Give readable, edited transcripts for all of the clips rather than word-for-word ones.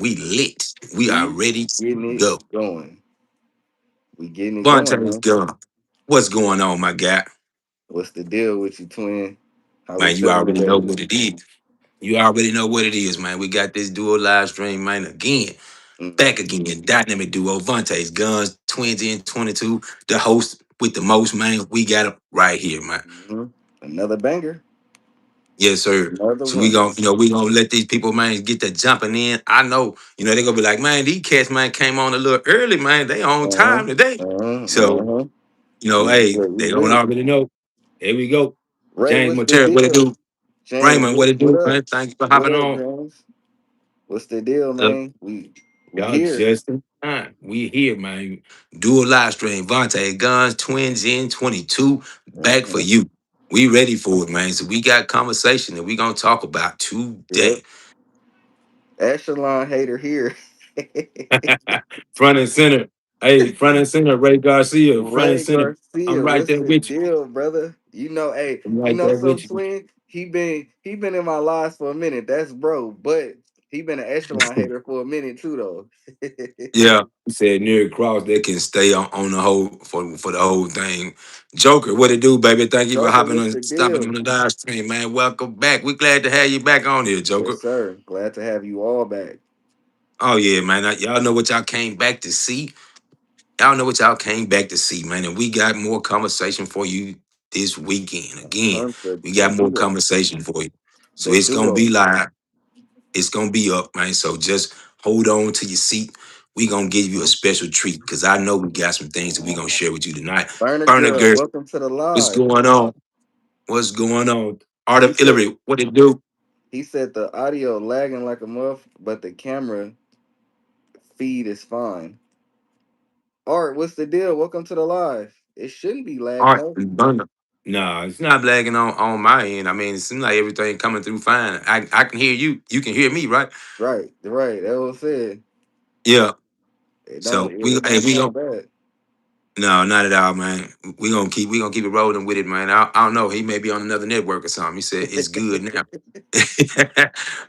We lit. We are We ready getting to it go. going. We getting it going, Vontae's man. going. What's going on, my guy? What's the deal with you, twin? How we Man, you feeling already know today? what it is. You already know what it is, man. We got this dual live stream, man, again. Mm-hmm. Back again. Dynamic duo. Vontae's Guns, twingen22. The host with the most, man. We got it right here, man. Mm-hmm. Another banger. Yes, sir. Another So we one. gonna, we gonna let these people, man, get that jumping in. I know, they gonna be like, man, these cats, man, came on a little early, man. They on Uh-huh. time today. Uh-huh. So, Uh-huh. hey, Look, we they don't lit. already know. Here we go. Ray, James what's the Montero, what it deal? do? James, Raymond, what it what do, up? man? Thank you for What hopping up, on. James? What's the deal, Look, man? We y'all here. just in time. We here, man. Dual live stream. Vontae Guns, Twins in 22. Back for Uh-huh. you. We ready for it, man. So we got conversation that we gonna talk about today. Yep. Echelon hater here. Front and center. Hey, front and center, Ray Garcia. Front and Ray center. I'm Garcia, right what's there the with you. deal, brother? Hey, I'm right there some with you. twin. He been in my lives for a minute. That's bro, but he been an echelon hater for a minute too, though. Yeah. He said near cross that can stay on the whole for the whole thing. Joker, what it do, baby? Thank you for Joker, hopping what's on, the stopping deal? on the live stream, man. Welcome back. We glad to have you back on here, Joker. Yes, sir. Glad to have you all back. Oh yeah, man. Y'all know what y'all came back to see. Y'all know what y'all came back to see, man. And we got more conversation for you this weekend. Again, we The got more duo, conversation for you. So the it's gonna be duo. live. It's gonna be up, man. So just hold on to your seat. We gonna give you a Mhm. special treat because I know we got some things that we gonna share with you tonight. Burner Burner girl, girl, welcome to the what's live. going on? What's going on? Art He of said Hillary, what it do? he said the audio lagging like a muff, but the camera feed is fine. Art, what's the deal? Welcome to the live. It shouldn't be lagging Art though. and Burner. No, it's not lagging on my end. I mean, it seems like everything coming through fine. I can hear you. You can hear me, right? Right, right. That was said. Yeah. It don't So we it hey don't we gonna sound bad. no, not at all, man. We gonna keep it rolling with it, man. I don't know. He may be on another network or something. He said it's good now.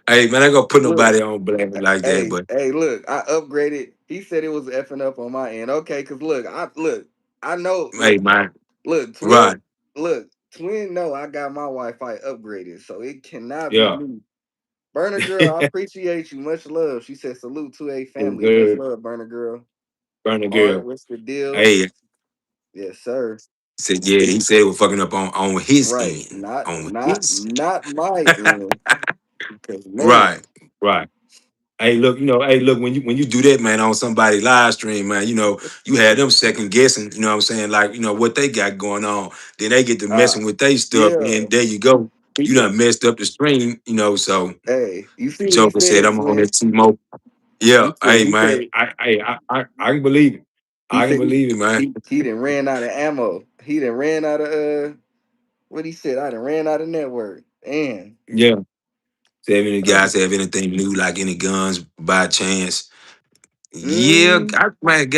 Hey man, I ain't gonna put Look, nobody on blame like that, but look, I upgraded. He said it was effing up on my end. Okay, cause I know, hey man, look, right. twin no, I got my Wi-Fi upgraded, so it cannot be Yeah. me. Burner girl, I appreciate you. Much love. She said salute to a It's family. Much good. love, Burner girl. Burner Art, girl. what's the deal? Hey, Yes, sir. said yeah, he said we're fucking up on his Right. end. Not On not his not my end. Cause man, right, right. Hey, look, when you do that, man, on somebody live stream, man, you had them second guessing, you know what I'm saying, like, what they got going on. Then they get to uh messing with their stuff, and yeah. then there you go. He You said, done messed up the stream, so hey, you see what he Joker said said, I'm on twin? that T-Mobile. Yeah, He said hey he man, said I can believe it. he I can said believe it, man. he done ran out of ammo. He done ran out of what he said, I done ran out of network. Damn. Yeah. So if any Uh, guys have anything new, like any guns by chance, yeah, mm, I might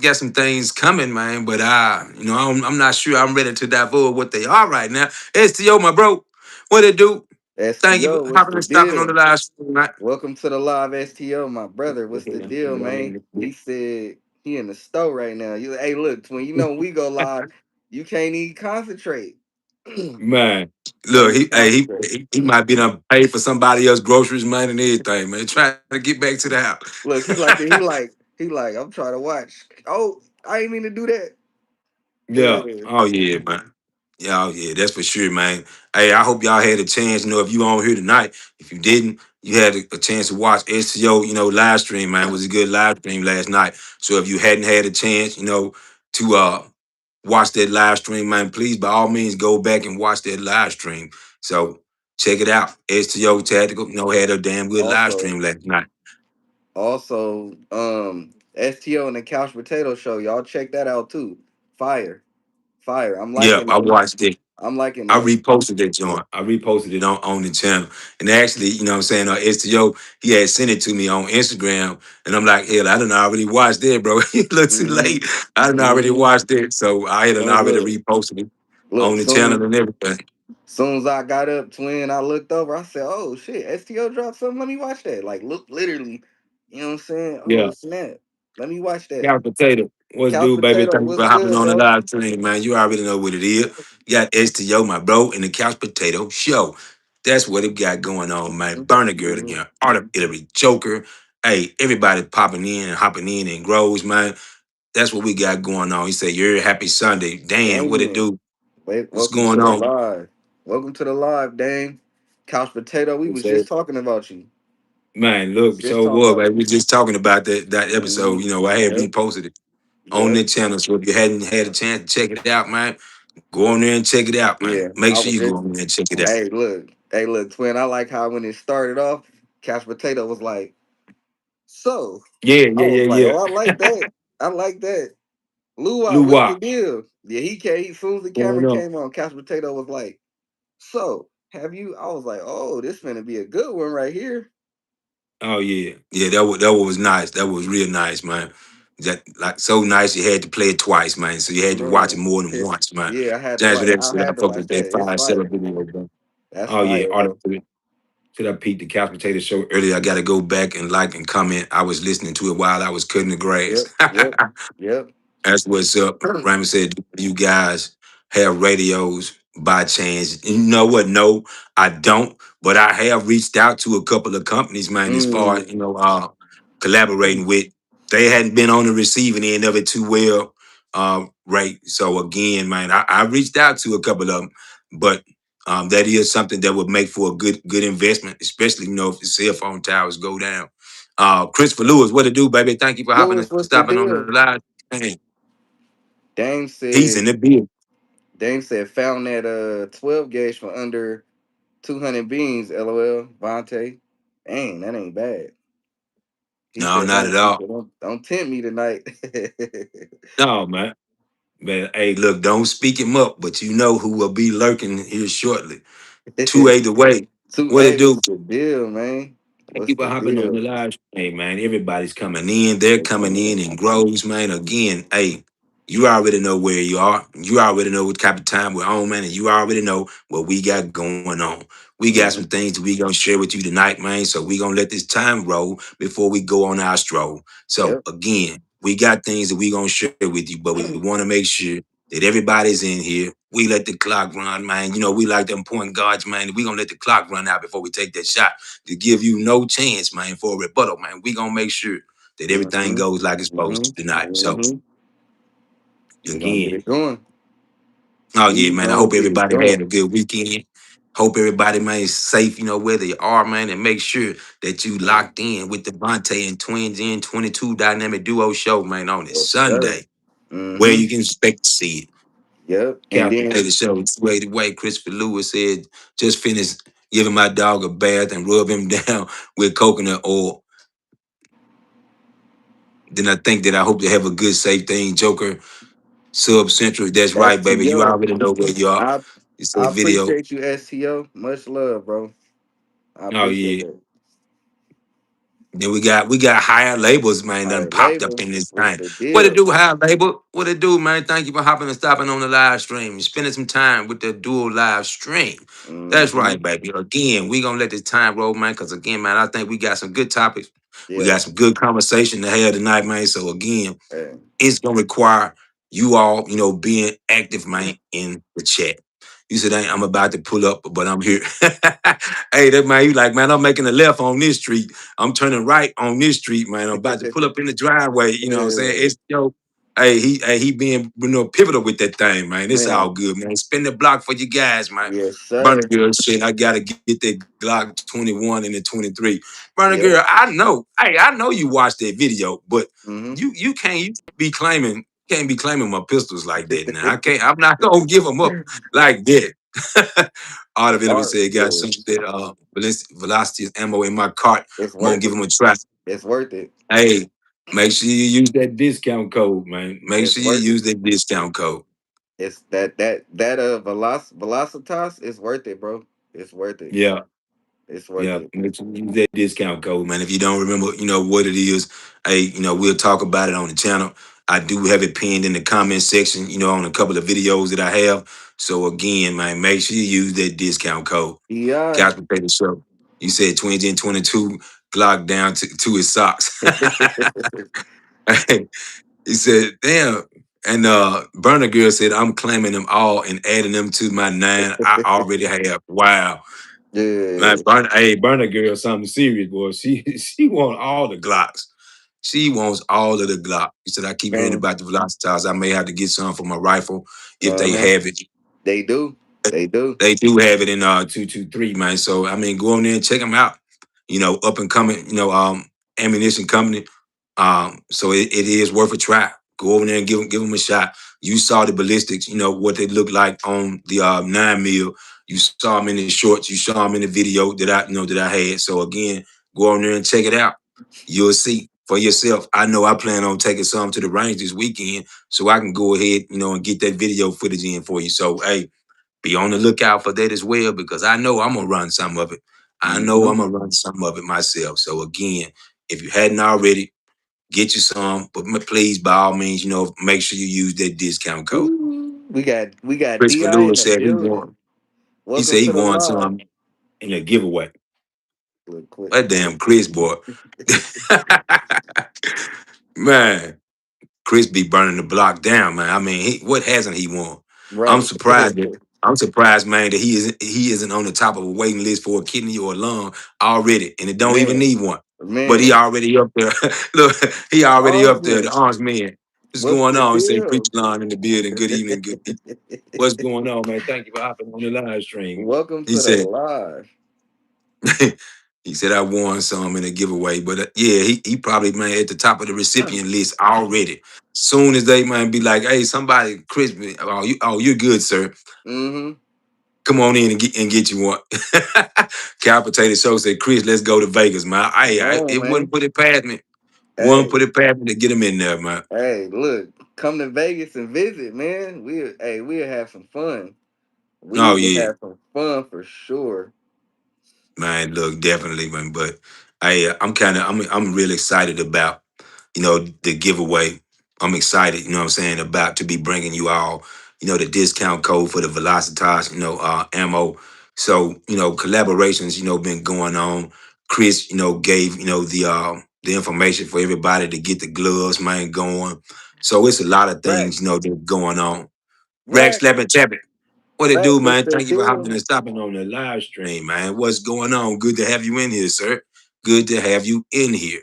got some things coming, man. But I'm not sure I'm ready to divulge what they are right now. STO, my bro, what it do? Thank you STO, for what's hopping the and stopping on the deal? live stream, man. Welcome to the live STO, my brother. What's the deal, man? He said he in the store right now. Hey, look, twin, when we go live, you can't even concentrate. Man, Can't look, even concentrate. he might be done paid for somebody else groceries, man, and everything, man. Trying to get back to the house. Look, he like, I'm trying to watch. Oh, I ain't mean to do that. Yeah. Yeah. Oh yeah, man. Yeah, oh yeah, that's for sure, man. Hey, I hope y'all had a chance. If you on here tonight, if you didn't, you had a chance to watch SCO, live stream, man. It was a good live stream last night. So if you hadn't had a chance, to watch that live stream, man, please by all means go back and watch that live stream. So check it out. STO Tactical, had a damn good live Also, stream last night. STO and the Couch Potato Show. Y'all check that out too. Fire, fire. I'm Yeah, liking I those. watched it. I'm liking I those. reposted that joint. I reposted it on the channel. And actually, you know what I'm saying, STO, he had sent it to me on Instagram. And I'm like, hell, I done already watched that, bro. It looks too Mm-hmm. late. I done already Mm-hmm. watched it. So I had already Look, reposted it look. on the channel and everything. Soon as I got up, twin, I looked over. I said, "Oh shit, STO dropped something. Let me watch that." Like, look, literally. You know what I'm saying? Oh Yeah. snap! Let me watch that. Couch potato. What's Couch due, baby? potato, Thank you for what's hopping good, on the bro? live stream, man. You already know what it is. You got STO, my bro, and the Couch Potato Show. That's what it got going on, man. Burner Girl Mhm. again. Art of Italy Joker. Hey, everybody popping in and hopping in and grows, man. That's what we got going on. He said, "You're happy Sunday." Dan, what it Dang. do? Wait, What's welcome to going the on? live. Welcome to the live, Dang. Couch potato. We He was said, just talking about you. man, We was look, just so talking what, about man? you. We just talking about that Hmm. episode. I had Yep. reposted it on Yep. the channel. So if you hadn't had a chance to check it out, man, go on there and check it out, man. Yeah. Make I sure was you go just. on there and check it out. Hey, look. Hey, look, twin. I like how when it started off, Couch potato was like, so. Yeah, I was yeah, like, yeah, oh, I like yeah. that. I like that. Luau, Lou what's the Wop deal? Yeah, he came. As soon as the going camera on. came on, Couch potato was like, so have you? I was like, oh, this gonna be a good one right here. Oh yeah, yeah. That was nice. That was real nice, man. That like so nice. You had to play it twice, man. So you had to watch it Man, more than once, man. yeah, I had to James with like, that I shit. I had to fucked watch with that that. It's fire seller fire. video, bro. That's Oh yeah, fire, bro. article. Should I peep the couch potato show earlier? I got to go back and like and comment. I was listening to it while I was cutting the grass. Yep, yep, yep. That's what's up. Raymond said, "Do you guys have radios by chance?" You know what? No, I don't. But I have reached out to a couple of companies, man, as far as, Mm. collaborating with. They hadn't been on the receiving end of it too well, right? So again, man, I reached out to a couple of them, but that is something that would make for a good investment, especially, if the cell phone towers go down. Christopher Lewis, what to do, baby? Thank you for hopping and Lewis, what's the stopping on the deal? live. Hey, Dame he's in said, the bill. Dame said, found that 12 gauge for under 200 beans. LOL, Vontae. Dang, that ain't bad. He No, said, not at don't. He all. said, don't tempt me tonight. No, man. Man, hey, look, don't speak him up, but you know who will be lurking here shortly. Two either way. Two, What it hey, do? what's the deal, man? Thank What's you for the hopping on the deal? live stream, man. Everybody's coming in. They're They coming coming in in. in grows, man. Again, hey, you already know where you are. You already know what type of time we're on, man. And you already know what we got going on. We got some Hmm. things that we gonna share with you tonight, man. So we gonna let this time roll before we go on our stroll. So Yep. again, we got things that we gonna share with you, but we want to make sure that everybody's in here. We let the clock run, man. We like them point guards, man. We gonna let the clock run out before we take that shot to give you no chance, man, for a rebuttal, man. We gonna make sure that everything Hmm. goes like it's supposed Hmm. to tonight. So Hmm. We're gonna get again, it going. oh yeah, We man. I gonna hope get it everybody had going. a good weekend. Hope everybody, man, is safe, where they are, man, and make sure that you locked in with the Vontae and twingen22 dynamic duo show, man, on this Yes, sir. Sunday, where Hmm. you can expect to see it. Yep. And then Calculated show. It's the way Christopher Lewis said, just finished giving my dog a bath and rub him down with coconut oil. Then I hope to have a good, safe thing. Joker, Sub Central. That's right, baby. You STO. already know where you are. I It's a I video. appreciate you, STO. Much love, bro. I Oh appreciate yeah. that. Then we got higher labels, man, done Higher popped up label. in this What's time. the What it deal? do, higher label? What it do, man? Thank you for hopping and stopping on the live stream, spending some time with the dual live stream. That's Hmm. right, baby. Again, we gonna let this time roll, man, because again, man, I think we got some good topics. We Yeah. got some good conversation to have tonight, man. So again, Hey. it's gonna require you all, being active, man, in the chat. You said, "Ain't I'm about to pull up, but I'm here." Hey, that man, you like, man, I'm making a left on this street. I'm turning right on this street, man. I'm about to pull up in the driveway. You know what I'm saying? Yeah. It's hey, he being pivotal with that thing, man. It's all Man. good, man. Spin the block for you guys, man. Yes, Burner sir. girl shit. I gotta get that Glock 21 and the 23. Burner girl, Yep. I know. Hey, I know you watched that video, but Hmm. you can't be claiming my pistols like that now. I can't. I'm not gonna give them up like that. Art of Enemy Art. said, got Yeah. some that velocity ammo in my cart. It's I'm gonna worth give it. them a try. It's worth it. Hey, make sure you use that discount code, man. Make It's sure you worth it. use that discount code. It's that velocitas is worth it, bro. It's worth it. Yeah. It's worth Yeah, it. make sure you use that discount code, man. If you don't remember, what it is, hey, we'll talk about it on the channel. I do have it pinned in the comment section, on a couple of videos that I have. So again, man, make sure you use that discount code. Yeah. Couch Potato Show. You said 2022 Glock down to his socks. He said, damn. And Burner Girl said, I'm claiming them all and adding them to my nine I already have. Wow. Man, Yeah, Burner Girl, something serious, boy. She want all the Glocks. She wants all of the Glock. He said, I keep hearing man. about the Velocitas. I may have to get some for my rifle if they Uh-huh. have it. They do. They do. They do have it in 223, man. So I mean, go on there and check them out. Up and coming, ammunition company. So it is worth a try. Go over there and give them a shot. You saw the ballistics, what they look like on the 9 mil. You saw them in the shorts. You saw them in the video that I had. So again, go on there and check it out. You'll see for yourself. I know I plan on taking some to the range this weekend, so I can go ahead, and get that video footage in for you. So hey, be on the lookout for that as well, because I know I'm gonna run some of it. I know Mm-hmm. I'm gonna run some of it myself. So again, if you hadn't already, get you some, but please, by all means, make sure you use that discount code. Ooh, we got Christopher Di in Lewis the said he won. building. He Welcome said he to the won live. some in a giveaway. Look, quick. That damn Chris boy, man. Chris be burning the block down, man. I mean, what hasn't he won? I'm Right. surprised that I'm surprised, man, that he isn't on the top of a waiting list for a kidney or a lung already, and it don't even Man, need one. But he man. already up there. Look, he already up there. The Armsman, arms man. What's what's going the on? He say, deal? preach line in the building. Good evening. Good evening. What's going on, man? Thank you for hopping on the live stream. Welcome He to the said, live. he said I won some in a giveaway, but yeah, he probably man at the top of the recipient list already. Soon as they might be like, hey, somebody, Chris, you're good, sir. Mm-hmm. Come on in and get you one. Cal Potato Show said, Chris, let's go to Vegas, man. Come on, It wouldn't man. put it past me. Wouldn't Hey, put it past me to get him in there, man. hey, look, come to Vegas and visit, man. We'll have some fun. We Oh will yeah. have some fun for sure. Man, look, definitely, man. But I'm really excited about, the giveaway. I'm excited, you know what I'm saying, about to be bringing you all, the discount code for the Velocitas, ammo. So, collaborations, been going on. Chris, gave, the information for everybody to get the gloves, man, going. So it's a lot of things, Rack, that's going on. Rack Rack, slapping tapping. What it Rack, do, what's man? the Thank you for deal? hopping and stopping on the live stream, man. What's going on? Good to have you in here, sir. Good to have you in here.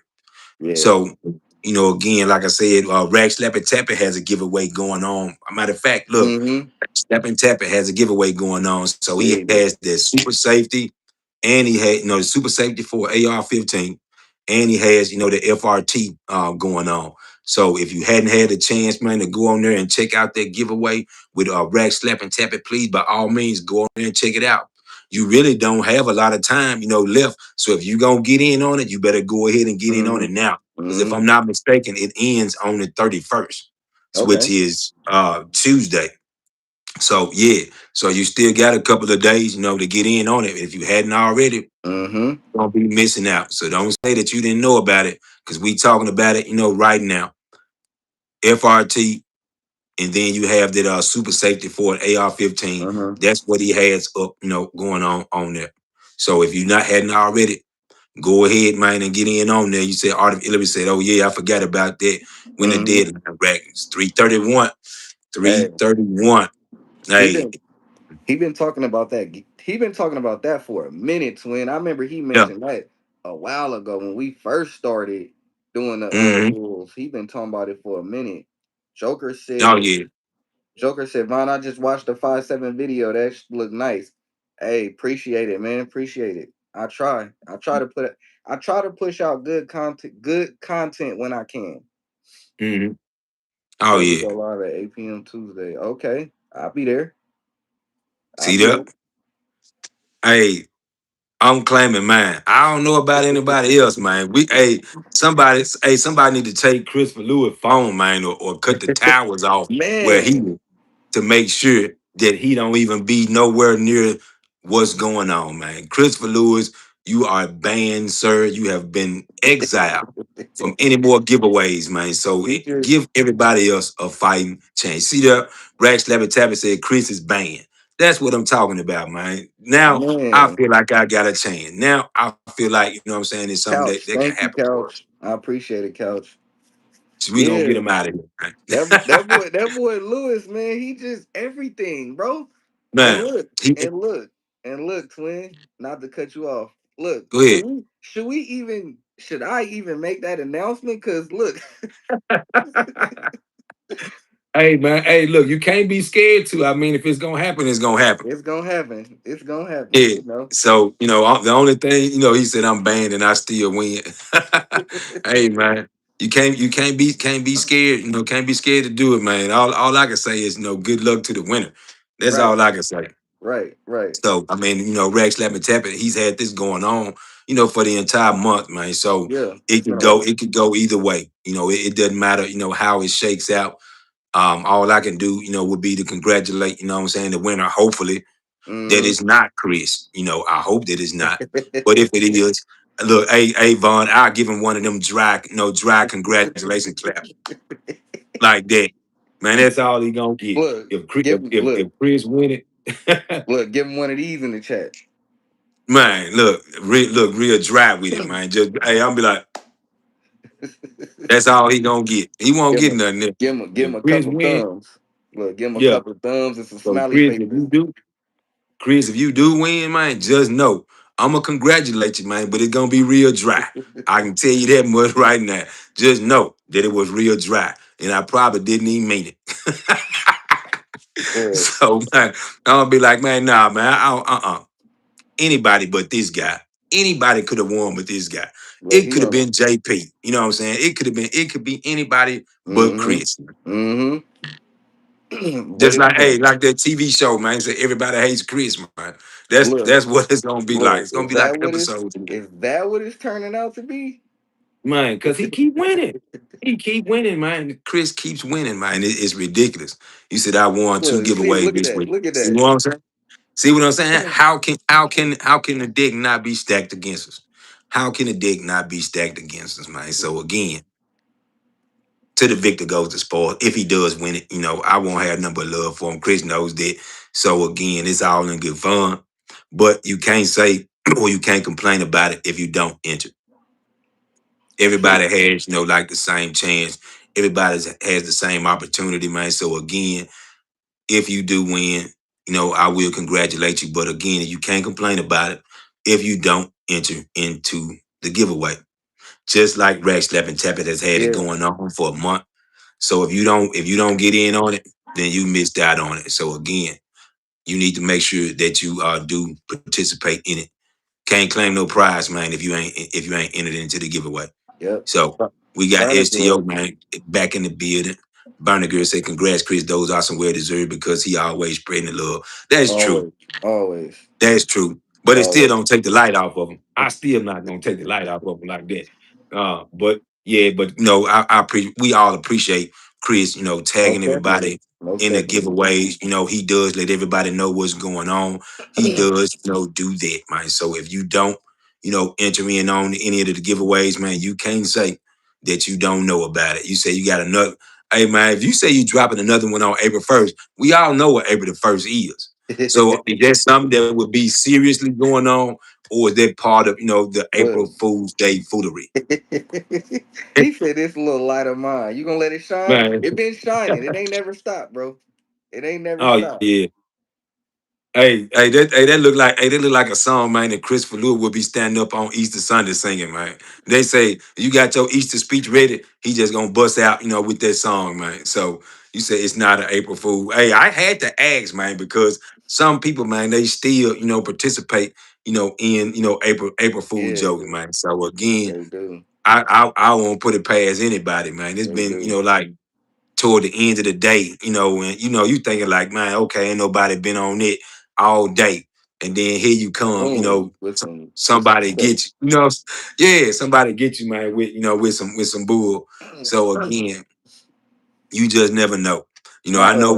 Yeah. So, again, like I said, Rag Slap and Tap It has a giveaway going on. A matter of fact, look, Mm-hmm. Slap and Tap It has a giveaway going on. So he Yeah. has the super safety, and he had, the super safety for AR-15, and he has, the FRT going on. So if you hadn't had a chance, man, to go on there and check out that giveaway with Rag Slap and Tap It, please, by all means, go on there and check it out. You really don't have a lot of time, left. So if you're gonna get in on it, you better go ahead and get in on Mm-hmm. it now. Because if Mm-hmm. I'm not mistaken, it ends on the 31st, which Okay. is Tuesday. So yeah, so you still got a couple of days, to get in on it. If you hadn't already, Mm-hmm. don't be missing out. So don't say that you didn't know about it, because we talking about it, right now. FRT, and then you have that super safety for an AR-15. Uh-huh. That's what he has up, going on there. So if you not hadn't already, go ahead, man, and get in on there. You said Art of Hillary said, "Oh yeah, I forgot about that." When the Mm-hmm. deadline rankings 331, Hey, 331. he Hey, been he been talking about that. He been talking about that for a minute, twin. I remember he yeah, mentioned that a while ago when we first started doing the mm-hmm. rules. He been talking about it for a minute. Joker Oh said, yeah, Joker said, Von, I just watched the 5-7 video. That look nice. Hey, appreciate it, man. Appreciate it. I try. I try to push out good content when I can. mm-hmm. Oh So we yeah. go live at 8 p.m. Tuesday. Okay. I'll be there. I'll See be that? Hey, I'm claiming mine. I don't know about anybody else, man. Somebody need to take Christopher Lewis' phone, man, or cut the there. towers off where he Man. is, to make sure that he don't even be nowhere near what's going on, man. Christopher Lewis, you are banned, sir. You have been exiled from any more giveaways, man. So Get your give everybody else a fighting chance. See that? Rack Slappy Tappy said Chris is banned. That's what I'm talking about, man. Now I Man, feel like I got a chance. Now I feel like, you know what I'm saying, it's something that, Couch. that can Thank you, happen for us. Couch. I appreciate it, Couch. So we gonna get Yeah, him out of here, man. that boy Lewis, man, he just everything, bro. And Man, look, he, and look, and look, twin. Not to cut you off. Look, go ahead. should I even make that announcement? Cause look, Hey man, hey, look, you can't be scared to. I mean, if it's gonna happen, it's gonna happen. it's gonna happen. It's gonna happen. Yeah. You know. So, the only thing, he said I'm banned and I still win. Hey man, you can't be scared, can't be scared to do it, man. All I can say is, good luck to the winner. That's Right, all I can say. right, right. So, I mean, Rex Slapping Tapping, he's had this going on, for the entire month, man. So Yeah, it it's could been a go, while. it could go either way. It doesn't matter, how it shakes out. All I can do, would be to congratulate, what I'm saying, the winner, hopefully, that Mm-hmm. it's not Chris. I hope that it's not. But if it is, look, hey, Vaughn, I'll give him one of them dry congratulation claps like that. Man, that's all he gonna get. look, If Chris, give if Chris win it, give him one of these in the chat. man, look real dry with it, man. Just hey, I'll be like, that's all he gonna get. He won't Give get him, nothing. If, give him if a Chris couple win, thumbs. Look, give him a yeah. couple of thumbs and some So smiley faces. Chris, if you do win, man, just know I'ma congratulate you, man. But it's gonna be real dry. I can tell you that much right now. Just know that it was real dry, and I probably didn't even mean it. Look, So man, I'll be like, man, nah, man, anybody but this guy. Anybody could have won but this guy. look, It he could have on. been JP. You know what I'm saying? It could be anybody but Chris. Mm-hmm. Mm-hmm. But Just it's like, hey, him. like that TV show, man. Say everybody hates Chris, man. That's Look, what it's gonna be like. It's look. gonna be like episodes. Is that what it's turning out to be? Man, because he keep winning. He keep winning, man. Chris keeps winning, man. It's ridiculous. You said I won two Look, see, giveaways look at this that. week. Look at See that. what I'm saying? See what I'm saying? How can the deck not be stacked against us? How can the deck not be stacked against us, man? So again, to the victor goes the spoil. If he does win it, I won't have nothing but love for him. Chris knows that. So again, it's all in good fun. But you can't say or you can't complain about it if you don't enter. Everybody True. has, like the same chance. Everybody has the same opportunity, man. So again, if you do win, I will congratulate you. But again, you can't complain about it if you don't enter into the giveaway. Just like Rack Slap and Tappet has had it Yeah. going on for a month. So if you don't get in on it, then you missed out on it. So again, you need to make sure that you do participate in it. Can't claim no prize, man, if you ain't entered into the giveaway. Yep. So we got Burner STO, girl. man, back in the building. Burner Girl said, congrats, Chris. Those are some well deserved because he always spreading the love. That's true. Always. Always. That's true. But it still Always. don't take the light off of him. I still not gonna take the light off of him like that. But yeah, but we all appreciate Chris, tagging Most definitely. everybody Most in the definitely. giveaways. He does let everybody know what's going on. He does, do that, man. So if you don't, enter in on any of the giveaways, man, you can't say that you don't know about it. You say you got another. Hey man, if you say you dropping another one on April 1st, we all know what April the 1st is. So is that something that would be seriously going on, or is that part of the April Look. Fool's Day foolery? He said this little light of mine. You gonna let it shine? Man, It been shining. It ain't never stopped, bro. It ain't never oh stopped. yeah. That look like a song, man, that Christopher Lewis would be standing up on Easter Sunday singing, man. They say you got your Easter speech ready, he just gonna bust out, with that song, man. So you say it's not an April Fool. Hey, I had to ask, man, because some people, man, they still, participate, in April Fool Yeah, jokes, man. So again, they do. I won't put it past anybody, man. It's They been, do. like toward the end of the day, and you thinking like, man, okay, ain't nobody been on it all day. And then here you come, Boom. With some somebody stuff. get you, yeah, somebody get you, man, with some bull. So again, you just never know. My I know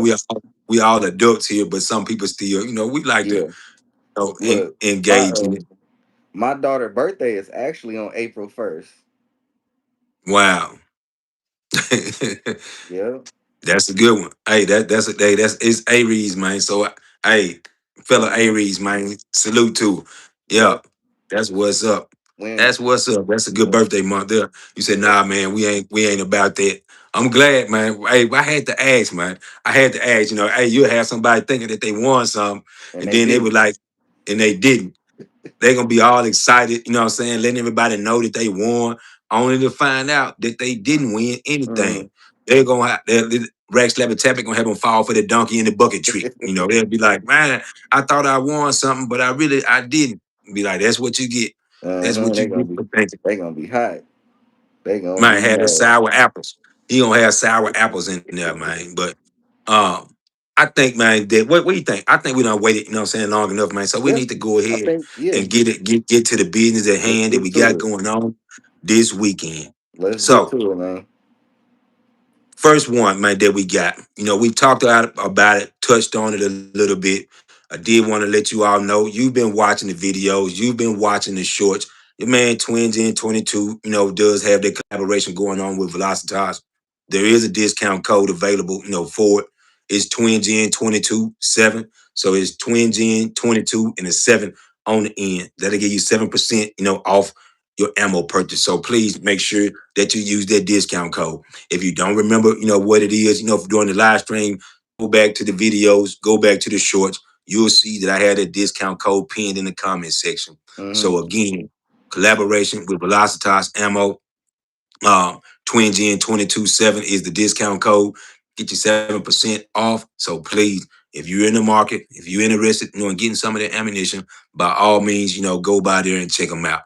we all adults here, but some people still, we like to yeah. Look, my engage in it. my daughter's birthday is actually on April 1st. Wow. Yeah. That's a good one. Hey, that's it's Aries, man. So Hey, fellow Uh-huh. Aries, man, salute to. Yeah, Yep. that's what's up. When That's what's up. That's a good yep. birthday month there. You said, Yep. nah, man, we ain't about that. I'm glad, man. Hey, I had to ask, man. I had to ask, hey, you have somebody thinking that they won something, And and they then they were didn't. like, and they didn't. They're gonna be all excited, you know what I'm saying, letting everybody know that they won, only to find out that they didn't win Mm-hmm. anything. They're gonna have Rack Slabber Tappet gonna have them fall for the donkey in the bucket trick. They'll be like, man, I thought I won something, but I didn't. Be like, that's what you get. That's Uh-huh. what you get for thinking. They gonna be hot. They gonna Might be have the mad. sour apples. He gonna have sour apples in there, man. But um, I think, man, that what do you think? I think we done waited, long enough, man. So we Yeah. need to go I ahead think yeah. and get to the business at Let's hand that get we to got it. going on this weekend. Let's get So to it, man. first one, man, that we got. We talked about it, touched on it a little bit. I did want to let you all know you've been watching the videos, you've been watching the shorts. Your man twingen22, does have that collaboration going on with Velocitas. There is a discount code available, for it. It's twingen22 7. So it's twingen22 and a 7 on the end. That'll give you 7%, off your ammo purchase. So please make sure that you use that discount code. If you don't remember, what it is, during the live stream, go back to the videos, go back to the shorts. You'll see that I had a discount code pinned in the comment section. Mm-hmm. So again, collaboration with Velocitas Ammo, twingen22 7 is the discount code. Get you 7% off. So please, if you're in the market, if you're interested, in getting some of that ammunition, by all means, go by there and check them out.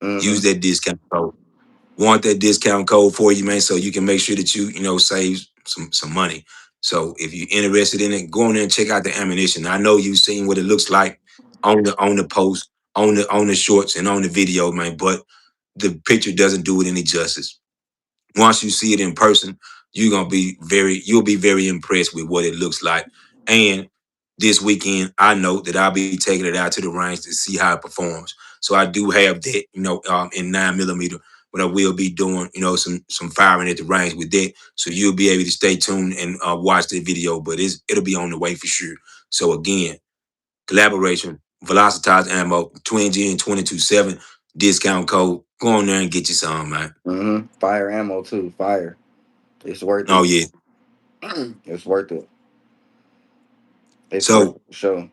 Use Mm-hmm. that discount code. Want that discount code for you, man, so you can make sure that you, save some money. So if you're interested in it, go on there and check out the ammunition. I know you've seen what it looks like on the post, on the shorts, and on the video, man, but the picture doesn't do it any justice. Once you see it in person, you'll be very impressed with what it looks like. And this weekend, I know that I'll be taking it out to the range to see how it performs. So I do have that, in 9 millimeter, but I will be doing, some firing at the range with that. So you'll be able to stay tuned and watch the video, but it'll be on the way for sure. So again, collaboration, Velocitas Ammo, twingen22 7, discount code. Go on there and get you some, man. Mm-hmm. Fire ammo too. Fire. It's worth Oh it. yeah. It's worth it. It's worth So it for sure.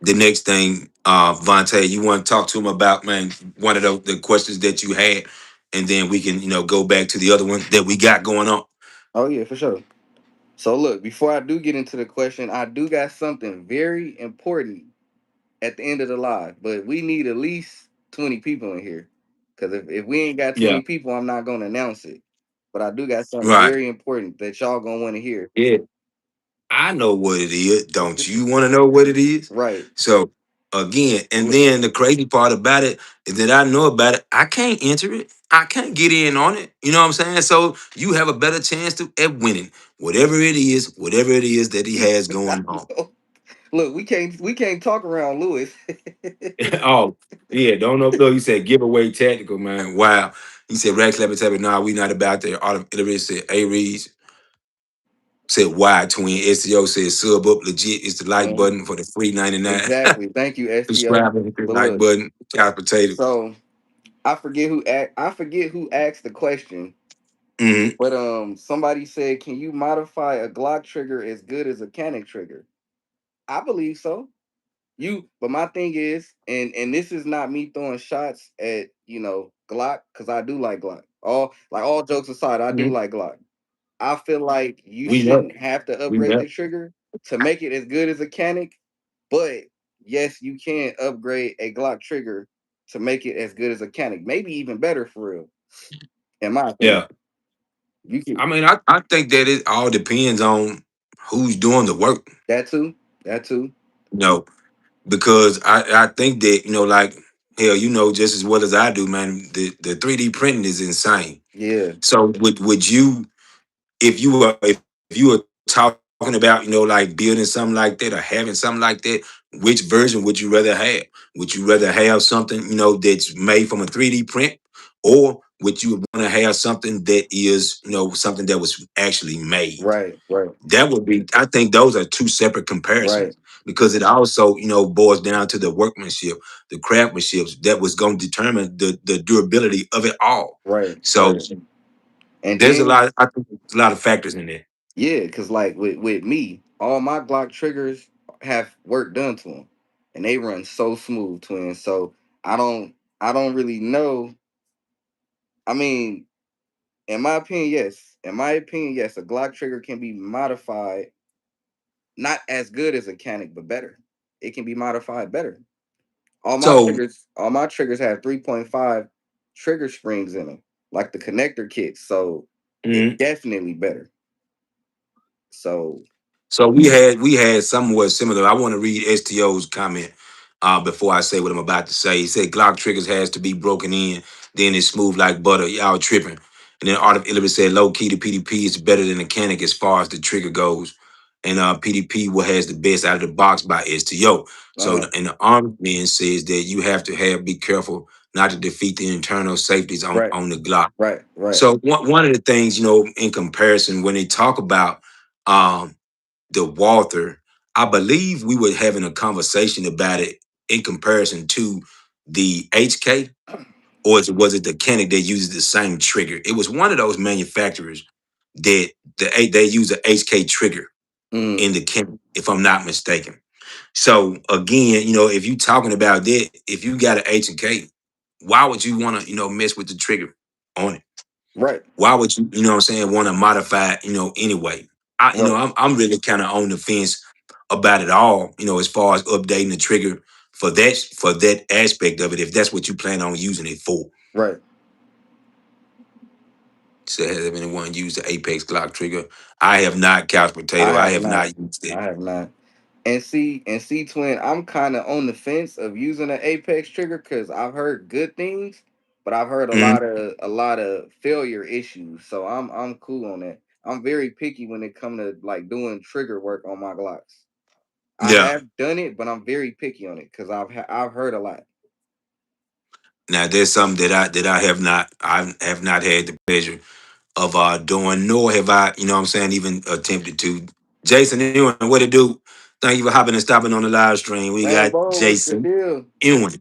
the next thing, Vontae, you want to talk to him about, man, one of the questions that you had, and then we can, go back to the other one that we got going on. Oh yeah, for sure. So look, before I do get into the question, I do got something very important at the end of the live, but we need at least 20 people in here. Cause if we ain't got Yeah. 20 people, I'm not gonna announce it. But I do got something Right. very important that y'all gonna want to hear. Yeah. I know what it is. Don't you want to know what it is? Right. So again, and Look, then the crazy part about it is that I know about it. I can't enter it. I can't get in on it. You know what I'm saying? So you have a better chance at winning whatever it is that he has going on. look, we can't talk around Lewis. Oh, yeah, don't know. Look, he said giveaway tactical, man. Wow. He said Rex Levitt, nah, we not about that. It said A Reeds said why twin. SEO said sub up legit. It's the like Mhm. button for the free 99. Exactly. Thank you, STO. Subscribe and hit the But like look, button. Couch potato. so I forget who asked the question, Hmm. but somebody said, "Can you modify a Glock trigger as good as a Canic trigger?" I believe so. But my thing is, and this is not me throwing shots at Glock because I do like Glock. All jokes aside, I do Hmm. like Glock. I feel like you We know. shouldn't have to We upgrade know. the trigger to make it as good as a Canic, but yes, you can upgrade a Glock trigger to make it as good as a Canic, maybe even better for real. In my opinion, Yeah. you can I mean, I think that it all depends on who's doing the work, that too, that too. you know, because I think that, like, hell, just as well as I do, man, the 3D printing is insane. Yeah, So would you, if you were talking about, like building something like that or having something like that, which version would you rather have? Would you rather have something, that's made from a 3D print, or would you want to have something that is, something that was actually made. Right, right, That would be, I think those are two separate right, comparisons because it also, boils down to the workmanship, the craftsmanship that was going to determine the durability of it all. right, So right. And there's a then lot, I think there's a lot of factors in there. yeah, because like with me, all my Glock triggers have work done to them, and they run so smooth, twin. So I don't I don't really know. I mean, in my opinion, yes. In my opinion, yes, a Glock trigger can be modified, not as good as a Canic, but better. It can be modified better. So All my triggers have 3.5 trigger springs in them, like the connector kits. So it mhm. definitely better. So So we had somewhat similar. I want to read STO's comment before I say what I'm about to say. He said Glock triggers has to be broken in, then it's smooth like butter. Y'all tripping. And then Art of Illibit said low key the PDP is better than the Canic as far as the trigger goes. And PDP what has the best out of the box by STO. So uh-huh. and the armed man says that you have to be careful not to defeat the internal safeties on, Right, on the Glock. right, right. So one of the things, in comparison, when they talk about um the Walther, I believe we were having a conversation about it in comparison to the HK, or was it the Kennick that uses the same trigger? It was one of those manufacturers that they use a HK trigger Mm, in the Kennick, if I'm not mistaken. So again, if you talking about that, if you got an H and K, why would you want to, mess with the trigger on it? right, Why would you, you know what I'm saying, want to modify it, anyway? right, I'm really kind of on the fence about it all, as far as updating the trigger for that aspect of it, if that's what you plan on using it for. right. So has anyone used the Apex Glock trigger? I have not, couch I potato. I have have not. not used it. I have not. And see, twin, I'm kind of on the fence of using an Apex trigger because I've heard good things, but I've heard Mhm. a lot of failure issues. So I'm cool on that. I'm very picky when it come to like doing trigger work on my Glocks. I Yeah. have done it, but I'm very picky on it because I've heard a lot. Now there's something that I have not had the pleasure of doing, nor have I, what I'm saying, even attempted to. Jason Ewan, what it do? Thank you for hopping and stopping on the live stream. We got Lambo, what's the Jason deal? Ewan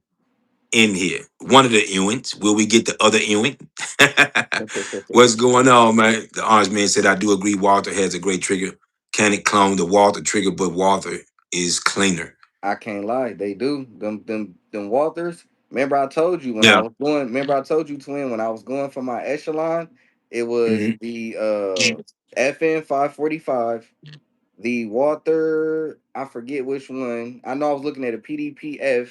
in here. One of the Ewins. Will we get the other Ewan? What's going on, man? The orange man said, I do agree Walter has a great trigger. Can it clone the Walter trigger, but Walter is cleaner. I can't lie, they do. Them Walters. Remember I told you when I Yeah. was going. Remember I told you, twin, when I was going for my Echelon, it was Hmm. the FN 545, the Walther. I forget which one. I know I was looking at a PDPF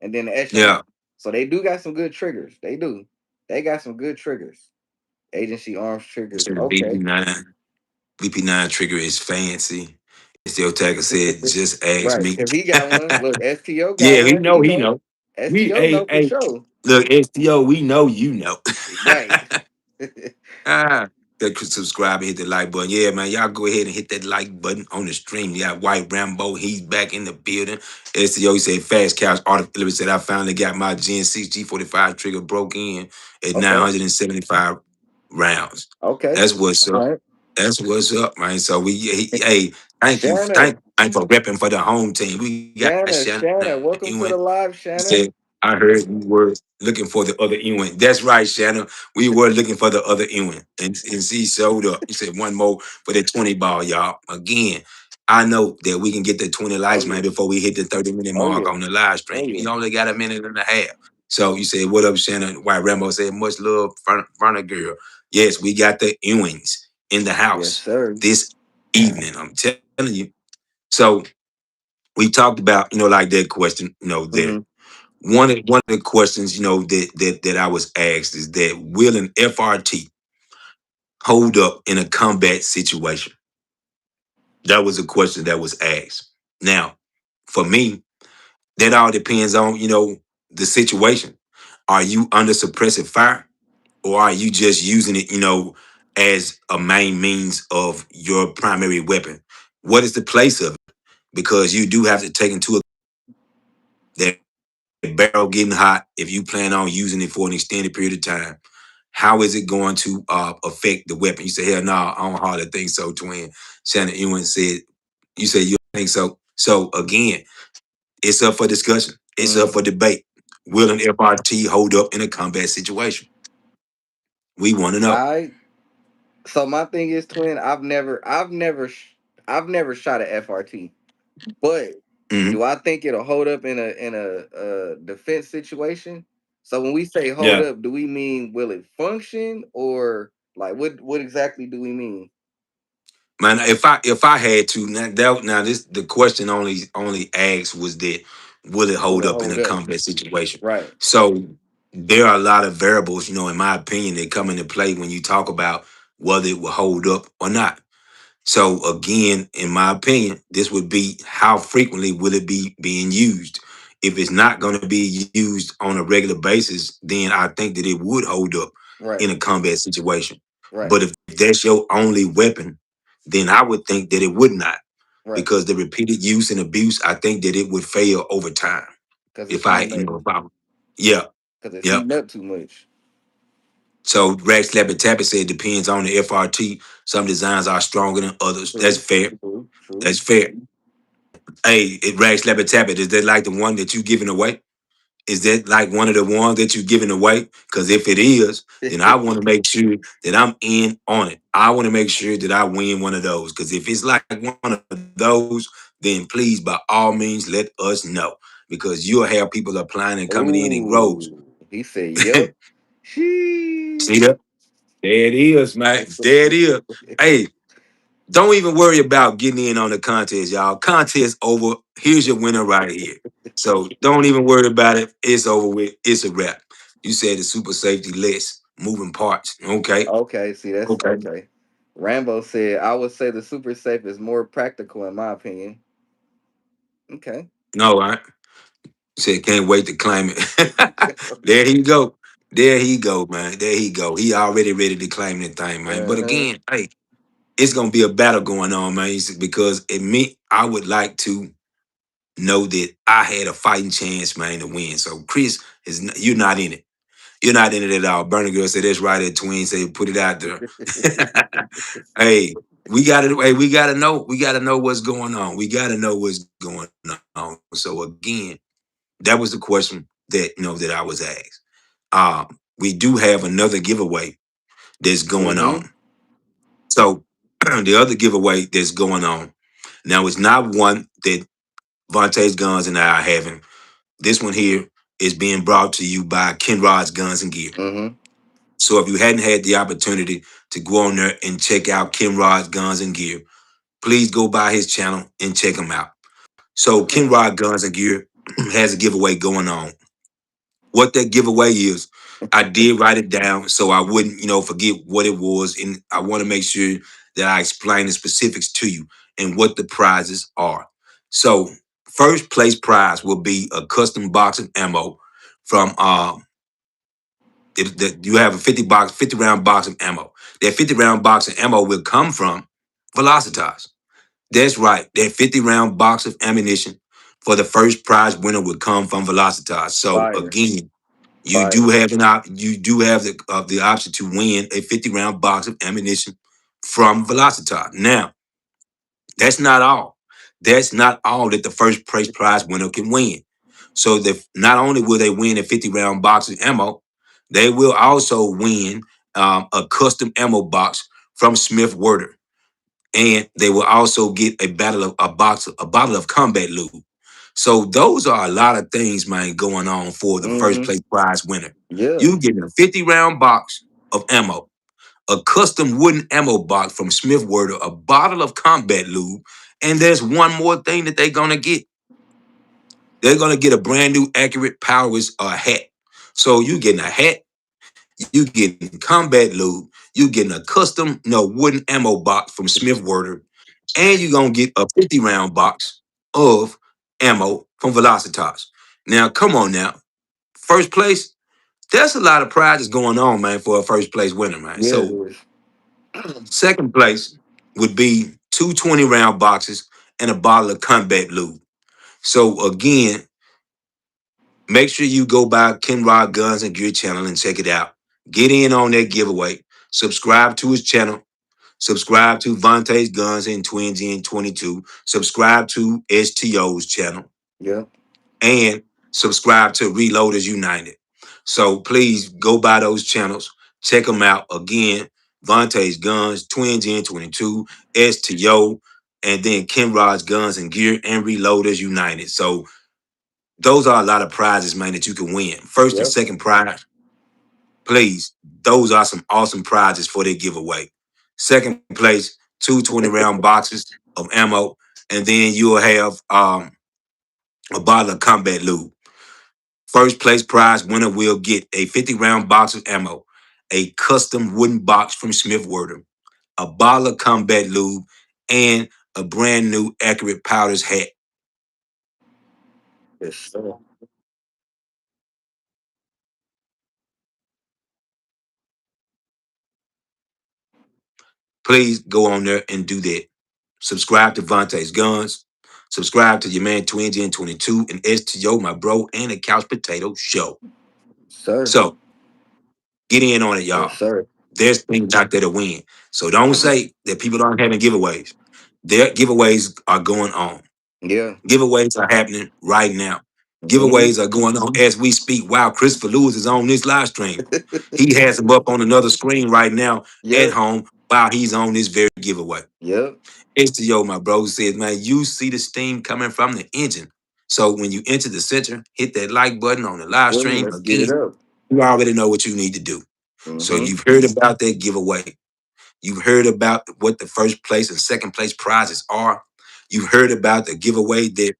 and then the Yeah. Echelon. So they do got some good triggers. They do. They got some good triggers. Agency arms triggers. Okay. VP9. VP9 trigger is fancy. Still Tacker said, just ask Right. me. Cause he got one. Look, STO got Yeah, he one. know, He he know. know. We STO hey, know for hey, sure. look, STO, we know you know. Right. Ah, that subscribe and hit the like button. Yeah, man, y'all go ahead and hit that like button on the stream. You got White Rambo, he's back in the building. STO, he said, Fast Couch Artificial said, I finally got my Gen 6 G45 trigger broke in at Okay. 975 rounds. Okay. That's what's All up. right. That's what's up, man. So hey, Shanna. thank you for repping for the home team. We got Shannon Shanna. Ewan. Welcome to the live, He Shanna. said, I heard you were looking for the other Ewan. That's right, Shannon. We were looking for the other Ewan. And she showed up. He said, one more for that 20 ball, y'all. Again, I know that we can get the 20 Oh likes, man, yeah. before we hit the 30-minute Oh mark yeah. on the live stream. Oh yeah. We only got a minute and a half. So you said, what up, Shannon? White Rambo said, much love, front of girl. Yes, we got the Ewings in the Yes, house sir. this evening. I'm telling you. So we talked about, like that question, there. Mm-hmm. One of the questions, that I was asked is that will an FRT hold up in a combat situation? That was a question that was asked. Now, for me, that all depends on, the situation. Are you under suppressive fire or are you just using it, as a main means of your primary weapon? What is the place of it? Because you do have to take into that barrel getting hot if you plan on using it for an extended period of time. how is it going to affect the weapon? You say, hell no, I don't hardly think so, twin. Shannon Ewan said, you say you don't think so. So again, it's up for discussion. It's up Mm. for debate. Will an FRT hold up in a combat situation? We want to know. I so my thing is, twin. I've never shot a FRT, but Hmm. do I think it'll hold up in a defense situation? So when we say hold Yeah. up, do we mean will it function, or like what exactly do we mean? Man, if I had to now this the question only asked was that will it Will hold it up in hold a up? combat situation? Right. So there are a lot of variables, in my opinion, that come into play when you talk about whether it will hold up or not. So again, in my opinion, this would be how frequently will it be being used? If it's not going to be used on a regular basis, then I think that it would hold up Right. in a combat situation. Right. But if that's your only weapon, then I would think that it would not, Right. because the repeated use and abuse, I think that it would fail over time. Because it's If I, heating up. if I, yeah, Because it's yeah. heating up too much. So Rag Slap and Tappet said it depends on the FRT. Some designs are stronger than others. That's True. fair. True. True. That's fair. Hey, it Rag Slap and Tappet, is that like the one that you giving away? Is that like one of the ones that you giving away? Because if it is, then I want to make sure that I'm in on it. I want to make sure that I win one of those. Because if it's like one of those, then please, by all means, let us know. Because you'll have people applying and coming in rows. Ooh. He said, "Yep." See Sheesh. that? There it is, man. There it is. Hey, don't even worry about getting in on the contest, y'all. Contest over. Here's your winner right here. So don't even worry about it. It's over with. It's a wrap. You said the super safety less moving parts. Okay. Okay. See, that's Okay. okay. Rambo said, "I would say the super safe is more practical in my opinion." Okay. No, I said can't wait to claim it. There he go. There he go, man. There he go. He already ready to claim that thing, man. But Uh-huh. again, hey, it's gonna be a battle going on, man. Because it me, I would like to know that I had a fighting chance, man, to win. So Chris you're not in it. You're not in it at all. Burner Girl said that's right at Twin. Say put it out there. Hey, we gotta we gotta know. We gotta know what's going on. We gotta know what's going on. So again, that was the question that that I was asked. We do have another giveaway that's going Mm-hmm. on. So the other giveaway that's going on. Now it's not one that Vontae's Guns and I are having. This one here is being brought to you by Kenrod's Guns and Gear. Mm-hmm. So if you hadn't had the opportunity to go on there and check out Kenrod's Guns and Gear, please go by his channel and check him out. So Kenrod Guns and Gear has a giveaway going on. What that giveaway is, I did write it down so I wouldn't, forget what it was. And I want to make sure that I explain the specifics to you and what the prizes are. So first place prize will be a custom box of ammo from you have a 50 round box of ammo. That 50 round box of ammo will come from Velocitas. That's right. That 50 round box of ammunition for the first prize winner would come from Velocitas. So Fire. again, Fire. you do have the option to win a 50 round box of ammunition from Velocitas. Now, that's not all. That's not all that the first place prize winner can win. So that not only will they win a 50 round box of ammo, they will also win a custom ammo box from Smith Werder. And they will also get a bottle of combat lube. So those are a lot of things, man, going on for the first Mm-hmm. place prize winner. Yeah. You getting a 50 round box of ammo, a custom wooden ammo box from Smith Werder, a bottle of combat lube, and there's one more thing that they're gonna get. They're gonna get a brand new accurate powers hat. So you getting a hat, you getting combat lube, you getting a custom wooden ammo box from Smith Werder, and you're gonna get a 50 round box of ammo from Velocitas. Now, come on now. First place, there's a lot of prizes going on, man, for a first place winner, man. Yeah, it So is. second place would be two 20 round boxes and a bottle of combat lube. So again, make sure you go by Kenrod Guns and Gear channel and check it out. Get in on that giveaway. Subscribe to his channel. Subscribe to Vontae's Guns and twingen22. Subscribe to STO's channel. Yeah. And subscribe to Reloaders United. So please go by those channels. Check them out. Again, Vontae's Guns, twingen22, STO, and then Kenrod's Guns and Gear and Reloaders United. So those are a lot of prizes, man, that you can win. First and Yep. second prize, please. Those are some awesome prizes for their giveaway. Second place, two 20-round boxes of ammo, and then you'll have a bottle of combat lube. First place prize winner will get a 50-round box of ammo, a custom wooden box from Smith Wordum, a bottle of combat lube, and a brand new Accurate Powders hat. Yes, sir. Please go on there and do that. Subscribe to Vontae's Guns. Subscribe to your man twingen22 and STO, my bro, and the Couch Potato Show. Sir. So get in on it, Yes, y'all. sir. There's things out there to win. So don't say that people aren't having giveaways. Their giveaways are going on. Yeah. Giveaways are happening right now. Hmm. Giveaways are going on as we speak. Wow, Christopher Lewis is on this live stream. He has him up on another screen right now at Yep. home while he's on this very giveaway. Yep. HTO, my bro, says, man, you see the steam coming from the engine. So when you enter the center, hit that like button on the live Well, stream. let's get it Again, up. you already know what you need to do. So Hmm. you've heard about that giveaway. You've heard about what the first place and second place prizes are. You've heard about the giveaway that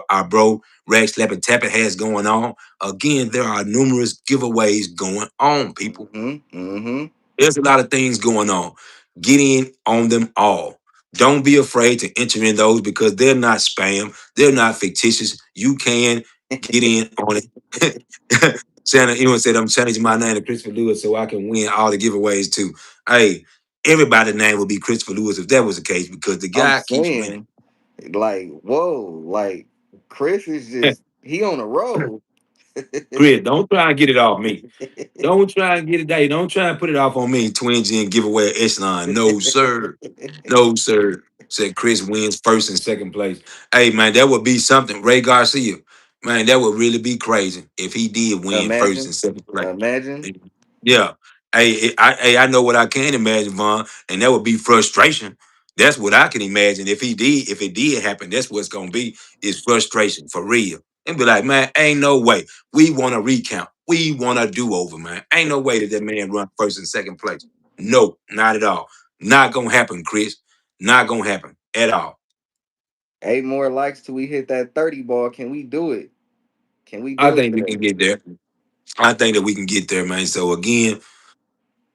our bro Rag Slap and Tappet has going on. Again, there are numerous giveaways going on, people. Hmm. Hmm. There's a lot of things going on. Get in on them all. Don't be afraid to enter in those because they're not spam. They're not fictitious. You can get in on it. Shannon Ewan said, I'm changing my name to Christopher Lewis so I can win all the giveaways too. Hey, everybody's name would be Christopher Lewis if that was the case because the I'm guy keeps winning. saying, like, whoa, like Chris is just he on a roll. Chris, don't try and get it off me. Don't try and get it there. Don't try and put it off on me, Twingy, and give away an Echelon. No, sir. No, sir. Said Chris wins first and second place. Hey, man, that would be something. Ray Garcia, man, that would really be crazy if he did win first Imagine, and second place. imagine. Yeah. Hey, I know what I can imagine, Vaughn, and that would be frustration. That's what I can imagine. If it did happen, that's what's gonna be is frustration for real. And be like, man, ain't no way. We want a recount. We want a do-over, man. Ain't no way that that man run first and second place. No, not at all. Not gonna happen, Chris. Not gonna happen at all. 8 more likes till we hit that 30 ball. Can we do it? Can we I do it think we can today? get there. I think that we can get there, man. So again,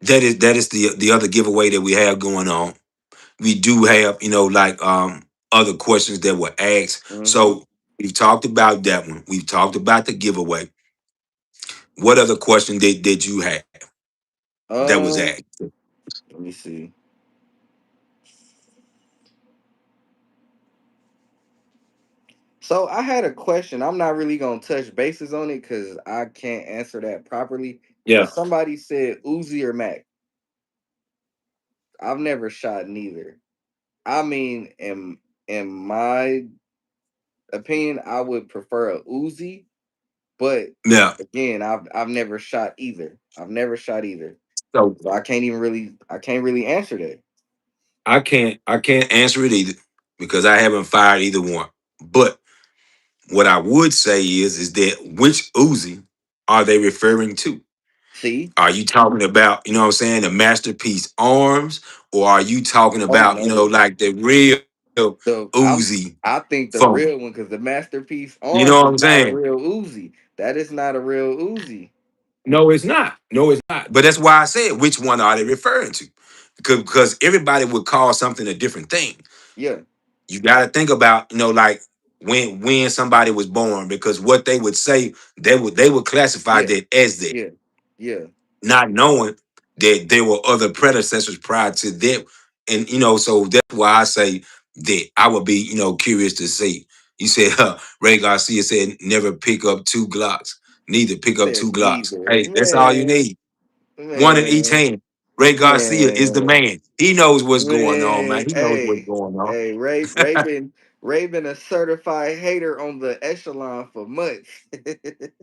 that is the other giveaway that we have going on. We do have, like other questions that were asked. Mm-hmm. So we've talked about that one. We've talked about the giveaway. What other question did you have that was Um, asked? let me see. So I had a question. I'm not really gonna touch bases on it because I can't answer that properly. But Yeah. somebody said Uzi or Mac. I've never shot neither. I mean, in my opinion, I would prefer a Uzi, but Yeah. again, I've never shot either. I've never shot either. So So I can't really answer that. I can't answer it either because I haven't fired either one. But what I would say is that which Uzi are they referring to? See? Are you talking about, what I'm saying, the masterpiece arms, or are you talking Oh about, no. like the real The Uzi I think the phone? real one because the masterpiece You know arms what is I'm not a saying? real Uzi. That is not a real Uzi. No, it's not. No, it's not. But that's why I said which one are they referring to? Because everybody would call something a different thing. Yeah, You got to think about, like when somebody was born, because what they would say, they would classify yeah, that as that, yeah, yeah. not knowing that there were other predecessors prior to that. And so that's why I say that I would be, curious to see. You said Ray Garcia said never pick up two Glocks. Neither pick up two Said Glocks. neither. Hey, that's all you Man, need. one in each Man, hand. Ray Garcia is the man, man. He knows what's going on, man. man. He knows what's Hey, going on. hey, Ray been a certified hater on the Echelon for months.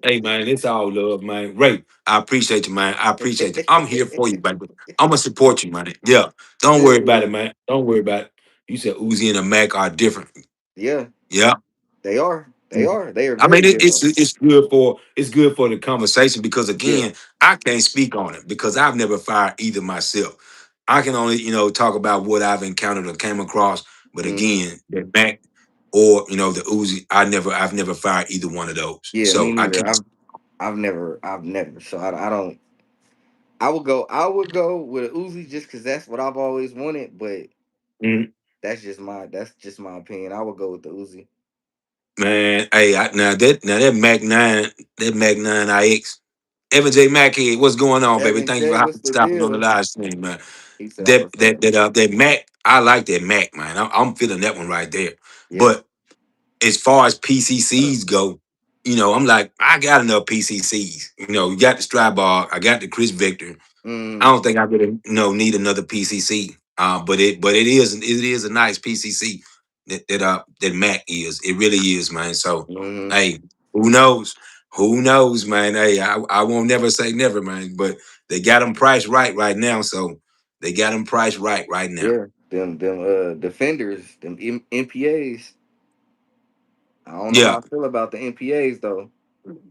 Hey man, it's all love, man. Ray, I appreciate you, man. I appreciate you. I'm here for you, baby. I'm gonna support you, man. Yeah. Don't worry about it, Dude, man. Don't worry about it. You said Uzi and the Mac are different. yeah, Yeah. they are. They Mhm. are. They are I mean, very different. it's good for the conversation because Yeah. again, I can't speak on it because I've never fired either myself. I can only talk about what I've encountered or came across. But Hmm. again, the Mac or the Uzi, I've never fired either one of those. Yeah, me So I neither. can't. I've never. So I don't. I would go with a Uzi just because that's what I've always wanted. But that's just my opinion. I would go with the Uzi. Man, hey, now that Mac 9 IX, Evan J. Mackhead, what's going on, baby? Evan Thank you J, for what's the stopping on the deal? live stream, man. He said I That was that saying. that uh that Mac, I like that Mac, man. I'm feeling that one right there. Yeah. But as far as PCCs go, I'm like, I got enough PCCs. You got the Strybog, I got the Chris Victor. I Mm, don't think I really need another PCC. But it is a nice PCC that Mac is. It really is, man. So mm, hey, who knows? Who knows, man? Hey, I won't never say never, man. But they got them priced right now. So they got them priced right now. yeah. Them defenders, them MPAs. I don't know Yeah. how I feel about the MPAs though.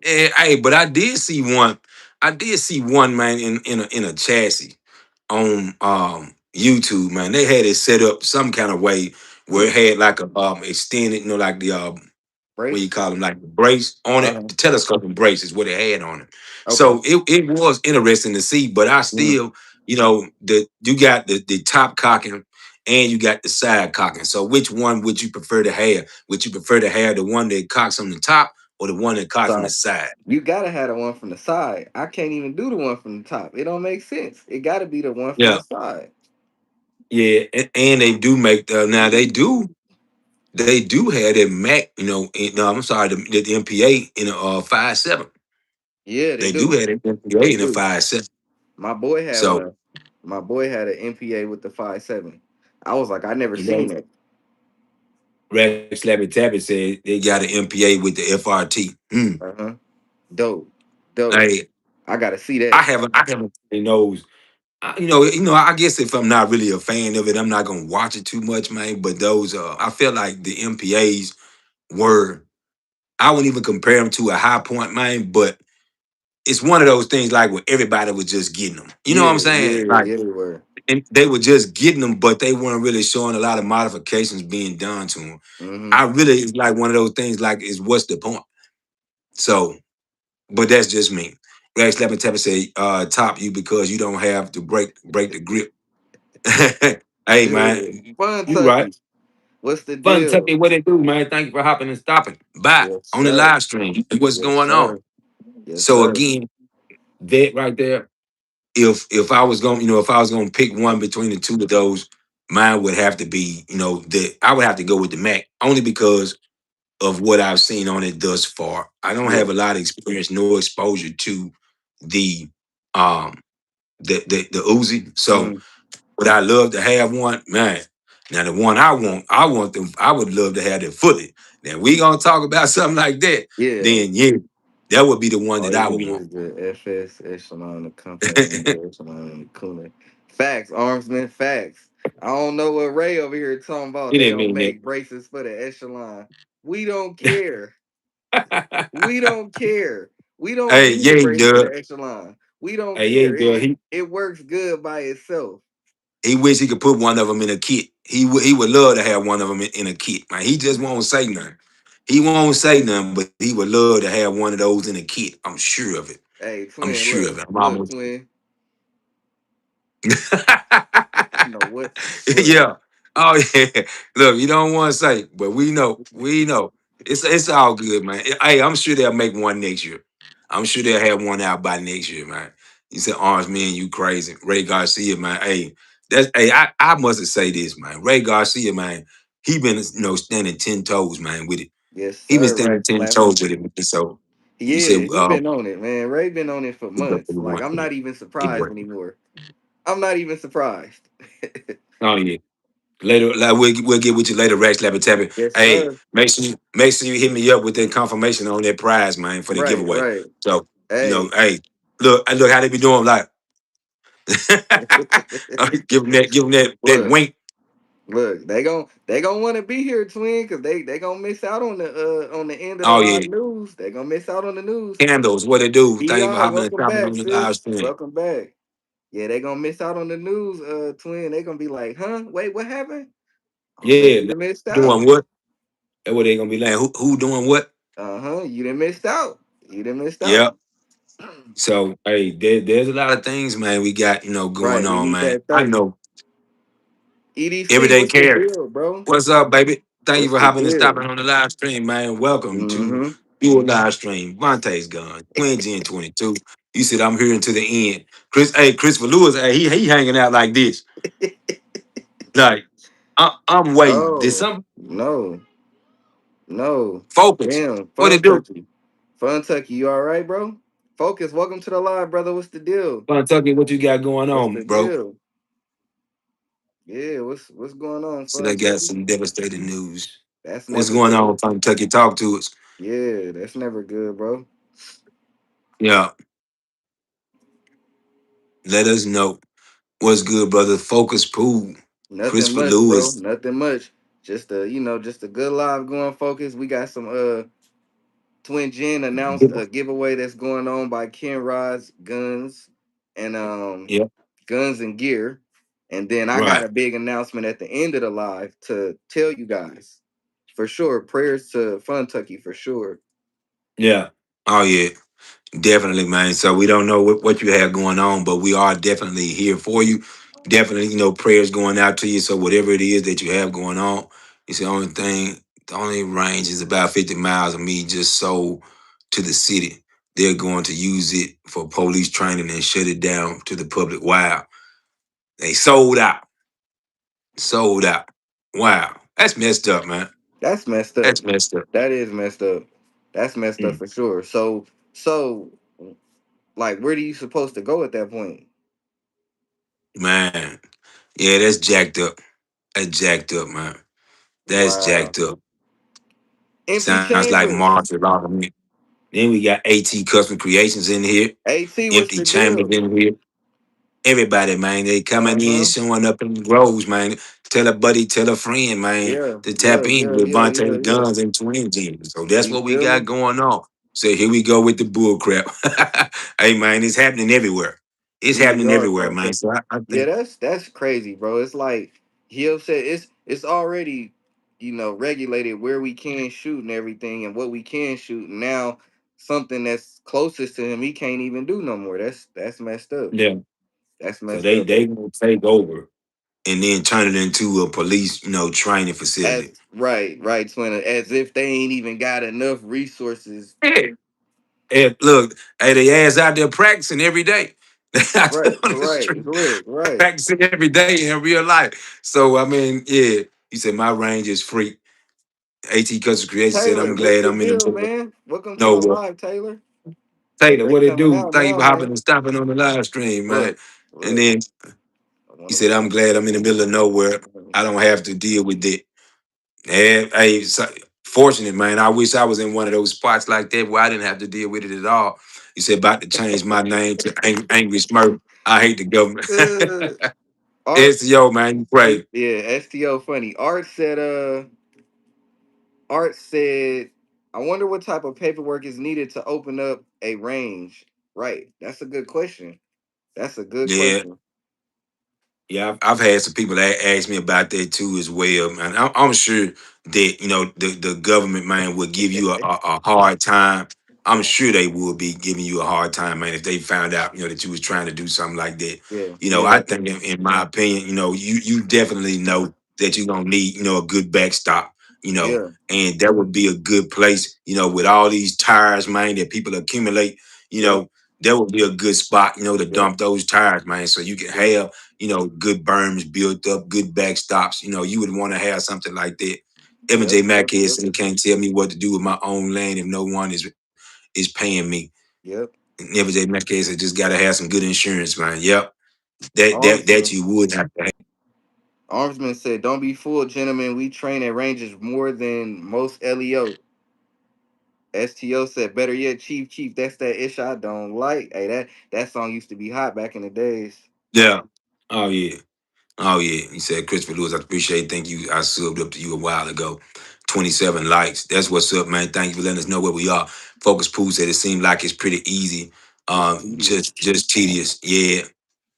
Hey, but I did see one. I did see one, man, in a chassis on YouTube, man. They had it set up some kind of way where it Mm, had like a extended, like the what you brace. call them, like the brace on it. Uh-huh. The telescoping brace is what it had on it. Okay. So it was interesting to see, but I Mm. still, you got the top cocking and you got the side cocking. So which one would you prefer to have? Would you prefer to have the one that cocks on the top or the one that cocks on the So side? you gotta have the one from the side. I can't even do the one from the top. It don't make sense. It gotta be the one from Yeah. the side. Yeah, and they do make now they do have that Mac, no, I'm sorry, the MPA in a 5.7. Yeah, they They do do. have an MPA They in a do. 5.7. My boy had So one. My boy had an MPA with the 5.7. I was like, I never you know, seen it. Rex Slappy Tappy said they got an MPA with the FRT. Uh-huh. Dope. Dope. Hey, I gotta see that. I haven't seen those. I guess if I'm not really a fan of it, I'm not gonna watch it too much, man. But those, I felt like the MPAs were. I wouldn't even compare them to a high point, man. But it's one of those things like where everybody was just getting them. You know what I'm Yeah, saying? yeah, Like, yeah, they were. and they were just getting them, but they weren't really showing a lot of modifications being done to them. Mm-hmm. I really it's like one of those things. Like, is what's the point? So, but that's just me. Rex Slapping Tapper say, top you because you don't have to break the grip. Hey man, Yeah. Fun you right. Tucky. What's the Fun deal? Tucky, what it do, man? Thank you for hopping and stopping. Bye Yes, on the sir. live stream. What's Yes, going on? sir. Yes, So sir. again, that right there. If I was gonna pick one between the two of those, mine would have to be, that I would have to go with the Mac only because of what I've seen on it thus far. I don't Yeah. have a lot of experience nor exposure to the um the Uzi. So Mm. would I love to have one? Man, now the one I want them, I would love to have the fully. Now we gonna talk about something like that, Yeah. then yeah, that would be the one All that you I would need want. is the FS Echelon, the compact number Echelon, and the coolant. Facts, Armsman, facts. I don't know what Ray over here talking about. It They didn't don't mean make braces for the Echelon. We don't care. that. We don't care. We don't Hey, need the yeah, braces for dude. the Echelon. We don't Hey, yeah, care. dude. It works good by itself. He wish he could put one of them in a kit. He would love to have one of them in a kit, man. He just won't say nothing. He won't say nothing, but he would love to have one of those in a kit. I'm sure of it. Hey, I'm twin, sure of look, it. I'm look, almost. twin. You know what? Look, Yeah. Oh yeah. Look, you don't want to say, but we know. We know. It's all good, man. Hey, I'm sure they'll make one next year. I'm sure they'll have one out by next year, man. You said Orange Man, you crazy. Ray Garcia, man. I must say this, man. Ray Garcia, man, he been standing 10 toes, man, with it. yes, He been sir, standing right, 10 slapping. toes with it, man. So You Yeah, said, he been on it, man. Ray been on it for months. Like I'm not even surprised anyway. anymore. I'm not even surprised. Oh yeah. Later, like we'll get with you later, Rex Lab and Tappy. Yes, Hey, sir. make sure you hit me up with that confirmation on that prize, man, for the Right, giveaway. right. So, Hey, hey, look how they be doing, like give them that look, wink. look. They gon' want to be here, twin, because they gonna miss out on the end of the Oh yeah, live news. They gonna miss out on the news. candles, what they do. Thank you for Y'all, hopping and welcome stopping back, on the live sis. stream. Welcome back. Yeah, they gonna miss out on the news, twin. They gonna be like, huh? Wait, what happened? Oh man, Yeah, you done missed doing out. what? That's what they gonna be like. Who doing what? Uh-huh. You done missed out. You done missed out. Yep. So hey, there's a lot of things, man. We got going Right. We on, need man. that I 30. know EDC, everyday what's the care. deal, bro? What's up, baby? Thank you What's for the hopping and deal? stopping on the live stream, man. Welcome to Mm-hmm. your live stream. Vontae's gone. twingen22. You said I'm here until the end. Christopher Lewis, hey, he hanging out like this. Like, I'm waiting. Did Oh, some no. No. focus? Damn. What Fun it do? Tucky. Fun Tucky, you all right, bro? Focus. Welcome to the live, brother. What's the deal? Kentucky, what you got going What's on, the bro? deal? Yeah, what's going on, So I Fun got Tucky? some devastating news. That's What's never going on, good. Kentucky? Talk to us. Yeah, that's never good, bro. Yeah, let us know. What's good, brother? Focus Pool. Nothing Christopher much, bro. Lewis. Nothing much. Just a good live going focus. We got some Twin Jen announced a giveaway that's going on by Ken Rod's Guns and Yep, Guns and Gear. And then I got right. a big announcement at the end of the live to tell you guys. For sure. Prayers to Fun Tucky for sure. Yeah. Oh yeah. Definitely, man. So we don't know what you have going on, but we are definitely here for you. Definitely, prayers going out to you. So whatever it is that you have going on, it's the only thing. The only range is about 50 miles of me just sold to the city. They're going to use it for police training and shut it down to the public. Wow. They sold out. Sold out. Wow. That's messed up, man. That's messed up. That's messed up. That is messed up. That's messed up Mm. for sure. So like where do you supposed to go at that point? Man. Yeah, that's jacked up. That's jacked up, man. That's Wow. jacked up. Empty Sounds like chambers. martial law to me. Then we got AT Custom Creations in here. AT, what's Empty the Chambers deal? in here. Everybody, man, they coming in, Uh-huh. showing up in the groves, man. Tell a buddy, tell a friend, man, Yeah, to yeah, tap in yeah, with yeah, yeah, Vontae yeah. Guns and Twin Jeans. So that's You what we feel got me? going on. So here we go with the bull crap. Hey, man, it's happening everywhere. It's happening PTR everywhere, Fun man. Tucky. So I Yeah, think, that's crazy, bro. It's like he'll say it's already, regulated where we can shoot and everything and what we can shoot. Now something that's closest to him, he can't even do no more. That's messed up. yeah. That's So messed they up. they gonna take over and then turn it into a police, training facility. As right, twin. As if they ain't even got enough resources. Yeah. And look, hey, they ass out there practicing every day. They out there Right, on the right. street Look, right. practicing every day in real life. So I mean, yeah, he said my range is free. AT Custom Creation said Taylor, I'm what's glad the I'm in the deal, middle of man? Welcome to the nowhere. live, Taylor. Taylor, They what it coming do? out Thank you now, for hopping man. and stopping on the live stream, man. Look, And look. then I he wonder said what I'm my glad I'm in the middle of nowhere. I don't have to deal with that. And hey, fortunate man. I wish I was in one of those spots like that where I didn't have to deal with it at all. He said about to change my name to Angry Smurf. I hate the government. Art, It's yo, man. You pray. yeah, STO funny. Art said, I wonder what type of paperwork is needed to open up a range. Right. That's a good question. That's a good Yeah. question. Yeah, I've had some people that ask me about that too as well, man. I'm sure that the government man would give you a hard time. I'm sure they would be giving you a hard time, man, if they found out that you was trying to do something like that. Yeah, I yeah, think in my opinion, you definitely know that you're gonna need a good backstop, yeah, and that would be a good place, with all these tires, man, that people accumulate. You yep, know, that would be a good spot, to yep, dump those tires, man, so you can yep, have good berms built up, good backstops. You would want to have something like that. Evan yep, J. yep, Mackey yep. said he can't tell me what to do with my own land if no one is is paying me. Yep. Never in that case, I just gotta have some good insurance, man. Yep. That Armsman. you would have to have. Armsman said, "Don't be fooled, gentlemen. We train at ranges more than most LEO." STO said, "Better yet, Chief, Chief. That's that ish I don't like." Hey, that song used to be hot back in the days. Yeah. Oh yeah. Oh yeah. He said, Christopher Lewis, I appreciate it. Thank you. I subbed up to you a while ago. 27 likes. That's what's up, man. Thank you for letting us know where we are. Focus Pooh said it seemed like it's pretty easy. Just tedious. Just tedious. Yeah.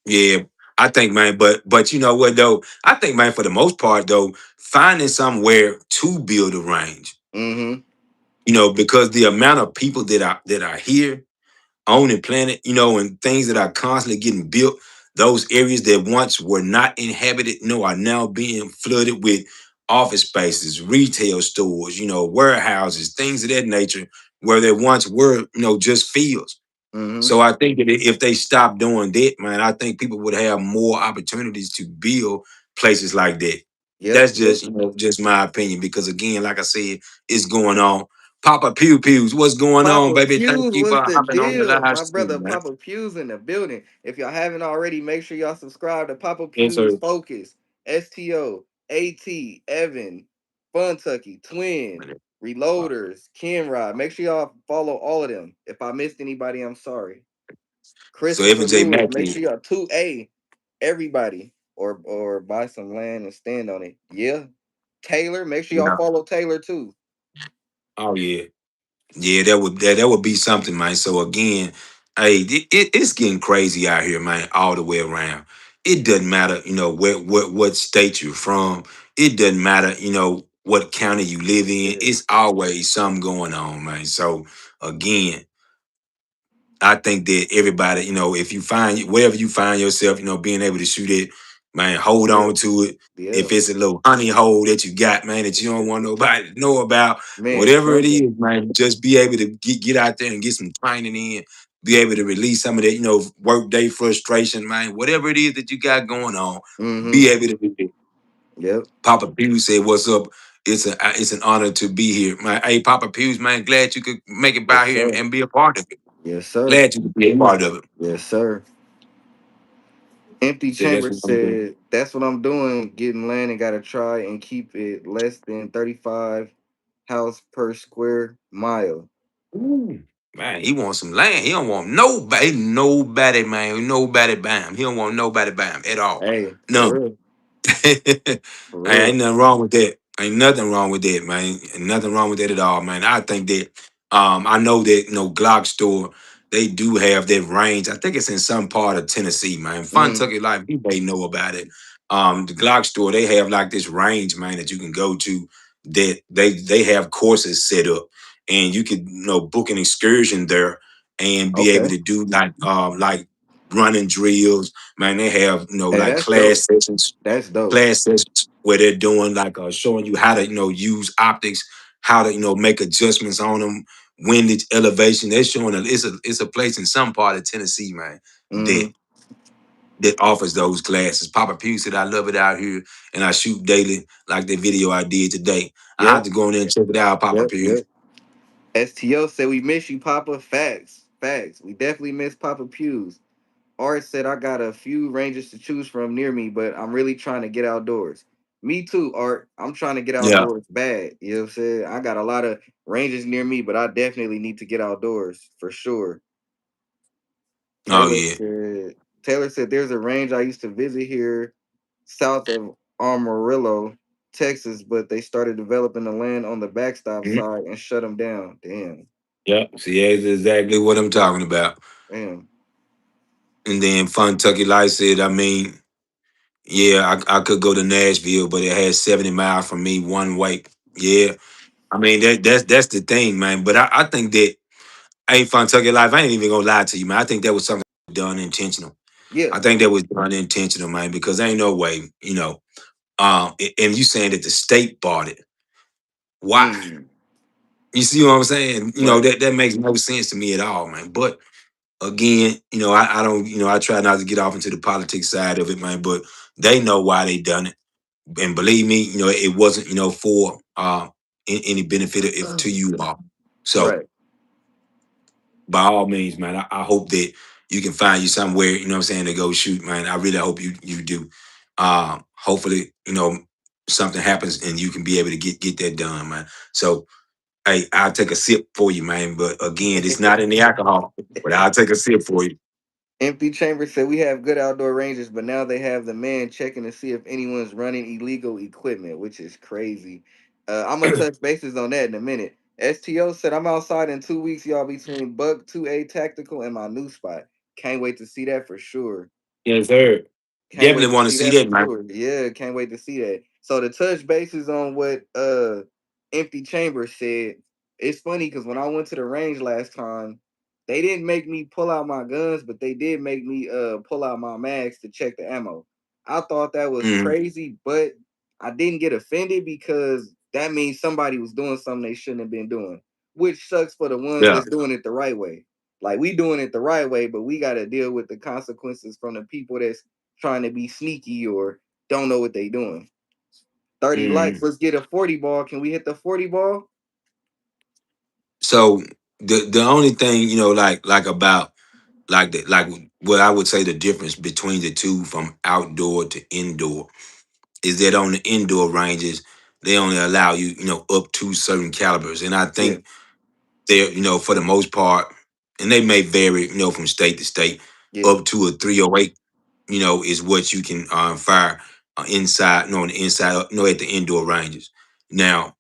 Yeah. I think, man, but you know what though? I think, man, for the most part though, finding somewhere to build a range, Mm-hmm. because the amount of people that are here on the planet, and things that are constantly getting built, those areas that once were not inhabited, are now being flooded with office spaces, retail stores, warehouses, things of that nature, where there once were, just fields. Mm-hmm. So I think that if they stop doing that, man, I think people would have more opportunities to build places like that. Yep. That's Yep. just, just my opinion. Because again, like I said, it's going on. Papa Pew Pews, what's going on, Papa baby? Thank Pews, you what's for the hopping on the deal? live My stream, brother man. Papa Pews in the building. If y'all haven't already, make sure y'all subscribe to Papa Yes, Pews sir. Focus, STO, AT, Evan, Funtucky, Twin, Reloaders, Kenrod. Make sure y'all follow all of them. If I missed anybody, I'm sorry. So Christopher Evan J. Lewis, make Mackey. sure y'all 2A everybody or buy some land and stand on it. Yeah. Taylor, make sure y'all Yeah. follow Taylor too. Oh yeah. Yeah, that would be something, man. So again, hey, it's getting crazy out here, man, all the way around. It doesn't matter, what state you're from. It doesn't matter, what county you live in. Yeah. It's always something going on, man. So again, I think that everybody, if you find wherever you find yourself, being able to shoot it, man, hold Yeah. on to it. Yeah. If it's a little honey hole that you got, man, that you don't want nobody to know about, Man, whatever it something. is, man, just be able to get out there and get some training in, be able to release some of that, work day frustration, man, whatever it is that you got going on, Mm-hmm. be able to do it. Yep. Papa Pew said, "What's up? It's an honor to be here, man. Hey, Papa Pews, man, glad you could make it by Yes, here and, sir. and be a part of it. Yes, sir. Glad you could be a part of it." Yes, sir. Empty So that's Chamber what I'm doing. said, "That's what I'm doing. Getting land and gotta try and keep it less than 35 house per square mile." Ooh, man, he wants some land. He don't want nobody, man. Nobody buy him. He don't want nobody buy him at all. Hey, No. for real. For Ain't real. nothing wrong with that. Ain't nothing wrong with that, man. Ain't nothing wrong with that at all, man. I think that I know that Glock store, they do have that range. I think it's in some part of Tennessee, man. Fun Mm-hmm. Tuck It Life, you may know about it. The Glock store, they have like this range, man, that you can go to that they have courses set up and you could book an excursion there and be able Okay. to do like running drills. Man, they have Hey, like that's dope. class sessions That's dope. classes where they're doing like showing you how to use optics, how to make adjustments on them, windage, elevation. They're showing it's a place in some part of Tennessee, man, that Mm-hmm. that offers those classes. Papa Pew said, "I love it out here, and I shoot daily, like the video I did today. I have Yep. to go in there and check it out, Papa Yep. Pew." Yep. STO said, "We miss you, Papa." Facts. Facts. We definitely miss Papa Pews. Art said, "I got a few ranges to choose from near me, but I'm really trying to get outdoors." Me too, Art. I'm trying to get Yeah. outdoors bad. You know what I'm saying? I got a lot of ranges near me, but I definitely need to get outdoors for sure. Oh Taylor yeah. said, there's a range I used to visit here south of Amarillo, Texas, but they started developing the land on the backstop Mhm. side and shut them down. Damn. Yeah. See, that's exactly what I'm talking about. Damn. And then Fun Tucky Light said, I mean, yeah, I could go to Nashville, but it has 70 miles from me one way. Yeah. I mean that's the thing, man. But I think that ain't Fun Tucky Life. I ain't even gonna lie to you, man. I think that was something done intentional. Yeah. I think that was done intentional, man, because ain't no way, and you saying that the state bought it. Why? Mm. You see what I'm saying? Right. That makes no sense to me at all, man. But again, I don't, I try not to get off into the politics side of it, man. But they know why they done it. And believe me, it wasn't, for any benefit if to you all. So Right. by all means, man, I hope that you can find you somewhere, you know what I'm saying, to go shoot, man. I really hope you do. Hopefully, something happens and you can be able to get that done, man. So hey, I'll take a sip for you, man. But again, it's not in the alcohol, but I'll take a sip for you. Empty Chamber said we have good outdoor ranges, but now they have the man checking to see if anyone's running illegal equipment, which is crazy. I'm gonna touch bases on that in a minute. STO said I'm outside in 2 weeks, y'all, between Buck 2A Tactical and my new spot. Can't wait to see that for sure. Yes, sir. Can't wait Definitely to want to see see that that, for man. sure. Yeah, can't wait to see that. So to touch bases on what Empty Chamber said, it's funny because when I went to the range last time, they didn't make me pull out my guns, but they did make me pull out my mags to check the ammo. I thought that was Mhm. crazy, but I didn't get offended because that means somebody was doing something they shouldn't have been doing, which sucks for the ones Yeah. that's doing it the right way. Like we doing it the right way, but we got to deal with the consequences from the people that's trying to be sneaky or don't know what they doing. 30 likes. Mhm. Let's get a 40 ball. Can we hit the 40 ball? So the only thing, like about like what I would say the difference between the two from outdoor to indoor is that on the indoor ranges, they only allow you, up to certain calibers. And I Yeah, think they're, for the most part, and they may vary, from state to state, yeah. up to a 308, is what you can fire inside, on the inside, at the indoor ranges. Now,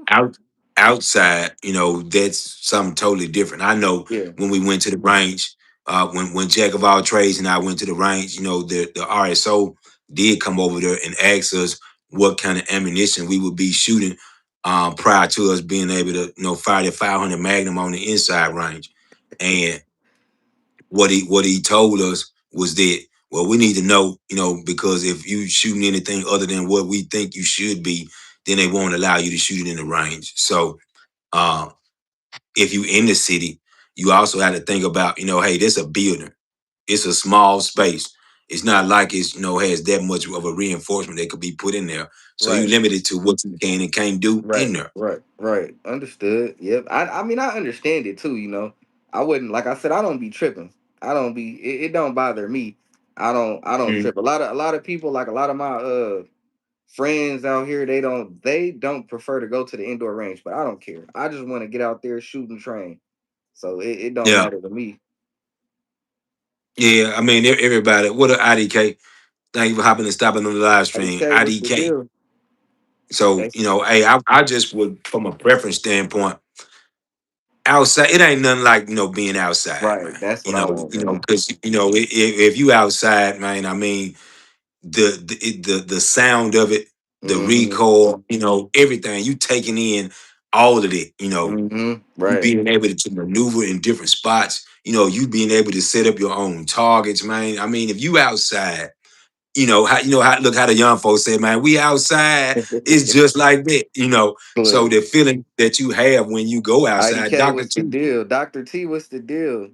out outside, that's something totally different. I know Yeah, when we went to the range, when Jack of all trades and I went to the range, the RSO did come over there and ask us what kind of ammunition we would be shooting prior to us being able to, fire the 500 Magnum on the inside range. And what he told us was that, well, we need to know, because if you shooting anything other than what we think you should be, then they won't allow you to shoot it in the range. So um, if you in the city, you also have to think about, hey, this a building. It's a small space. It's not like it's, has that much of a reinforcement that could be put in there. So you right, limited to what you can and can't do right, in there. right, right. Understood. Yep. I mean, I understand it too. I wouldn't, like I said, I don't be tripping. I don't be. It don't bother me. I don't Mm. trip. A lot of people, like a lot of my friends out here, they don't prefer to go to the indoor range, but I don't care. I just want to get out there, shoot and train. So it don't Yeah. matter to me. Yeah. I mean, everybody, what a IDK. Thank you for hopping and stopping on the live stream. Okay, what's the IDK. deal? So, That's hey, I just would, from a preference standpoint, outside, it ain't nothing like, being outside, right. man. That's what I want, man. Because, if you outside, man, I mean, the sound of it, the Mm-hmm. recoil, everything you taking in, all of it, Mm-hmm. you Right. being able to maneuver in different spots, you being able to set up your own targets, man. I mean, if you outside, how look how the young folks say, man, we outside. It's just like that, So Look, the feeling that you have when you go outside, IDK, Doctor what's the T, deal? Dr. T, what's the deal?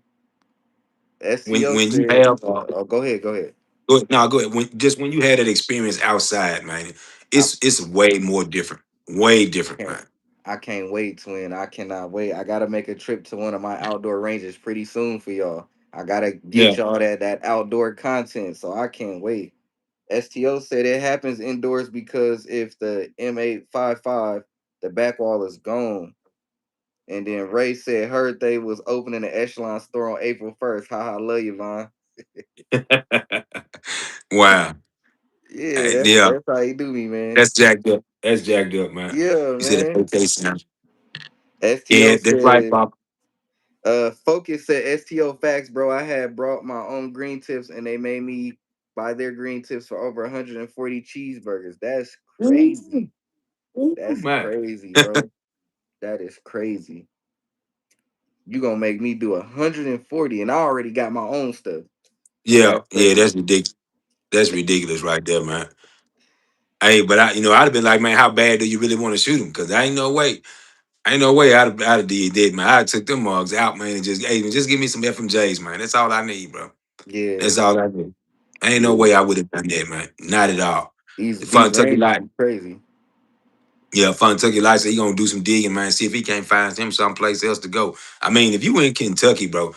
when STO when you said, have oh, go ahead, go ahead. go ahead. When you had that experience outside, man, I it's way more different, way different, can't man. I can't wait, twin. I cannot wait. I gotta make a trip to one of my outdoor ranges pretty soon for y'all. I gotta Yeah. get y'all that outdoor content, so I can't wait. STO said it happens indoors because if the M855, the back wall is gone. And then Ray said heard they was opening the Echelon store on April 1st. Haha, love you, Vaughn. Wow. Yeah, that's Yeah, that's how you do me, man. that's jacked up. That's jacked up, man. Yeah, You said man. it's okay, Sam. STO Yeah, that's right, said, Bob. Focus said STO facts, bro. I had brought my own green tips and they made me buy their green tips for over 140 cheeseburgers. That's Ooh, crazy. ooh, That's man. crazy, bro. That is crazy. You gonna make me do 140 and I already got my own stuff. Yeah, That's yeah, crazy. that's ridiculous. That's ridiculous right there, man. Hey, but I'd have been like, man, how bad do you really want to shoot him? Because I ain't no way. Ain't no way I'd have did that, man. I took them mugs out, man, and just give me some FMJs, man. That's all I need, bro. Yeah, That's all I need. Ain't no yeah. way I would have done that, man. Not at all. These The these fun took a ranges lot. be crazy. Yeah, Kentucky Light said he gonna do some digging, man. See if he can't find him someplace else to go. I mean, if you in Kentucky, bro,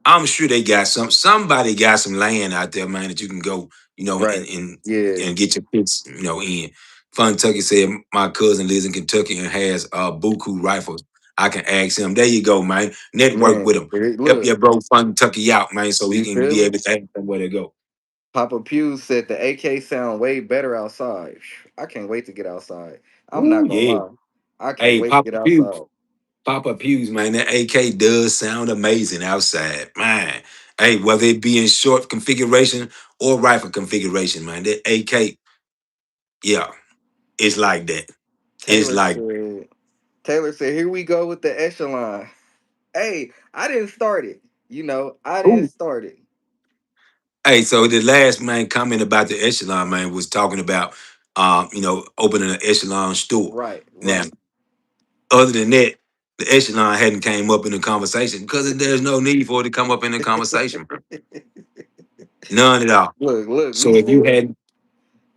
I'm sure they got somebody got some land out there, man, that you can go, Right. Yeah. and get your picks, in. Kentucky said my cousin lives in Kentucky and has buku rifles. I can ask him. There you go, man. Network with Man, him. Help look, your bro Kentucky out, man, so he you can feel be me? able to ask them where to go. Papa Pew said the AK sound way better outside. I can't wait to get outside. I'm Ooh, not gonna yeah. lie. I can't Hey, wait to get outside. Papa Pews, man, that AK does sound amazing outside, man. Hey, whether it be in short configuration or rifle configuration, man, that AK, yeah, it's like that. It's Taylor like, said, Taylor said, here we go with the echelon. Hey, I didn't start it. I didn't ooh. start it. Hey, so the last man comment about the Echelon, man, was talking about, opening an Echelon store. Right, Now, right. other than that, the Echelon hadn't came up in the conversation because there's no need for it to come up in the conversation, bro. None at all. Look, So if you hadn't,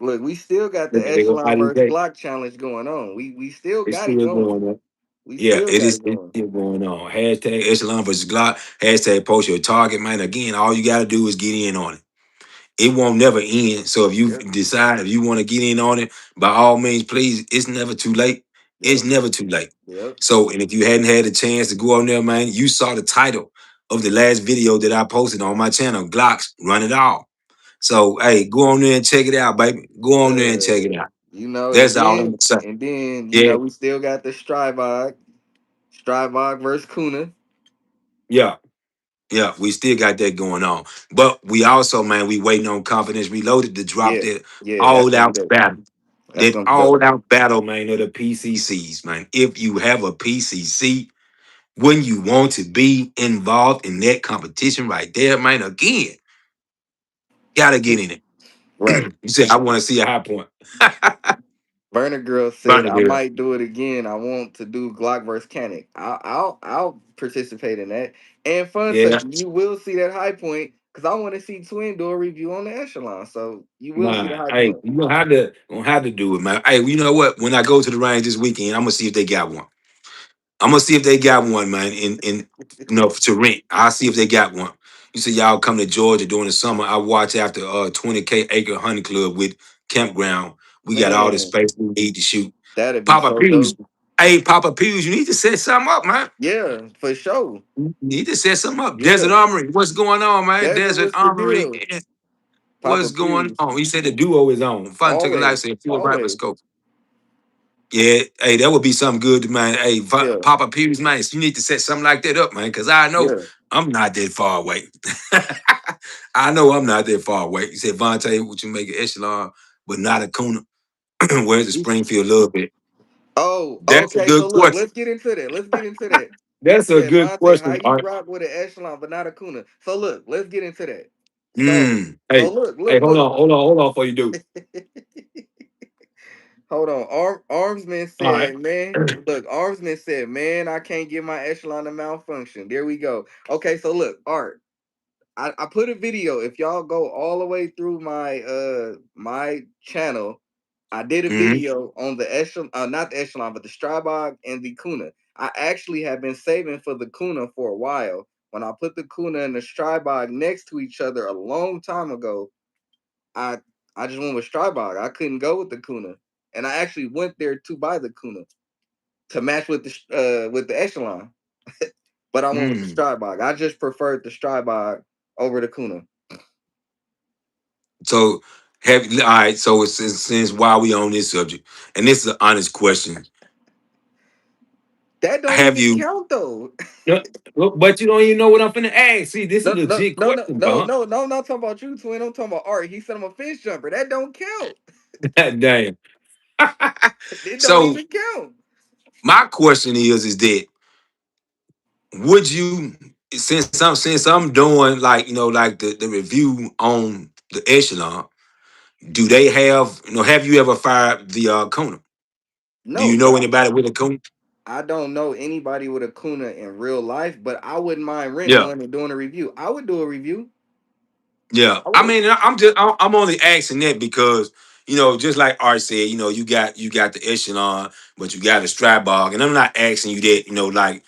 we still got the they go by echelon these versus days, Glock challenge going on. We still it's got it still going. going on. We Yeah, still it got is. it It's going. still going on. Hashtag Echelon versus Glock. Hashtag post your target, man. Again, all you got to do is get in on it. It won't never end. So if you Yep, decide if you want to get in on it, by all means, please. It's never too late. It's yep, never too late. yep. So, and if you hadn't had a chance to go on there, man, you saw the title of the last video that I posted on my channel, Glocks Run It All. So, hey, go on there and check it out, baby. Go on there and check it out. And That's all I'm then gonna say. Yeah, we still got the Strybog versus Kuna. yeah. Yeah, we still got that going on. But we also, man, we waiting on Confidence Reloaded to drop Yeah, that yeah, that's all gonna be out dope. battle. That's That gonna be dope. all out battle, man, of the PCCs, man. If you have a PCC, when you want to be involved in that competition right there, man, again, gotta get in it. Right. You said, I want to see a high point. Burner Girl said, Burn it, "I girl. might do it again. I want to do Glock versus Canic. I'll participate in that. And Fun Yeah, Tucky, you will see that high point because I want to see Twin do a review on the Echelon. So you will see the man. high Hey, point. you gonna have to do it, man. Hey, you know what? When I go to the range this weekend, I'm gonna see if they got one. I'm gonna see if they got one, man, in to rent. I'll see if they got one. You see, y'all come to Georgia during the summer. I watch after 20K acre hunting club with campground. We got all the Man, space we need to shoot. that'd be Papa so Pews. dope. Hey, Papa Pews, you need to set something up, man. Yeah, for sure. You need to set something up. Desert Yeah, Armory. What's going on, man? Desert, Desert what's the Armory. deal? Papa What's going Pews, on? He said the duo is on. Fun took a life, always, said full rifle always. scope. Yeah, hey, that would be something good, man. Hey, Yeah, Papa Pews, man, you need to set something like that up, man, because I know yeah. I'm not that far away. I know I'm not that far away. You said, Vontae, would you make an echelon, but not a Kuna? Where's the Springfield love bit? Oh, That's a okay. So good look, question. let's get into that. Let's get into that. That's a Said good Vontae, how question, you Art. rock with an echelon but not a Kuna? So look, let's get into that. So Hey, look, hey, hold look. on, hold on, hold on before you do. Hold on. Armsman All right. said, man, look, Armsman said, man, I can't get my echelon to malfunction. There we go. Okay, so look, Art. I put a video. If y'all go all the way through my channel, I did a Mm-hmm. video on the echelon, not the echelon, but the Strabog and the Kuna. I actually have been saving for the Kuna for a while. When I put the Kuna and the Strabog next to each other a long time ago, I I just went with Strabog. I couldn't go with the Kuna, and I actually went there to buy the Kuna to match with the echelon. But I went with the Mm. Strybog. I just preferred the Strybog over the Kuna. So all right, so since why we on this subject, and this is an honest question. That don't Have even you count though. No, but you don't even know what I'm finna ask. See, this is a No, no, legit no, no, question, no, bro. no, no. I'm not talking about you, twin. I'm talking about Art. He said I'm a fence jumper. That don't count. Damn. It don't So even count. my question is that would you since I'm doing like like the review on the echelon, do they have have you ever fired the Kona? Do you No, know but anybody with a Kona? I don't know anybody with a Kuna in real life. But I wouldn't mind renting Yeah, one and doing a review. I would do a review. yeah. I I would. mean, I'm only asking that because just like Art said, you got the echelon, but you got a strap bog. And I'm not asking you that, like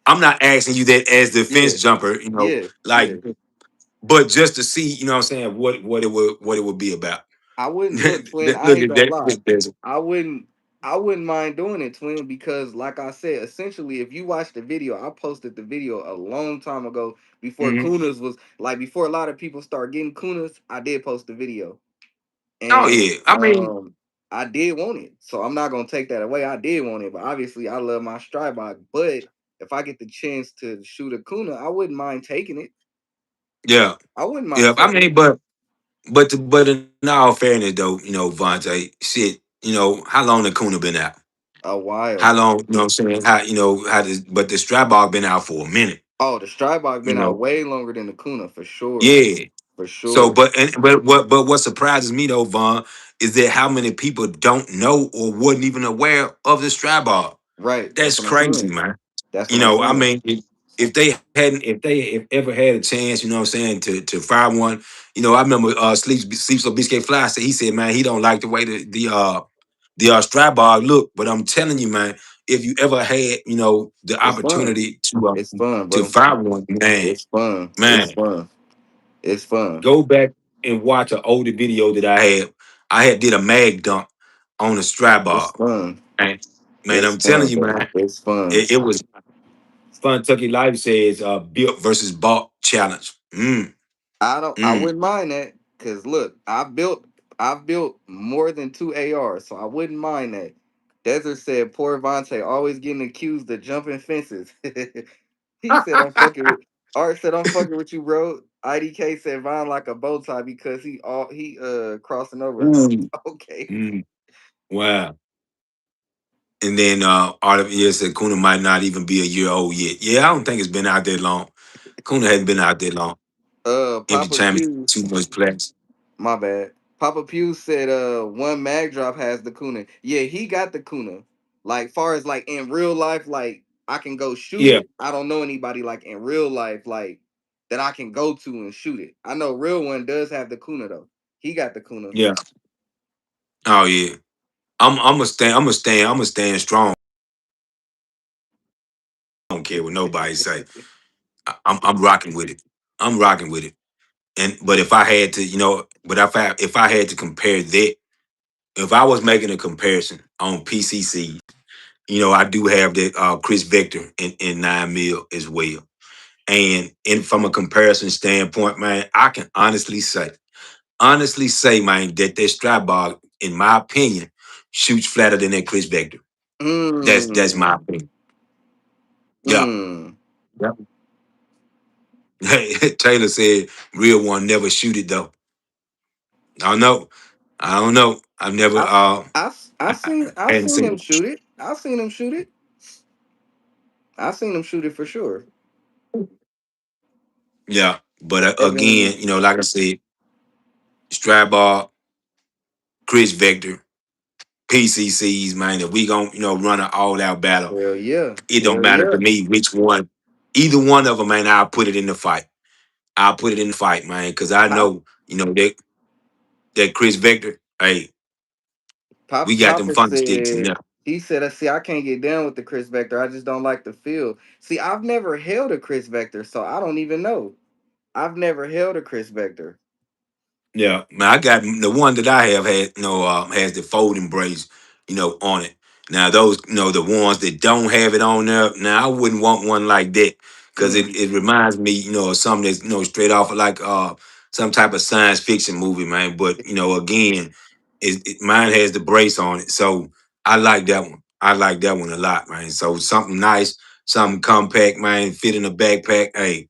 I'm not asking you that as the fence Yeah, jumper, yeah, like, yeah. but just to see, what I'm saying, what it would be about. I wouldn't look, twin. I Look ain't at gonna that. lie. I wouldn't. I wouldn't mind doing it, twin, because like I said, essentially, if you watch the video, I posted the video a long time ago before Mhm. Kunas was like before a lot of people start getting Kunas. I did post the video, Oh and yeah. I mean, I did want it, so I'm not gonna take that away. I did want it, but obviously, I love my stride bike. But if I get the chance to shoot a Kuna, I wouldn't mind taking it. yeah. I wouldn't Yeah. mind I taking mean, it. but in all fairness though, Vontae, shit, how long the Kuna been out? A How while. long, what I'm saying? But the strap ball been out for a minute, Oh, the Strybog you been out know. way longer than the Kuna for sure. Yeah. For So, sure. but what surprises me though, Vaughn, is that how many people don't know or wasn't even aware of the strap ball. Right. That's That's what I'm crazy, saying. man. That's what I'm I saying. mean, if they hadn't, if ever had a chance, what I'm saying, to fire one, I remember Sleep So Biscuit Fly said, he said, man, he don't like the way the strap bar look. But I'm telling you, man, if you ever had, the It's fun. opportunity to It's fun, to bro. fire one, man, It's fun. It's man, fun. It's fun. go back and watch an older video that I had. I had did a mag dump on a strap It's bar. fun. Man, man, It's I'm telling fun, you, bro. man, It's fun. it was Fun. Tucky Life says built versus bought challenge. I Mm. wouldn't mind that. Cause look, I've built more than two ARs, so I wouldn't mind that. Desert said poor Vontae always getting accused of jumping fences. He said I'm fucking with Art said I'm fucking with you, bro. IDK said Vine like a bow tie because he crossing over. Ooh. Okay. Mm. Wow. And then Artemis said Kuna might not even be a year old yet. Yeah, I don't think it's been out that long. Kuna hasn't been out that long. Every Papa time it's Pew, too much place. my bad. Papa Pew said one mag drop has the Kuna. Yeah, he got the Kuna. Like far as like in real life, like I can go shoot Yeah, it. I don't know anybody like in real life like that I can go to and shoot it. I know real one does have the Kuna though. He got the Kuna. yeah. Oh yeah. I'm gonna stand strong. I don't care what nobody say. I'm rocking with it. I'm rocking with it. And but if I had to, but if I had to compare that, if I was making a comparison on PCC, I do have that Chris Vector in 9 mil as well. And from a comparison standpoint, man, I can honestly say, man, that strap bar, in my opinion, shoots flatter than that Chris Vector. That's my Mm. opinion. Yeah. Mm. Yeah. Taylor said, "Real one never shoot it though." I don't know. I don't know. I've never. I I seen I I hadn't seen him seen. shoot it. I seen him shoot it. I seen him shoot it for sure. Yeah, but again, Evan, like I said, strap bar, Chris Vector, PCCs, man. If we gon' run an all out battle, hell yeah, it don't hell matter to yeah. me which one. Either one of them, man. I'll put it in the fight. I'll put it in the fight, man, because I Pop, know that Chris Vector. Hey, we got them Papa fun sticks in said there. he said, "I see. I can't get down with the Chris Vector. I just don't like the feel. See, I've never held a Chris Vector, so I don't even know. I've never held a Chris Vector. Yeah, man, I got the one that I have had, has the folding brace, on it. Now those, the ones that don't have it on there. Now I wouldn't want one like that because it, Mm, it reminds me, of something that's, straight off of like some type of science fiction movie, man. But again, mine has the brace on it, so I like that one. I like that one a lot, man. So something nice, something compact, man, fit in a backpack. Hey,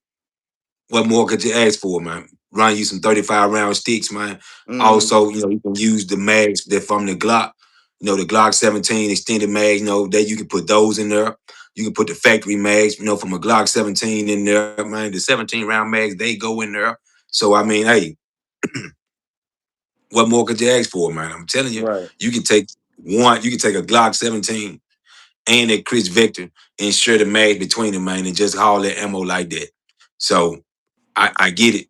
what more could you ask for, man? Run you some 35 round sticks, man. mm, Also, you can use the mags that from the Glock, the Glock 17 extended mags, that you can put those in there. You can put the factory mags, from a Glock 17 in there, man. The 17 round mags, they go in there. So I mean, hey, what more could you ask for, man? I'm telling you, right. you can take a Glock 17 and a Chris Victor and share the mag between them, man, and just haul that ammo like that. So I get it.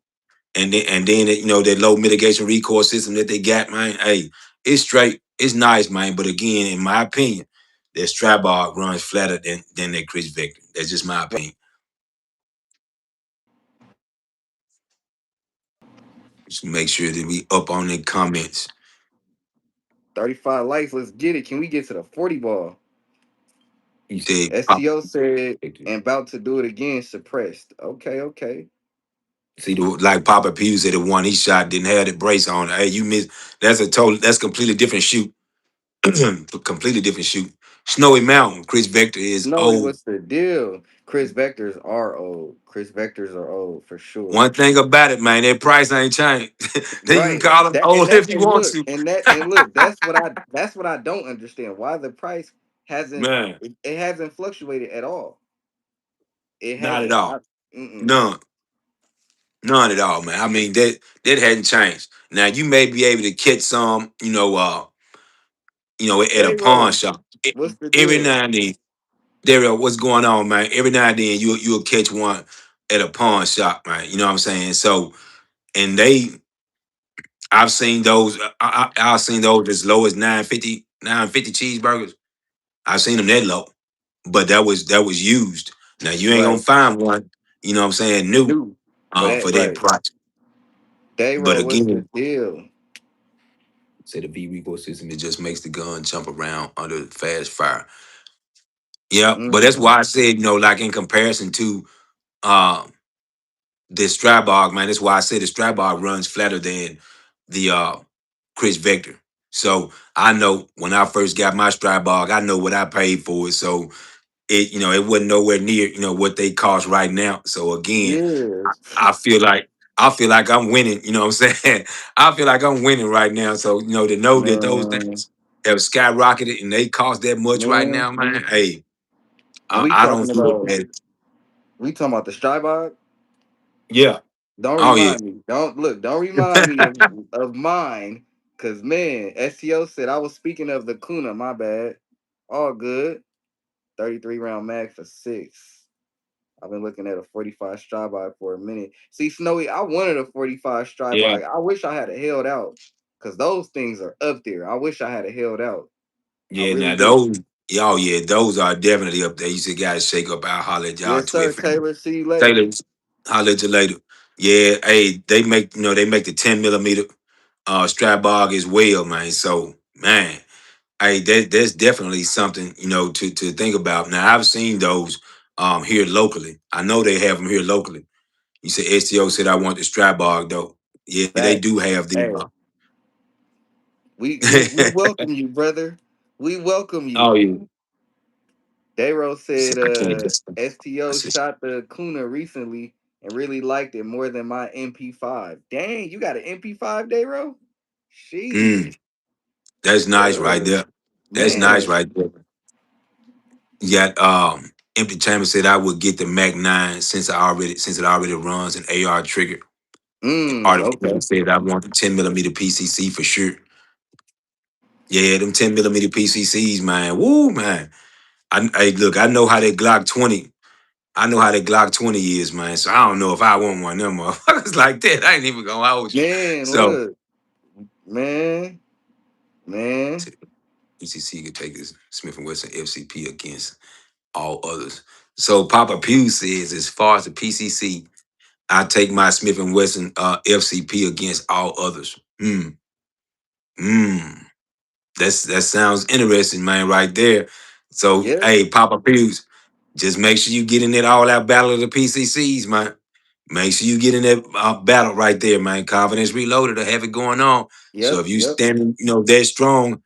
and then that low mitigation recourse system that they got, man. Hey, it's straight, it's nice, man. But again, in my opinion, that Strabog runs flatter than that Chris Victor. That's just my opinion. Just make sure that we up on the comments. 35 likes. Let's get it. Can we get to the 40 ball? You said pop. STO said, and about to do it again, suppressed. Okay, okay. See, like Papa Pew said, the one he shot didn't have the brace on. Hey, you missed. That's completely different shoot. Completely different shoot. Snowy Mountain. Chris Vector is Snowy, old. what's the deal? Chris Vectors are old. Chris Vectors are old for sure. One thing about it, man, that price ain't changed. Then you can Right. call him That and old that if you and want look to. and look. That's what I don't understand. Why the price hasn't Man, it hasn't fluctuated at all. It not at hasn't. all. Mm-mm. None. None at all, man. I mean, that hadn't changed. Now you may be able to catch some, at a pawn Dayro, shop. what's the Every deal? now and then. Daryl, what's going on, man? Every now and then you'll catch one at a pawn shop, man. You know what I'm saying? So, and I've seen those. I've seen those as low as 950 cheeseburgers. I've seen them that low, but that was used. Now you ain't gonna Right. find one. You know what I'm saying? New, New for that. for that Right. price. But Dayro, what's the again, deal? say the V recoil system, it just makes the gun jump around under fast fire. Yeah, but that's Mm. why I said, like in comparison to um the Strabog, man. That's why I said the Strabog runs flatter than the Chris Vector. So I know when I first got my Strabog, I know what I paid for it. So it wasn't nowhere near, what they cost right now. So again, Yeah. I feel like I'm winning, you know what I'm saying? I feel like I'm winning right now. So, to know that those Man. things have skyrocketed and they cost that much right Man. now, man. Hey, And we I don't talking feel about bad. we talking about the Strybog? Yeah. Don't Oh yeah. remind me. Don't remind me of mine. Cause man, STO said I was speaking of the Kuna, my bad. All good. 33 round mag for 6. I've been looking at a 45 Strybog for a minute. See, Snowy, I wanted a 45 Yeah. Strybog. I wish I had a held out. Cause those things are up there. I wish I had a held out. I Yeah, really now do. those, oh yeah, those are definitely up there. You should guys shake up. I'll holler at y'all Yes, twin sir, family. Taylor. See you later. Taylor, holler at you later. Yeah, hey, they make the 10 millimeter strap bog as well, man. So man, hey, that's definitely something, to think about. Now I've seen those here locally. I know they have them here locally. You said STO said I want the strap bog though. Yeah, they Facts. do have the Hey, we welcome you, brother. We welcome oh you. yeah. Dayro Said said I can't just I STO said, shot the Kuna recently and really liked it more than my MP5. Dang, you got an MP5, Dayro? mm, Sheesh. that's nice right Word. there. That's nice Man. right there. You got Empty Chamber said I would get the Mac 9 since it already runs an AR trigger. And Artificial Okay. said I want the 10 millimeter PCC for sure. Yeah, them 10 millimeter PCCs, man. Woo, man. Hey, look, I know how that Glock 20. I know how that Glock 20 is, man. So I don't know if I want one of them motherfuckers like that. I ain't even gonna hold you. Man, So look. Man. Man. PCC could take this Smith and Wesson FCP against all others. So Papa Pew says, as far as the PCC, I take my Smith and Wesson FCP against all others. Hmm. Hmm. That sounds interesting, man, right there. So, Yeah. hey, Papa Pews, just make sure you get in that all-out battle of the PCCs, man. Make sure you get in that battle right there, man. Confidence Reloaded to have it going on. So Yep. if you Yep. standing, that strong,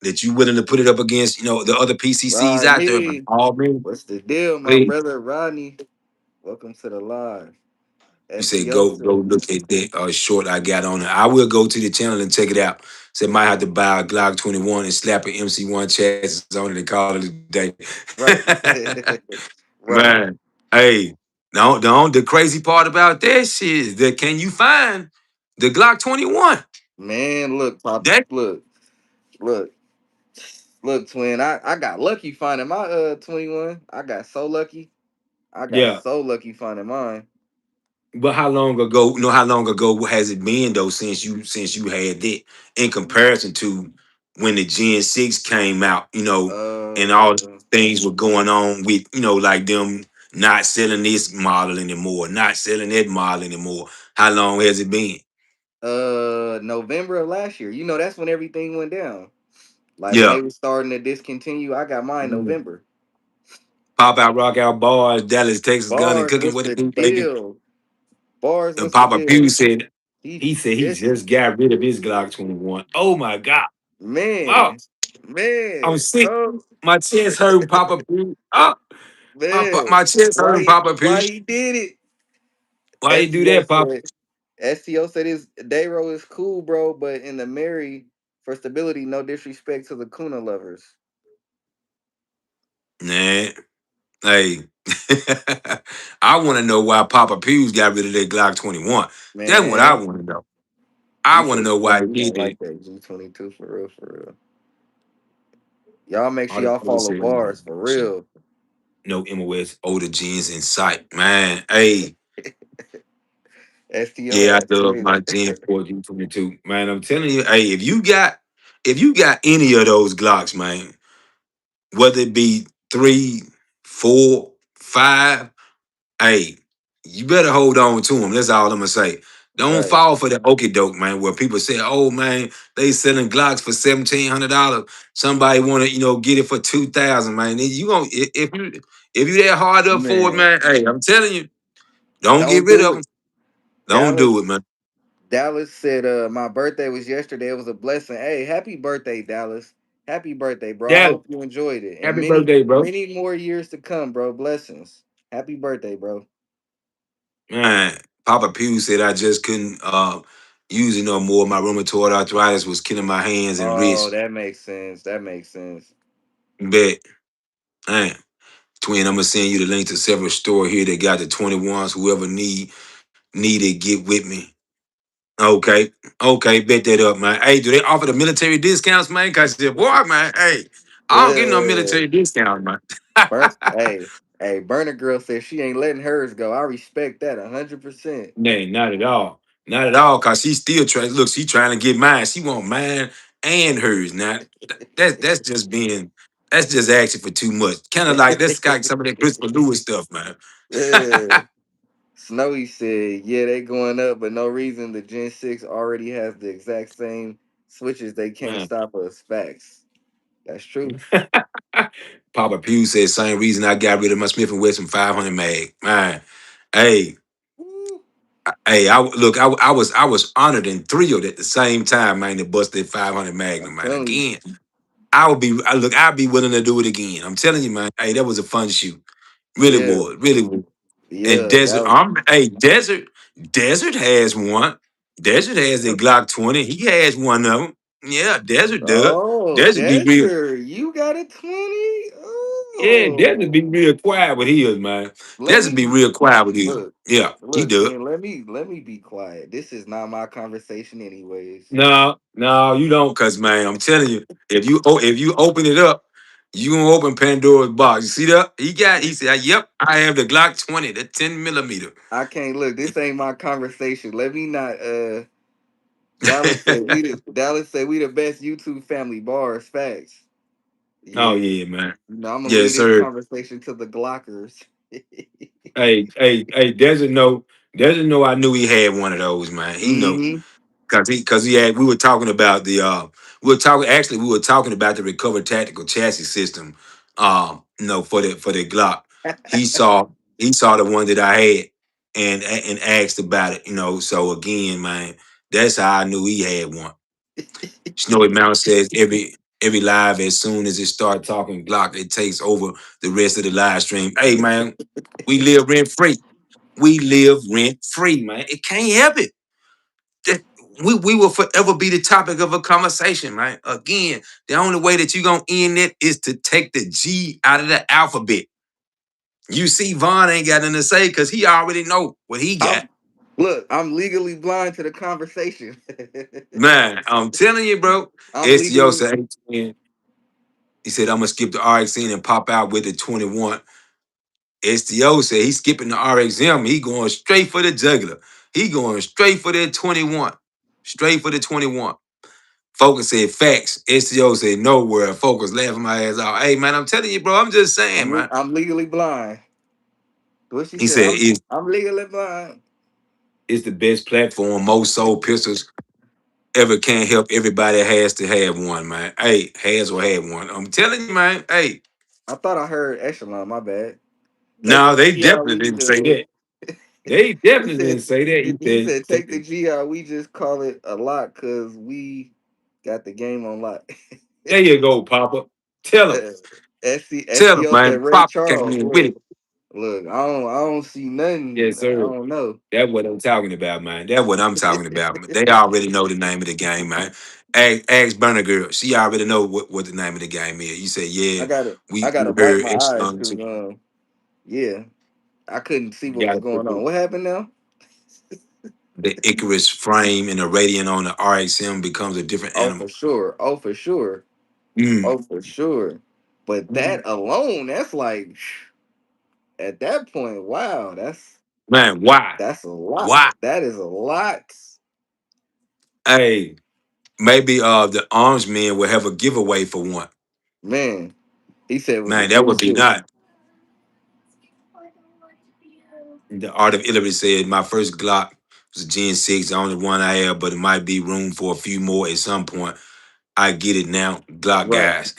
that you willing to put it up against, the other PCCs out there, man, Rodney. all men, What's the deal, my please. brother Rodney? Welcome to the live. You said STO go said, look at that short I got on it. I will go to the channel and check it out. Said might have to buy a Glock 21 and slap an MC1 chassis on it and call it a day. right. Right. Man, hey, no, the crazy part about that shit is that can you find the Glock 21? Man, look, Pop, That look, look, twin. I got lucky finding my 21. I got so lucky. I got yeah. so lucky finding mine. But how long ago? How long ago has it been though since you had that in comparison to when the Gen 6 came out? And all Uh, things were going on with like them not selling this model anymore, not selling that model anymore. How long has it been? November of last year. You know, that's when everything went down. Like when Yeah. they were starting to discontinue, I got mine Mm. November. Pop out, rock out, bars, Dallas, Texas, gun and Bars, cooking. what's What the it do, baby? deal? Bars, And what's the Papa Pew deal? said He he just just got rid of his Glock 21. Oh my God. Oh, man, I'm man, sick. oh My chest hurt, Papa Pew. Oh, man. my chest hurt, Papa Pew. Why he did it? Why you do STO that, Papa? said STO said his Dayro is cool, bro, but in the Mary for stability, no disrespect to the Kuna lovers. Nah. Hey. I want to know why Papa Pews got rid of that Glock 21. That's what I Man, want to know. he I want to said know he why don't, he he don't did like it. that G22 for real, for real. Y'all make sure y'all Article follow said, bars for real. no MOS older gens in sight. Man, hey, STO yeah, ass I love my crazy. Gen 4 G22. Man, I'm telling you, hey, if you got any of those Glocks, man, whether it be 3, 4, 5, hey, you better hold on to them. That's all I'm gonna say. Don't Right. fall for the okie doke, man. Where people say, "Oh man, they selling Glocks for $1,700. Somebody want to, get it for 2,000, man." You gonna if you that hard up for it, Man, man. Hey, I'm telling you, don't get don't rid do of it. them. Don't do it, Dallas man. Dallas said my birthday was yesterday. It was a blessing. Hey, happy birthday, Dallas. Happy birthday, bro. I Dallas, hope you enjoyed it. And happy many, birthday, bro. many more years to come, bro. Blessings. Happy birthday, bro. Man, Papa Pew said I just couldn't use it no more. My rheumatoid arthritis was killing my hands and Oh, wrists. that makes sense. That makes sense. Bet, man. Twin, I'm gonna send you the link to several store here that got the 21s. Whoever need it, get with me. Okay, okay, bet that up, man. Hey, do they offer the military discounts, man? Cause boy, man, hey, I don't get no Yeah. military discount, man. Hey, Burner Girl said she ain't letting hers go. I respect that 100%. Nay, not at all. Not at all, cause she's still trying. Look, she trying to get mine. She want mine and hers. Now, that's just being that's just asking for too much. Kind of like that's like some of that Christopher Lewis stuff, man. Yeah. Snowy said, yeah, they going up, but no reason. The Gen 6 already has the exact same switches. They can't Man. stop us. Facts. That's true. Papa Pew said same reason I got rid of my Smith and Wesson 500 mag. Man, hey, Woo. hey, I was honored and thrilled at the same time, man, to bust that 500 I'm Magnum, man. telling you. Again, I'd be willing to do it again. I'm telling you, man. Hey, that was a fun shoot. Really Yeah. was, really was. And Yeah. Desert, That was, Desert has one. Desert has a Glock 20. He has one of them. Yeah, Desert does. oh, Desert be real. Desert. You got a 20? Yeah, Desert be Oh. real quiet with his, man. Let Desert be me real quiet with his. look. Yeah, he Look, does. Ken, let me be quiet. This is not my conversation anyways. No, no, you don't, cause man, I'm telling you, if you open it up, you gonna open Pandora's box. You see that? He said, "Yep, I have the Glock 20, the 10 millimeter." I can't look. This ain't my conversation. Let me not Dallas said we the best YouTube family bars. Facts. Oh Yeah. yeah, man. I'm gonna leave Yes, this sir. conversation to the Glockers. Hey, Desert know I knew he had one of those, man. He know. Mm-hmm. Cause he had we were talking about the recovered tactical chassis system for the Glock. He saw he saw the one that I had and asked about it, so again, man, that's how I knew he had one. Snowy Mountain says every live, as soon as it start talking Glock, it takes over the rest of the live stream. Hey man, we live rent free. We live rent free, man. It can't help it that we will forever be the topic of a conversation, man. Again, the only way that you're gonna end it is to take the G out of the alphabet. You see, Vaughn ain't got nothing to say because he already know what he got. I'm look, I'm legally blind to the conversation. Man, I'm telling you, bro. I'm STO legally said, he said, I'm gonna skip the RX and pop out with the 21. STO said he's skipping the RXM. He going straight for the jugular. He going straight for that 21. Straight for the 21. Focus said facts. STO said nowhere. Focus laughing my ass off. Hey man, I'm telling you, bro. I'm just saying, man. I'm legally blind. What she He said? said I'm legally blind. it's the best platform. Most sold pistols ever can't help. Everybody has to have one, man. Hey, has or had one. I'm telling you, man. Hey, I thought I heard Echelon. My bad. Take no, the they G out. definitely We didn't say just that. They he definitely said didn't say that. He he said, said take the G out. We just call it a lot because we got the game on lock. there you go, Papa. Tell him. Tell him, SCO said man. Ray Papa came Charles. in with it. Look. I don't see nothing. Yes, I sir. don't know. That's what I'm talking about, man. That's what I'm talking about. They already know the name of the game, man. Ask Burner Girl. She already know what the name of the game is. You say, yeah, I we gotta wipe heard my eyes Echelon. because yeah, I couldn't see You what was got going on. What happened now? the Icarus frame and the radiant on the RXM becomes a different Oh, animal. for sure. Oh, for sure. Mm. Oh, for sure. But Mm. that alone, that's like at that point, wow, Man, why? that's a lot. Why? That is a lot. Hey, maybe the arms men will have a giveaway for one. Man, he said it was a Man, that good would be shit. not. The Art of Illiterate said my first Glock was a Gen 6, the only one I have, but it might be room for a few more at some point. I get it now, Glock Right. guys.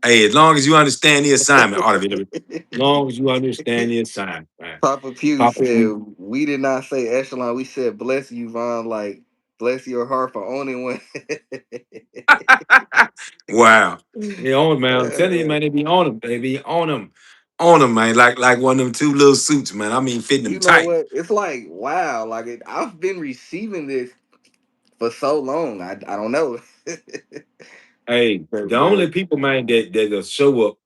Hey, as long as you understand the assignment, Art of Illiterate. As long as you understand the assignment, man. Papa Pew Papa said, P. we did not say echelon. We said, bless you, Von. Like, bless your heart for owning one. Wow. They on, man. I'm telling you, Uh, man, they be on them. They be on them. On them, man. Like one of them two little suits, man. I mean, fitting them you know tight. what? It's like, wow. Like, I've been receiving this for so long. I don't know. Hey, but, the but only people, man, that'll show up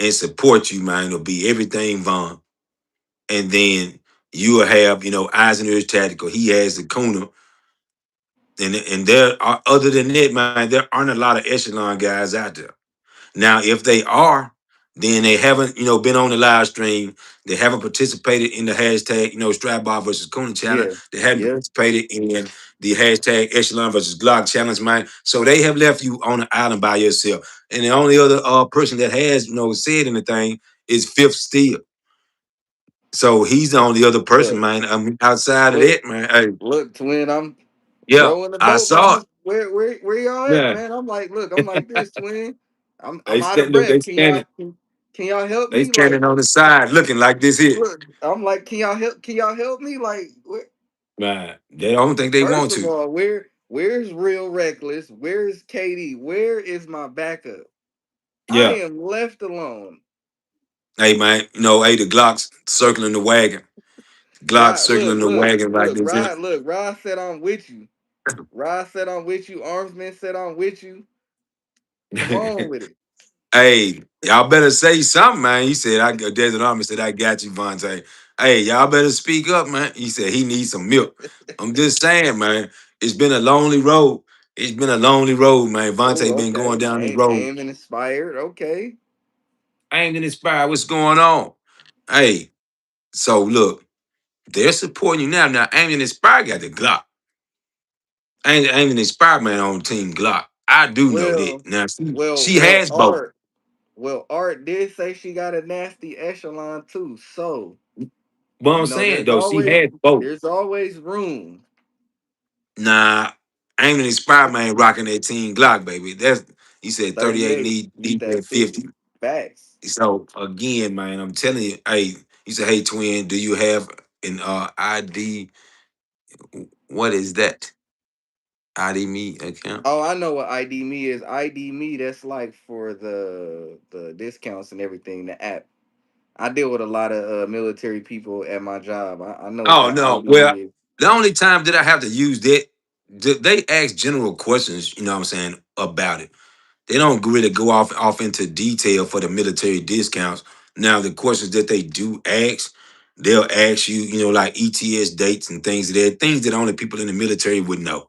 and support you, man, will be everything Von. And then you will have, eyes and ears tactical. He has the Kuna. And there are, other than that, man, there aren't a lot of echelon guys out there. Now, if they are, then they haven't, been on the live stream. They haven't participated in the hashtag, strap bar versus Kuna challenge. yeah, They haven't yeah. participated in the hashtag Echelon versus Glock challenge, man. So they have left you on the island by yourself. And the only other person that has, said anything is Fifth Steel. So he's the only other person, Look, man. Outside of look, that, man. Hey, look, twin. I'm yeah, rowing the I boat, saw man. it. Where y'all at, Yeah. man? I'm like, look, I'm like this, twin. I'm They out of stand look, breath. Can y'all help they me? Like, standing on the side looking like this here. look, I'm like, can y'all help me? Like, Man, they don't think they first want of to. all, where's real reckless? Where's KD? Where is my backup? I Yeah. am left alone. Hey man, hey, the Glock's circling the wagon. Glock Rod, circling the wagon like this here. Rod said I'm with you. Rod said I'm with you. Armsman said I'm with you. Come on with it. Hey, y'all better say something, man. He said, Desert Army said, I got you, Vontae. Hey, y'all better speak up, man. He said he needs some milk. I'm just saying, man. It's been a lonely road. It's been a lonely road, man. Oh, Vontae been going okay. down this road. Aim and inspired. Okay. I ain't inspired. What's going on? Hey, so look, they're supporting you now. Now, Aim and Inspire got the Glock. Aim and Inspire, man, on Team Glock. I do know that. Well, Now, she well, has both. Art did say she got a nasty echelon too. So, But I'm saying, though, she has both. there's always room. Nah, Aim and Inspire, man, rocking that Team Glock, baby. He said 38 38. need Need that that 50. 50. Facts. So, again, man, I'm telling you, hey, he said, hey, twin, do you have an ID? What is that? ID me account? Oh, I know what ID me is. ID me, that's like for the discounts and everything, the app. I deal with a lot of military people at my job. I know what Oh that no. ID Well, me is. the only time that I have to use that, they ask general questions, you know what I'm saying, about it. They don't really go off into detail for the military discounts. Now, the questions that they do ask, they'll ask you, like ETS dates and things of that, things that only people in the military would know.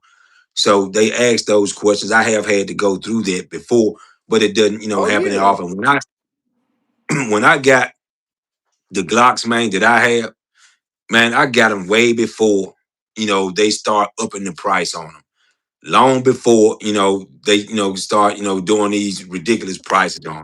So they ask those questions. I have had to go through that before, but it doesn't, Oh happen that yeah. often. When I when I got The Glocks, man, that I have, man, I got them way before, they start upping the price on them. Long before, they, start, doing these ridiculous prices on 'em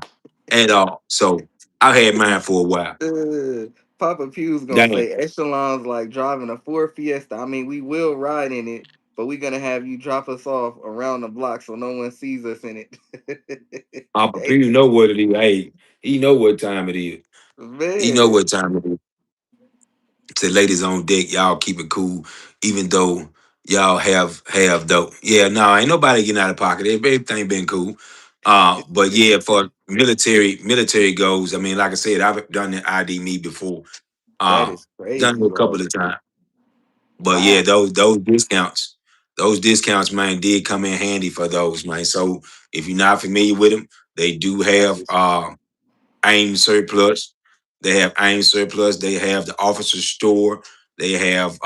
at all. So I had mine for a while. Uh, Papa Pew's gonna Damn. say Echelon's like driving a Ford Fiesta. I mean, we will ride in it, but we're gonna have you drop us off around the block so no one sees us in it. Papa Hey, P know what it is. Hey, he know what time it is. He know man, what time it is. To ladies on deck, y'all keep it cool, even though y'all have though. Yeah, no, ain't nobody getting out of pocket. Everything been cool. But yeah, for military goals, I mean, like I said, I've done the ID me before. that Uh, is done crazy it a couple work. of times. But yeah, Wow, those discounts, man, did come in handy for those, man. So if you're not familiar with them, they do that have is AIM surplus. They have AIM surplus. They have the officer store. They have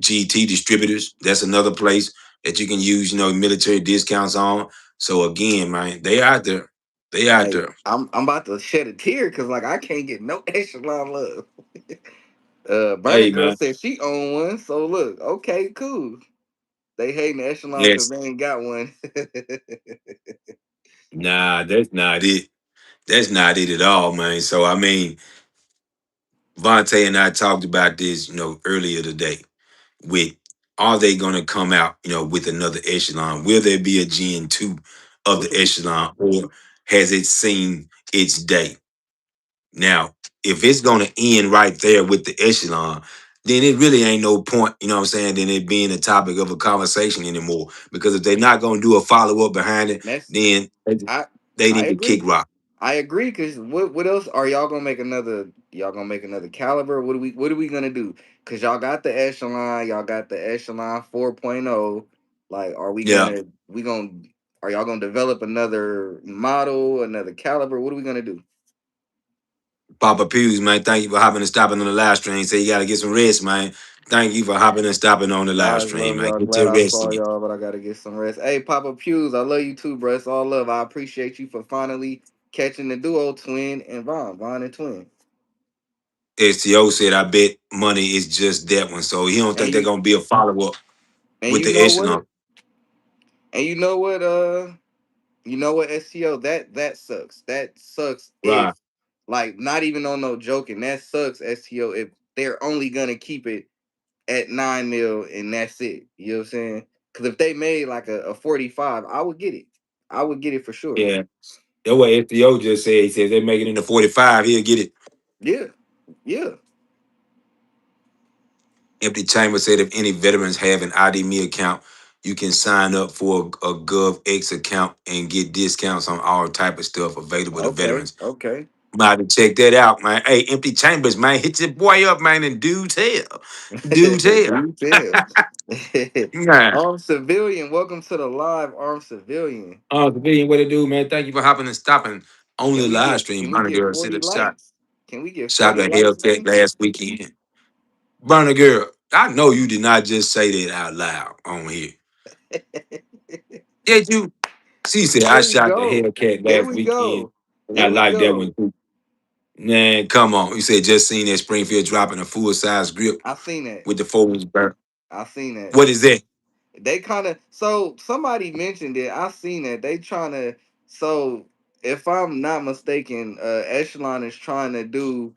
GT distributors. That's another place that you can use, military discounts on. So again, man, they out there. They out hey, there. I'm about to shed a tear because like I can't get no Echelon love. Burner Hey, Girl man. said she own one, so look, okay, cool. They hating the Echelon because Yes. they ain't got one. Nah, that's not it. That's not it at all, man. So I mean, Vontae and I talked about this, earlier today. With Are they going to come out, with another echelon? Will there be a Gen 2 of the echelon, or has it seen its day? Now, if it's going to end right there with the echelon, then it really ain't no point, you know what I'm saying, then it being a topic of a conversation anymore. Because if they're not going to do a follow up behind it, That's then I they I need to kick agree. rock. I agree because what else are y'all gonna make another? Y'all gonna make another caliber? What are we gonna do? Because y'all got the echelon, y'all got the echelon 4.0. Like, are we Yeah. gonna we gonna are y'all gonna develop another model, another caliber? What are we gonna do? Papa Pews, man, thank you for hopping and stopping on the live stream. Say you got to get some rest, man. Thank you for hopping and stopping on the live Guys, stream, love man. y'all. Get Glad your I rest saw in. y'all, but I gotta get some rest. Hey, Papa Pews, I love you too, bro. It's all love. I appreciate you for finally catching the duo, Twin and Von and Twin. STO said, I bet money is just that one. So he don't And think they're you going to be a follow up and with you the know what? echelon. And you know what? You know what? STO that sucks. That sucks. Right. If like not even on no joking, that sucks. STO if they're only gonna keep it at 9 mil and that's it. You know what I'm saying? Because if they made like a 45, I would get it. I would get it for sure. Yeah. That's what STO just said. He said they make it into 45. He'll get it. Yeah, yeah. Empty Chamber said if any veterans have an ID Me account, you can sign up for a GovX account and get discounts on all type of stuff available to Okay, veterans. okay. About to check that out, man. Hey, Empty Chambers, man, hit your boy up, man, and do tell. Do tell. Do tell. Nah. Armed civilian, welcome to the live armed civilian. Oh, Civilian, what it do, man? Thank you for hopping and stopping on the live stream. Can we Burner get Girl said 40 a shot. likes? Can we get Shot 40 the likes, Hellcat man? last weekend. Burner Girl, I know you did not just say that out loud on here. Did you? She said I There we shot the go. Hellcat There last we weekend. go. And I There we like that one go. too. Man, come on. You said just seen that Springfield dropping a full size grip I seen that. with the 4 inch burn. I seen that. What is that? They kind of so somebody mentioned it. I seen that they trying to. So if I'm not mistaken, Echelon is trying to do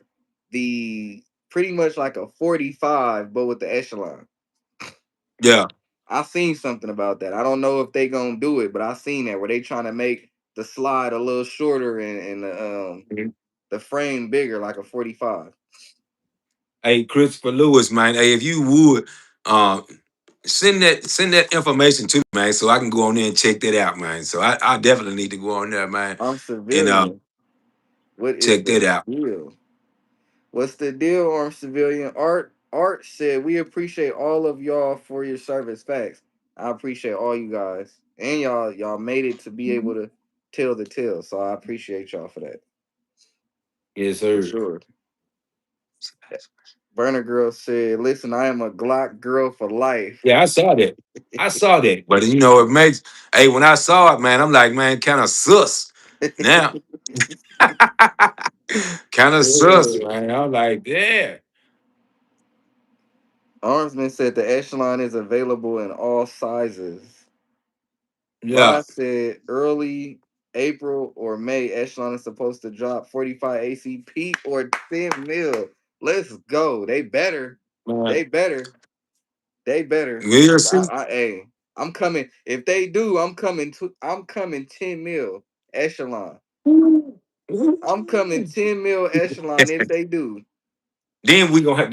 the pretty much like a 45, but with the Echelon. Yeah. I seen something about that. I don't know if they gonna do it, but I seen that where they trying to make the slide a little shorter and the frame bigger, like a 45. Hey, Christopher Lewis, man. Hey, if you would, uh, send that information to me, man, so I can go on there and check that out, man. So I definitely need to go on there, man, I'm and civilian. What is check that the out. deal? What's the deal, armed civilian? Art said we appreciate all of y'all for your service. Facts. I appreciate all you guys. And y'all made it to be able to tell the tale. So I appreciate y'all for that. Yes, For sir. sure. Burner Girl said, listen, I am a Glock girl for life. Yeah, I saw that. I saw that. But it makes when I saw it, man, I'm like, man, kind of sus. Now, Kind of sus, Yeah. man. I'm like, yeah. Armsman said the Echelon is available in all sizes. Yeah. Von said early April or May, Echelon is supposed to drop 45 ACP or 10 mil. Let's go. They better. Man. They better. They better. We'll 'Cause see. hey, I'm coming. If they do, I'm coming 10 mil Echelon. I'm coming 10 mil Echelon if they do. then we gonna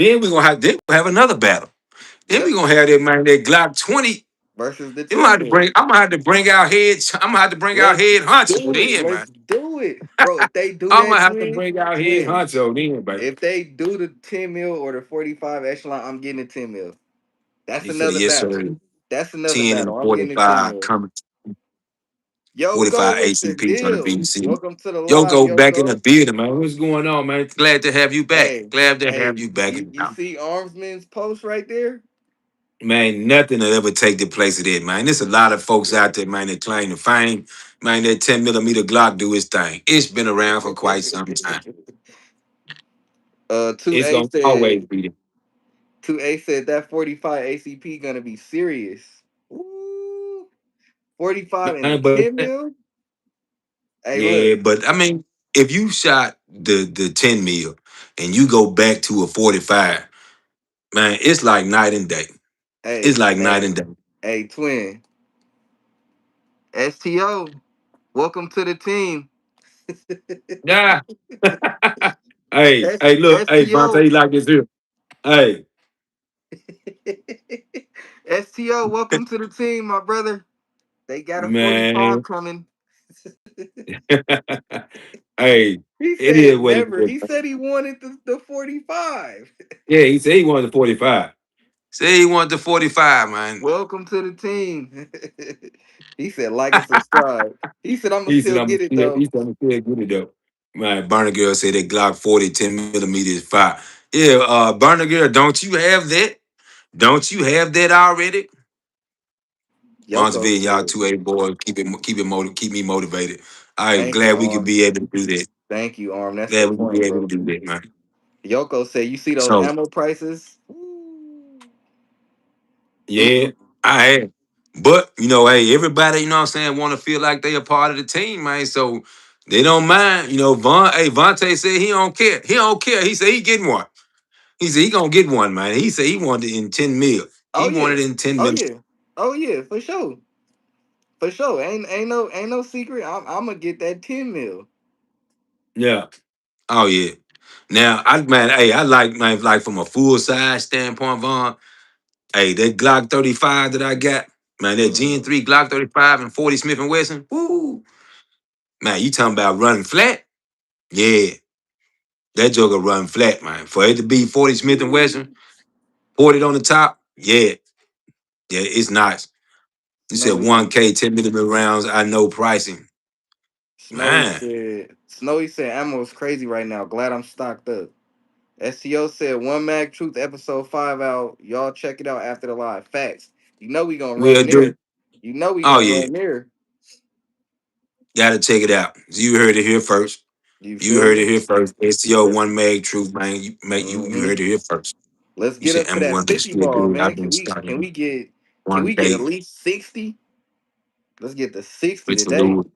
have another battle. Then we Yep. gonna have that man that Glock 20. Versus the Then we gonna 10 have to mil. bring I'm gonna have to bring out heads. I'm gonna have to bring out Let's head honcho do it. then, man. Let's do it. Bro, if they do I'm that gonna have to twin, bring out head twin. honcho then, baby. If they do the 10 mil or the 45 Echelon, I'm getting the 10 mil. That's He said, another yes, battle. sir. That's another 10 and battle. I'm getting the 10 45 mil. coming. Yoko, 45 what's the ACPs on the deal? BC. Welcome to the live, Yoko back in the Yoko. theater, man. What's going on, man? Glad to have you back. Hey, Glad to have hey, you back you, in you town. see Armsman's post right there? Man, nothing will ever take the place of that, man. There's a lot of folks out there, man, that claim to fame. Man, that 10 millimeter Glock do its thing. It's been around for quite some time. 2 It's A gonna always said be there. 2A said that 45 ACP gonna be serious. Ooh, 45 and a Man, but 10 mil? Hey, yeah, look. but I mean, if you shot the 10 mil and you go back to a 45, man, it's like night and day. It's Hey, like night and hey, day. hey, twin. STO, welcome to the team. Yeah. Hey, look, hey, STO, Vontae, you like this here. Hey, STO, welcome to the team, my brother. They got a 45 man. coming. Hey, He it is said what it never. is. He said he wanted the 45. Yeah, he said he wanted the 45. Say he wanted the 45, man. Welcome to the team. He said like and subscribe. He said I'm gonna He said, still I'm get it still, though. he said, I'm still get it though. Man, Burner Girl said that Glock 40 10 millimeter is fire. Yeah, Burner Girl, don't you have that? Don't you have that already? Yoko Responsibility, y'all said, 2A boys, keep me motivated. I'm thank you, glad we could Arm. be able to do that. Thank you, Arm. That's the Glad we could be point, able to bro. do that, man. Yoko said, you see those So ammo prices? Ooh. yeah, I have. But hey, everybody, you know what I'm saying, want to feel like they a part of the team, man. So they don't mind. Vontae said he don't care. He don't care. He said he getting one. He said he gonna get one, man. He said he wanted it in 10 mil. Oh He wanted yeah. it in 10 Oh mil. yeah. Oh yeah, for sure. For sure. Ain't no secret. I'm gonna get that 10 mil. Yeah. Oh yeah. Now I like man, like from a full size standpoint, Vaughn. Hey, that Glock 35 that I got, man, that Gen Mm. 3 Glock 35 and 40 Smith and Wesson. Woo! Man, you talking about running flat? Yeah. That joker run flat, man. For it to be 40 Smith and Wesson, Ooh. 40 on the top, yeah. Yeah, it's nice. You said Snowy 1K, 10 millimeter rounds, I know pricing. Man, Snowy said ammo is crazy right now. Glad I'm stocked up. STO said one mag truth episode 5 out. Y'all check it out after the live. Facts. You know we gonna we'll run do. there. You know we Oh gonna yeah. run there. Gotta check it out. You heard it here first. You You feel heard it me? here first. STO Let's one mag truth, man. You hmm heard it here first. let's You get said up to that M1 is 50 still ball, good. man. I've Can been we can starting we get can we get at 1K least 60? Let's get to 60 with today. Salute.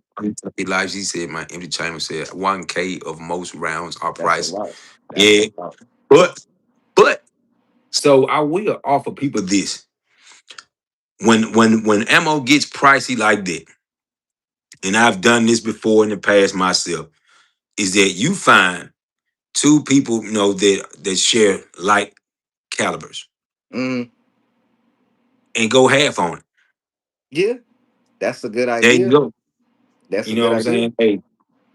Elijah he said, my empty chamber said 1K of most rounds are That's a priced. lot. That's a Yeah. lot. But so I will offer people this. When ammo gets pricey like that, and I've done this before in the past myself, is that you find two people, that share like calibers Mm, and go half on it. yeah, that's a good There you idea. go. That's You a know good what I'm idea. saying? Hey,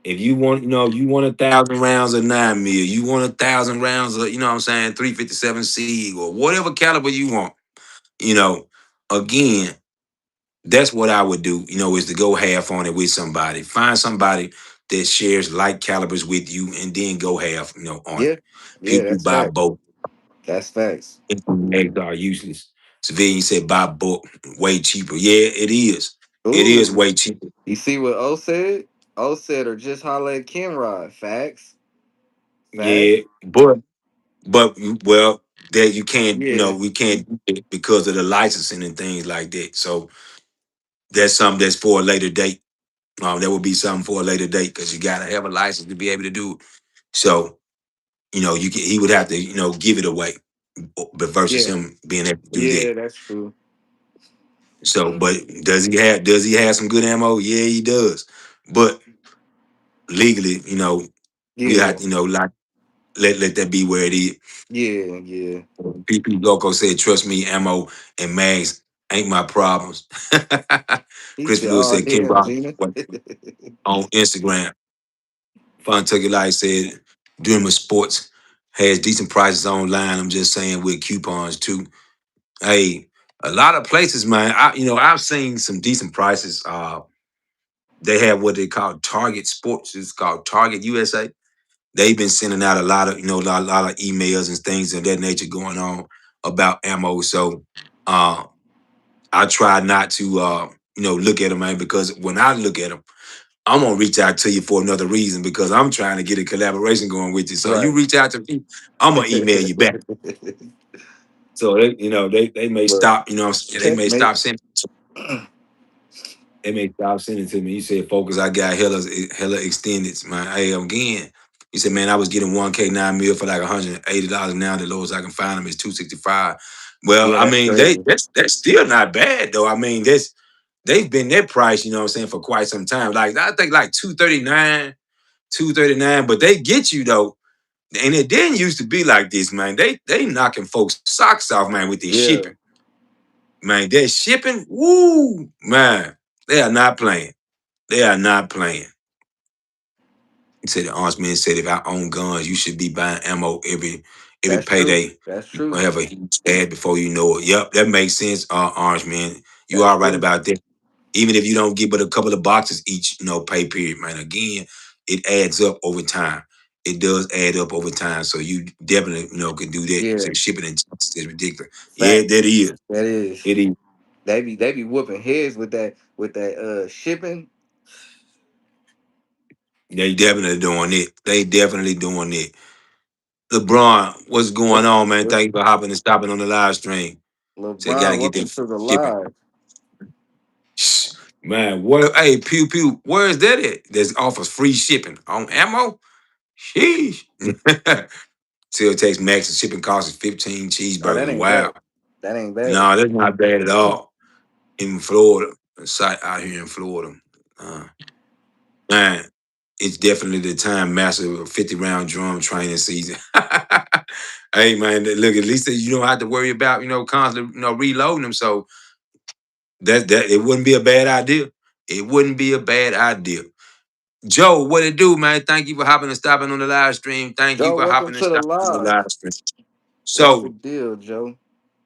if you want, you want 1,000 rounds of 9 mil, you want 1,000 rounds of, 357 Sig or whatever caliber you want, you know, again, that's what I would do, is to go half on it with somebody. Find somebody that shares like calibers with you and then go half, on it. Yeah, yeah, People that's buy facts. both. That's facts. Eggs are useless. Civilian said buy book way cheaper. Yeah, it is. It is Ooh, way cheaper. you see what O said? O said, or just holla at Kenrod. Facts. Facts. Yeah, but well, that you can't, Yeah. we can't do it because of the licensing and things like that. So that's something that's for a later date. That would be something for a later date because you gotta have a license to be able to do it. So he would have to give it away, but versus Yeah. him being able to do that. Yeah, that's true. So, but does he have some good ammo? Yeah, he does. But legally, we have Yeah. to, like let that be where it is. Yeah. Yeah. PP Loco said, "Trust me, ammo and mags ain't my problems." He Chris said, Lewis "Oh said, "Ken damn, Rock Gina." on Instagram." Fun Tucky Light said, "Dreamer Sports has decent prices online. I'm just saying with coupons too. Hey, a lot of places, man. I've seen some decent prices. They have what they call Target Sports. It's called Target USA. They've been sending out a lot of, lot of emails and things of that nature going on about ammo. So uh, I try not to, look at them, man, because when I look at them, I'm gonna reach out to you for another reason because I'm trying to get a collaboration going with you. So you Right. reach out to me, I'm gonna email you back. So they may But stop, what I'm saying? They may checkmate. stop sending. They may stop sending to me. You said, "Focus, I got hella extended, man." Hey, again, he said, "Man, I was getting 1K 9 mil for like $180 now. The lowest I can find them is 265." Well, Yeah, I that's mean, crazy. that's still not bad though. I mean, they've been their price, what I'm saying, for quite some time. Like I think like 239, 239, but they get you though. And it didn't used to be like this, man. They knocking folks socks off, man, with their Yeah, shipping. Man, their shipping, woo, man. They are not playing. They are not playing. He said the arms man said if I own guns, you should be buying ammo every that's true. payday. That's You true. gonna have a huge ad before you know it. Yep, that makes sense, Orange Man. You That's are right true. about that. Even if you don't get but a couple of boxes each, pay period, man. Again, it adds up over time. It does add up over time. So you definitely, can do that. Yeah, So shipping and taxes is ridiculous. Yeah, fact. that is. That is. It is. They be whooping heads with that shipping. They definitely doing it. They definitely doing it. LeBron, what's going What's on, man? what's Thank you for hopping and stopping on the live stream. Say, gotta LeBron? get Welcome that to the shipping. live. Shh, man, what? Hey, pew pew. Where is that at? That offers free shipping on ammo. Sheesh. Till text max and shipping cost is 15 Oh, that cheeseburgers. ain't bad. Wow. That ain't bad. No, that's not bad at all. In Florida, a site out here in Florida. Uh, man, it's definitely the time massive 50 round drum training season. Hey man, look, at least you don't have to worry about, constantly, reloading them. So that it wouldn't be a bad idea. It wouldn't be a bad idea. Joe, what it do, man? Thank you for hopping and stopping on the live stream. Thank you Joe, for welcome hopping and to the stopping on the live. live stream. What's the So, deal, Joe?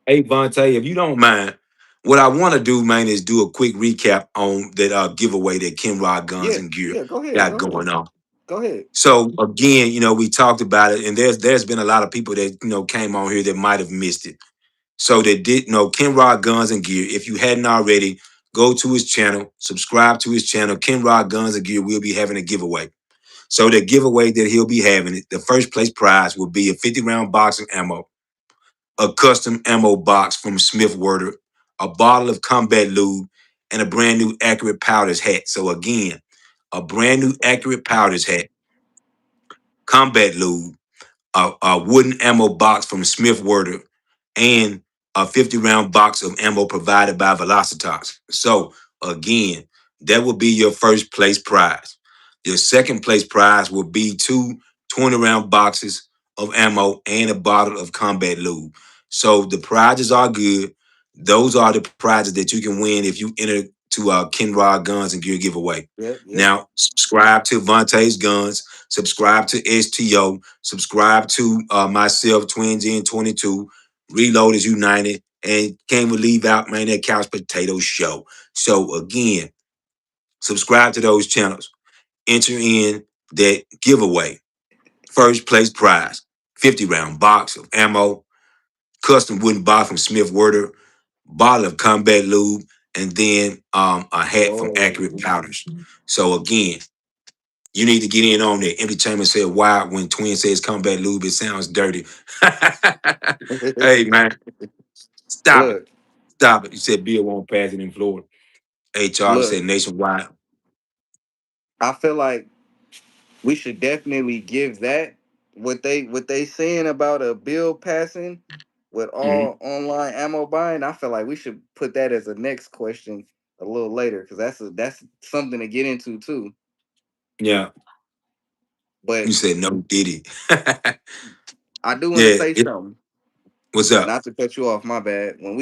hey, Vontae, if you don't mind, what I want to do, man, is do a quick recap on that giveaway that Kenrod Guns Yeah, and Gear yeah. Go ahead. got Go ahead. going on. Go ahead. So again, we talked about it, and there's been a lot of people that came on here that might have missed it. So they did know Ken Rod Guns and Gear. If you hadn't already, go to his channel, subscribe to his channel. Ken Rod Guns and Gear will be having a giveaway. So the giveaway that he'll be having, the first place prize will be a 50 round box of ammo, a custom ammo box from Smith Werder, a bottle of combat lube, and a brand new accurate powders hat. So again, a brand new accurate powders hat, combat lube, a wooden ammo box from Smith Werder, and a 50 round box of ammo provided by Velocitas. So again, that will be your first place prize. Your second place prize will be two 20 round boxes of ammo and a bottle of combat lube. So the prizes are good. Those are the prizes that you can win if you enter to Kenrod Guns and Gear giveaway. Yep, yep. Now, subscribe to Vontae's Guns, subscribe to STO, subscribe to myself, twingen22. Reload is United, and can't we leave out, man, that Couch Potato Show. So again, subscribe to those channels. Enter in that giveaway. First place prize, 50 round box of ammo, custom wooden box from Smith Werder, bottle of combat lube, and then a hat from Whoa. Accurate Powders. So again, You need to get in on that. Empty chamber said, "Why when Twin says combat lube, it sounds dirty." Hey man, stop it, Look, stop it. You said Bill won't pass it in Florida. Hey Charles said look. nationwide. I feel like we should definitely give that what they saying about a bill passing with Mhm. all online ammo buying. I feel like we should put that as a next question a little later because that's something to get into too. Yeah, you But said no Diddy. I do want to Yeah, say something. what's up? Not to cut you off, my bad. Where? When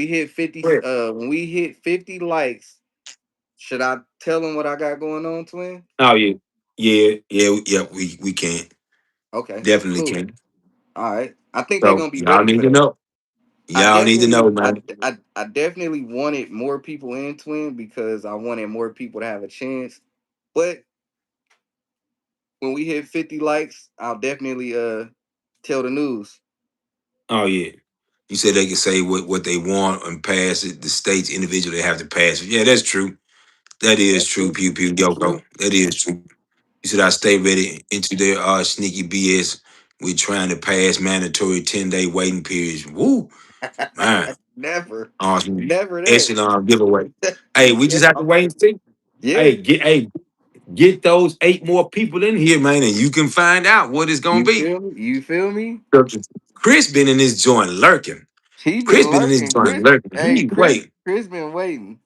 we hit 50 likes, should I tell them what I got going on, twin? Oh yeah, yeah. We can Okay, definitely cool. can. All right. I think they're So gonna be y'all ready need for to that. know. I Y'all need to know, definitely, man. I definitely wanted more people in twin because I wanted more people to have a chance. But when we hit 50 likes, I'll definitely tell the news. Oh yeah. You said they can say what they want and pass it. The states individually have to pass it. Yeah, that's true. That is That's true. true. Pew pew That's yo go. true. That is true. You said I stay ready into their sneaky BS. We trying to pass mandatory 10-day waiting periods. Woo, man. Never, Awesome. never that. Echelon giveaway. Hey, we just have to wait and see. Yeah, Hey, get those 8 more people in here, man, and you can find out what it's gonna you be. feel me? You feel me? Chris been in this joint lurking. He Chris been been in this lurking. joint Chris, lurking. hey, He wait. Chris been waiting.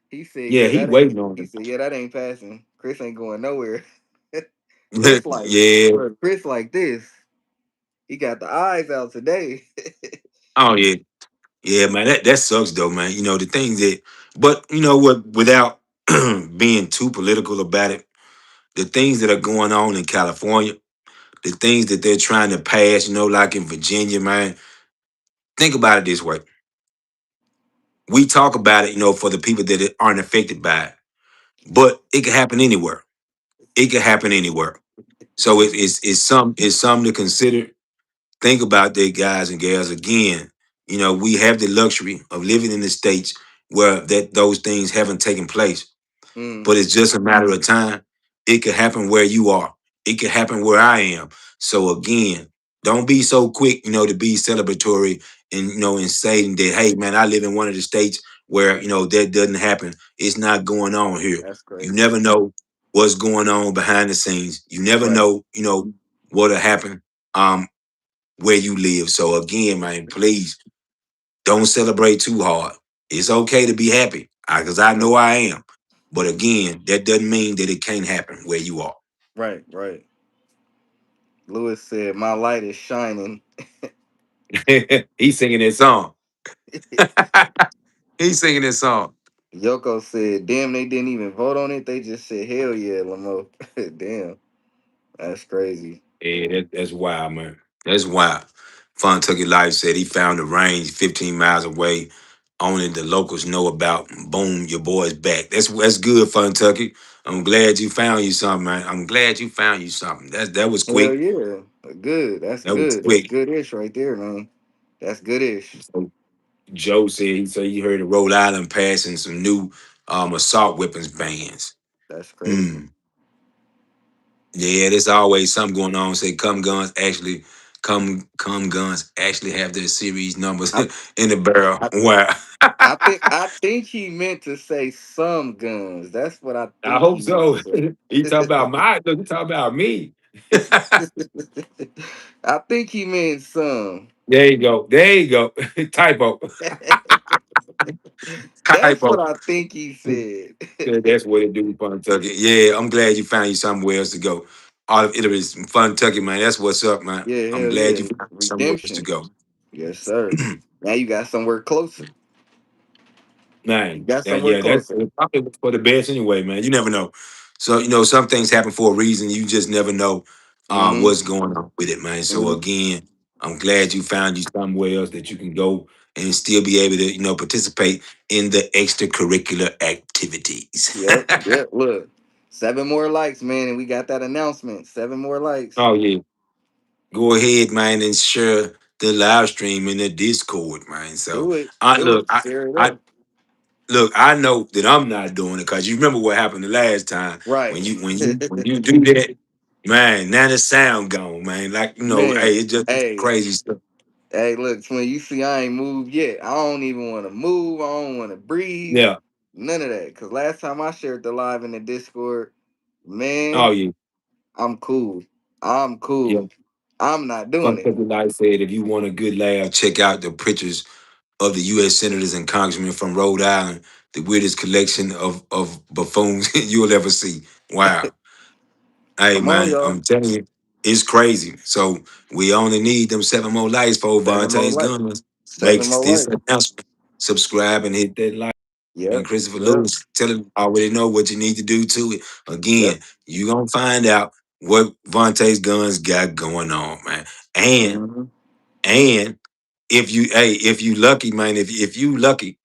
He said, Yeah, "Yeah, he that ain't." waiting on He it. said, "Yeah, that ain't passing. Chris ain't going nowhere." Chris like, Yeah. look, Chris like this. He got the eyes out today. Oh yeah. Yeah, man. That sucks though, man. You know, the things that but you know what, without being too political about it, the things that are going on in California, the things that they're trying to pass, you know, like in Virginia, man. Think about it this way. We talk about it, you know, for the people that aren't affected by it. But it can happen anywhere. It can happen anywhere. So it's something to consider. Think about that, guys and gals. Again, you know, we have the luxury of living in the states where that those things haven't taken place, Mm, but it's just a matter of time. It could happen where you are. It could happen where I am. So again, don't be so quick, you know, to be celebratory and and saying that, hey man, I live in one of the states where that doesn't happen. It's not going on here. that's You crazy. never know what's going on behind the scenes. You never Right, know, what'll happen where you live. So again, man, please don't celebrate too hard. It's okay to be happy because I right, know I am. But again, that doesn't mean that it can't happen where you are. right, right. Lewis said, "My light is shining." He's singing that song. He's singing that song. Yoko said, "Damn, they didn't even vote on it. They just said, hell yeah, Lamo." Damn, that's crazy. Yeah, that's wild, man. That's wild. Fun Tucky Life said he found the range 15 miles away. Only the locals know about. Boom, your boy's back. That's good, Fun Tucky. I'm glad you found you something, man. I'm glad you found you something. That was Hell quick. yeah, good. That's That was good. That's quick. good ish right there, man. That's good ish. So Joe said he said he heard of Rhode Island passing some new assault weapons bans. That's crazy. Hmm. Yeah, there's always something going on. Say come guns actually have their series numbers I, in the barrel. I, Wow. I think he meant to say some guns. That's what I I think hope he meant to so. say. He talk about my look, he talk about me. I think he meant some. There you go. There you go. Typo. That's what Typo. I think he said. Yeah, that's what it do, Fun Tucky. Yeah, I'm glad you found you somewhere else to go. All of Italy is Fun Tucky, man. That's what's up, man. Yeah, I'm hell glad you yeah. found somewhere else to Redemption. go. Yes, sir. Now you got somewhere closer. You Man, got that somewhere yeah, that's closer. probably for the best anyway, man. You never know. So some things happen for a reason. You just never know Mm-hmm. what's going on with it, man. So Mm-hmm. again, I'm glad you found you somewhere else that you can go and still be able to participate in the extracurricular activities. Yep. Yep. Look. 7 more likes, man, and we got that announcement. 7 more likes. Oh yeah, go ahead, man, and share the live stream in the Discord, man. So Do it. I Do look, it. Share it I up. look, I know that I'm not doing it because you remember what happened the last time Right. when you do that. Man, now the sound gone, man. Like, hey, Man, it's just hey, crazy stuff. hey, look, twin, you see I ain't moved yet. I don't even want to move. I don't want to breathe. Yeah. None of that. Cause last time I shared the live in the Discord, Oh, man, yeah. I'm cool. I'm Yeah. cool. I'm not doing One it. couple like said, if you want a good laugh, check out the pictures of the U.S. senators and congressmen from Rhode Island, the weirdest collection of buffoons you'll ever see. Wow. Hey, Come on, man, y'all. I'm telling you, it's crazy. So we only need them 7 more likes for 7 more Vontae's lights. guns. Seven Makes more this lights. announcement. Subscribe and hit that like. And Yep. Christopher Yep. Lewis, tell him I already know what you need to do to it. Again, Yep. you gonna find out what Vontae's guns got going on, man. And Mm-hmm. and if you lucky, man, if you lucky,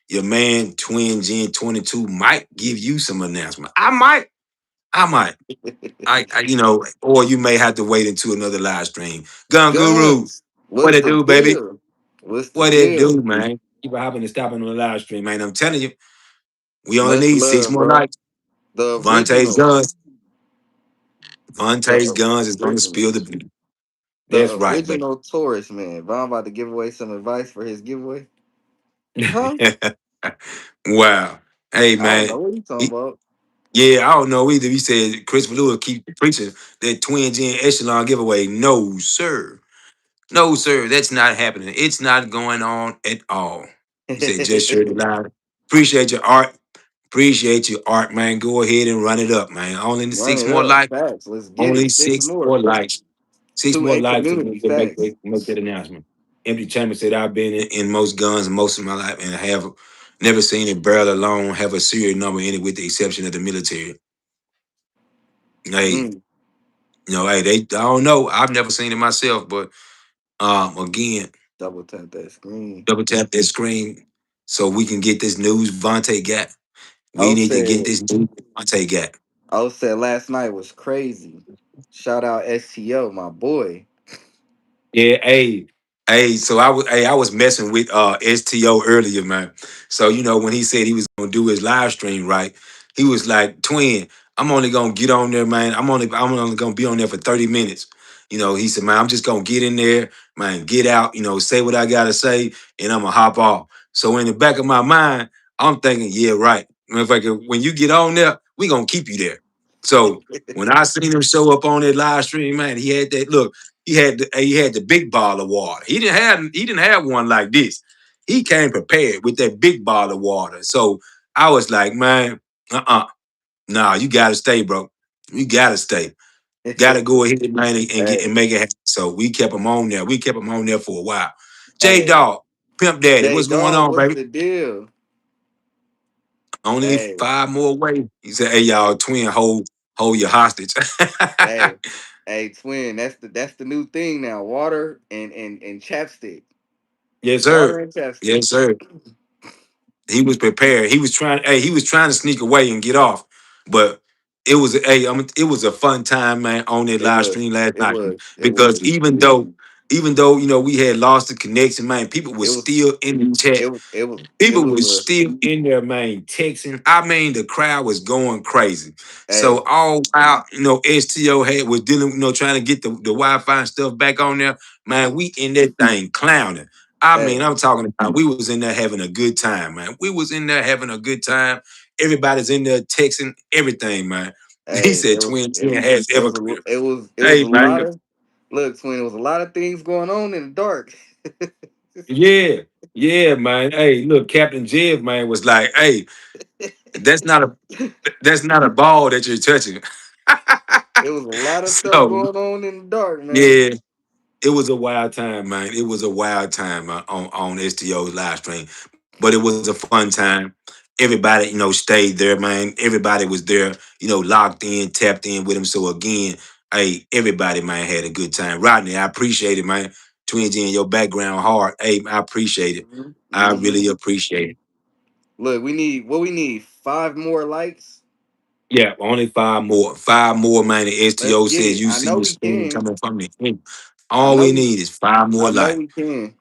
your man Twin Gen 22 might give you some announcement. I might. Or you may have to wait until another live stream. Gun Guru, Guns. what What's it the do, baby? deal? What's the What it deal? do, man? Keep hopping and stopping on the live stream, man. I'm telling you, we only Much need six love, more bro. nights. The Vontae's original. guns. Vontae's The guns is gonna original. spill the beat. That's The right, baby. original Taurus man. Von about to give away some advice for his giveaway. Huh? Wow. Hey, I don't man. know what you talking He- about. yeah, I don't know either. He said Christopher Lewis keep preaching that Twin Gen Echelon giveaway. No, sir. No, sir. That's not happening. It's not going on at all. He said, just share the line. Appreciate your art. Appreciate your art, man. Go ahead and run it up, man. Only Run six it more up. likes. Facts. Let's get Only it. Six six more. more likes. Six To more a likes to community. Facts. make that announcement. Empty Chamber said, I've been in most guns most of my life and have never seen a barrel alone have a serial number in it with the exception of the military. Hey, Mm. hey, I don't know. I've never seen it myself, but again, Double tap that screen. double tap that screen so we can get this news Vontae got. We O need to get said this news Vontae got. O said last night was crazy. Shout out STO, my boy. Yeah, so I was messing with STO earlier, man. So when he said he was gonna do his live stream, right? He was like, Twin, I'm only gonna get on there, man. I'm only gonna be on there for 30 minutes. He said, man, I'm just gonna get in there, man, get out, say what I gotta say, and I'm gonna hop off. So in the back of my mind, I'm thinking, yeah, right. When you get on there, we gonna keep you there. So when I seen him show up on that live stream, man, he had that look. He had the big bottle of water. He didn't have one like this. He came prepared with that big bottle of water. So I was like, man, nah, you gotta stay, bro. You gotta stay. Gotta go ahead, man, and get Hey, and make it happen. So we kept him on there. We kept him on there for a while. J hey, Dog, Pimp Daddy, J what's going Dog, on, what's baby? the deal? Only Hey, 5 more away. He said, hey, y'all, twin, hold your hostage. hey, hey, twin. That's the new thing now. Water and chapstick. Yes, Water sir. and chapstick. Yes, sir. He was prepared. He was trying to sneak away and get off, but it was a fun time, man, on that It live was. stream last It night was. It because was. even though we had lost the connection, man, people were It was. still in the chat. It was. It was. It People was was a. still in there, man, texting. I mean, the crowd was going crazy. So Hey. all while, STO was dealing, trying to get the Wi-Fi and stuff back on there, man, we in that thing clowning. I mean, Hey. I'm talking about we was in there having a good time, man. We was in there having a good time. Everybody's in there texting everything, man. He Hey. said It was. Twin It, 10 has it was a. Everclear. It was. It was Hey, a lot man. of. Look, twin. It was a lot of things going on in the dark. Yeah. Yeah, man. Hey, look, Captain Jib, man, was like, hey, that's not a that's not a ball that you're touching. It was a lot of stuff So going on in the dark, man. yeah, it was a wild time, man. It was a wild time on STO's live stream, but it was a fun time. Everybody, stayed there, man. Everybody was there, locked in, tapped in with him. So again, hey, everybody, man, had a good time. Rodney, I appreciate it, man. Twin G in your background hard. Hey, I appreciate it. Hmm. I Hmm. really appreciate it. Look, we need what we need. 5 more likes. Yeah, only 5 more. 5 more, man. The Let's STO get says it. you I see know the we screen can. coming from the end. I All know we we. need is five I more know likes. we can.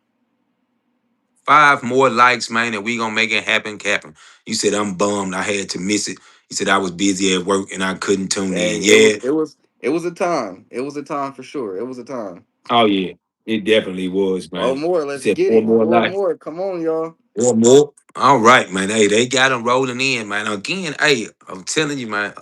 5 more likes, man, and we gonna make it happen, Captain. You said I'm bummed. I had to miss it. You said I was busy at work and I couldn't tune Hey, in. Yeah, it was. It was a time. It was a time for sure. It was a time. Oh yeah, it definitely was, Four man. more. You Let's said get four it. more Four lives. more. Come on, y'all. Four more. All right, man. Hey, they got them rolling in, man. Again, hey, I'm telling you, man.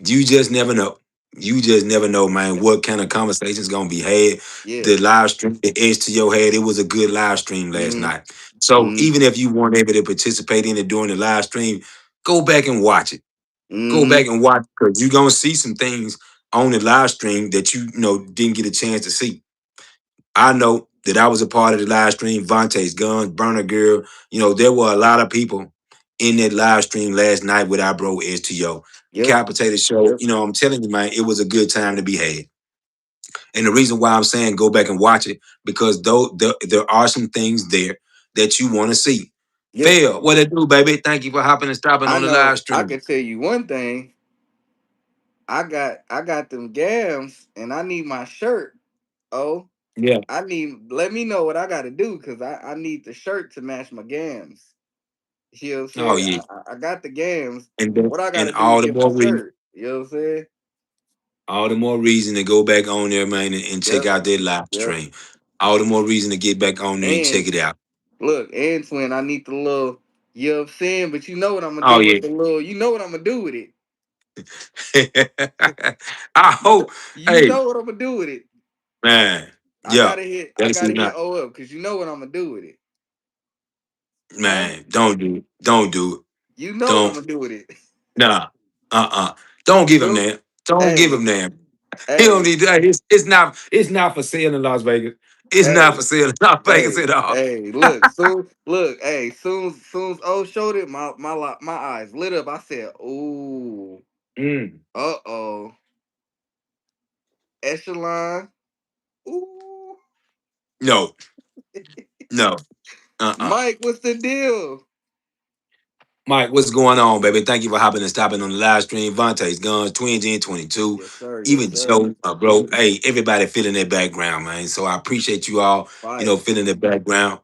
You just never know. You just never know, man, what kind of conversations gonna be had. Yeah. The live stream that STO had, it was a good live stream last Mm-hmm. night. So Mm-hmm. even if you weren't able to participate in it during the live stream, go back and watch it. Go Mm-hmm. back and watch because you're gonna see some things on the live stream that you didn't get a chance to see. I know that I was a part of the live stream, Vontae's Guns, Burner Girl. There were a lot of people in that live stream last night with our bro STO. Yep. Capitated show, Yep. I'm telling you, man, it was a good time to be had. And the reason why I'm saying go back and watch it, because though there are some things there that you want to see. Yep. Fail. What it do, baby? Thank you for hopping and stopping I on the live know. I stream. can tell you one thing. I got them gams, and I need my shirt. Oh, Yeah. I need. Let me know what I got to do because I need the shirt to match my gams. You know what I'm Oh saying? yeah. I got the gams. And then, What I got and to do to all the get my more reason, shirt? You know what I'm saying? to go back on there, man, and check Yep. out that live Yep. stream. All the more reason to get back on there and check And it out. look, and twin, I need the little. You know what I'm saying? But you know what I'm gonna Oh do with yeah. the little. You know what I'm gonna do with it. I hope. You Hey, know what I'm gonna do with it. man. I Yeah. gotta hit. I That's gotta it hit now. O up because you know what I'm gonna do with it, huh? Man, don't do it. Don't do it. You know what I'm Don't. gonna do with it. Nah. Don't give him Soon, that. Don't give him hey, that. He don't hey, need that. It's not for sale in Las Vegas. It's not hey, for sale in Las Vegas hey, at all. hey. Look, soon, look, hey, soon as O showed it, my eyes lit up. I said, "Ooh, Mm. uh-oh, Echelon, ooh, No. No. Uh-uh. Mike, what's the deal?" Mike, what's going on, baby? Thank you for hopping and stopping on the live stream. Vontae's Guns, twingen22, Yes, sir. Yes, even sir. Joe, bro. Hey, everybody feeling their background, man. So I appreciate you all, Fire. feeling their background.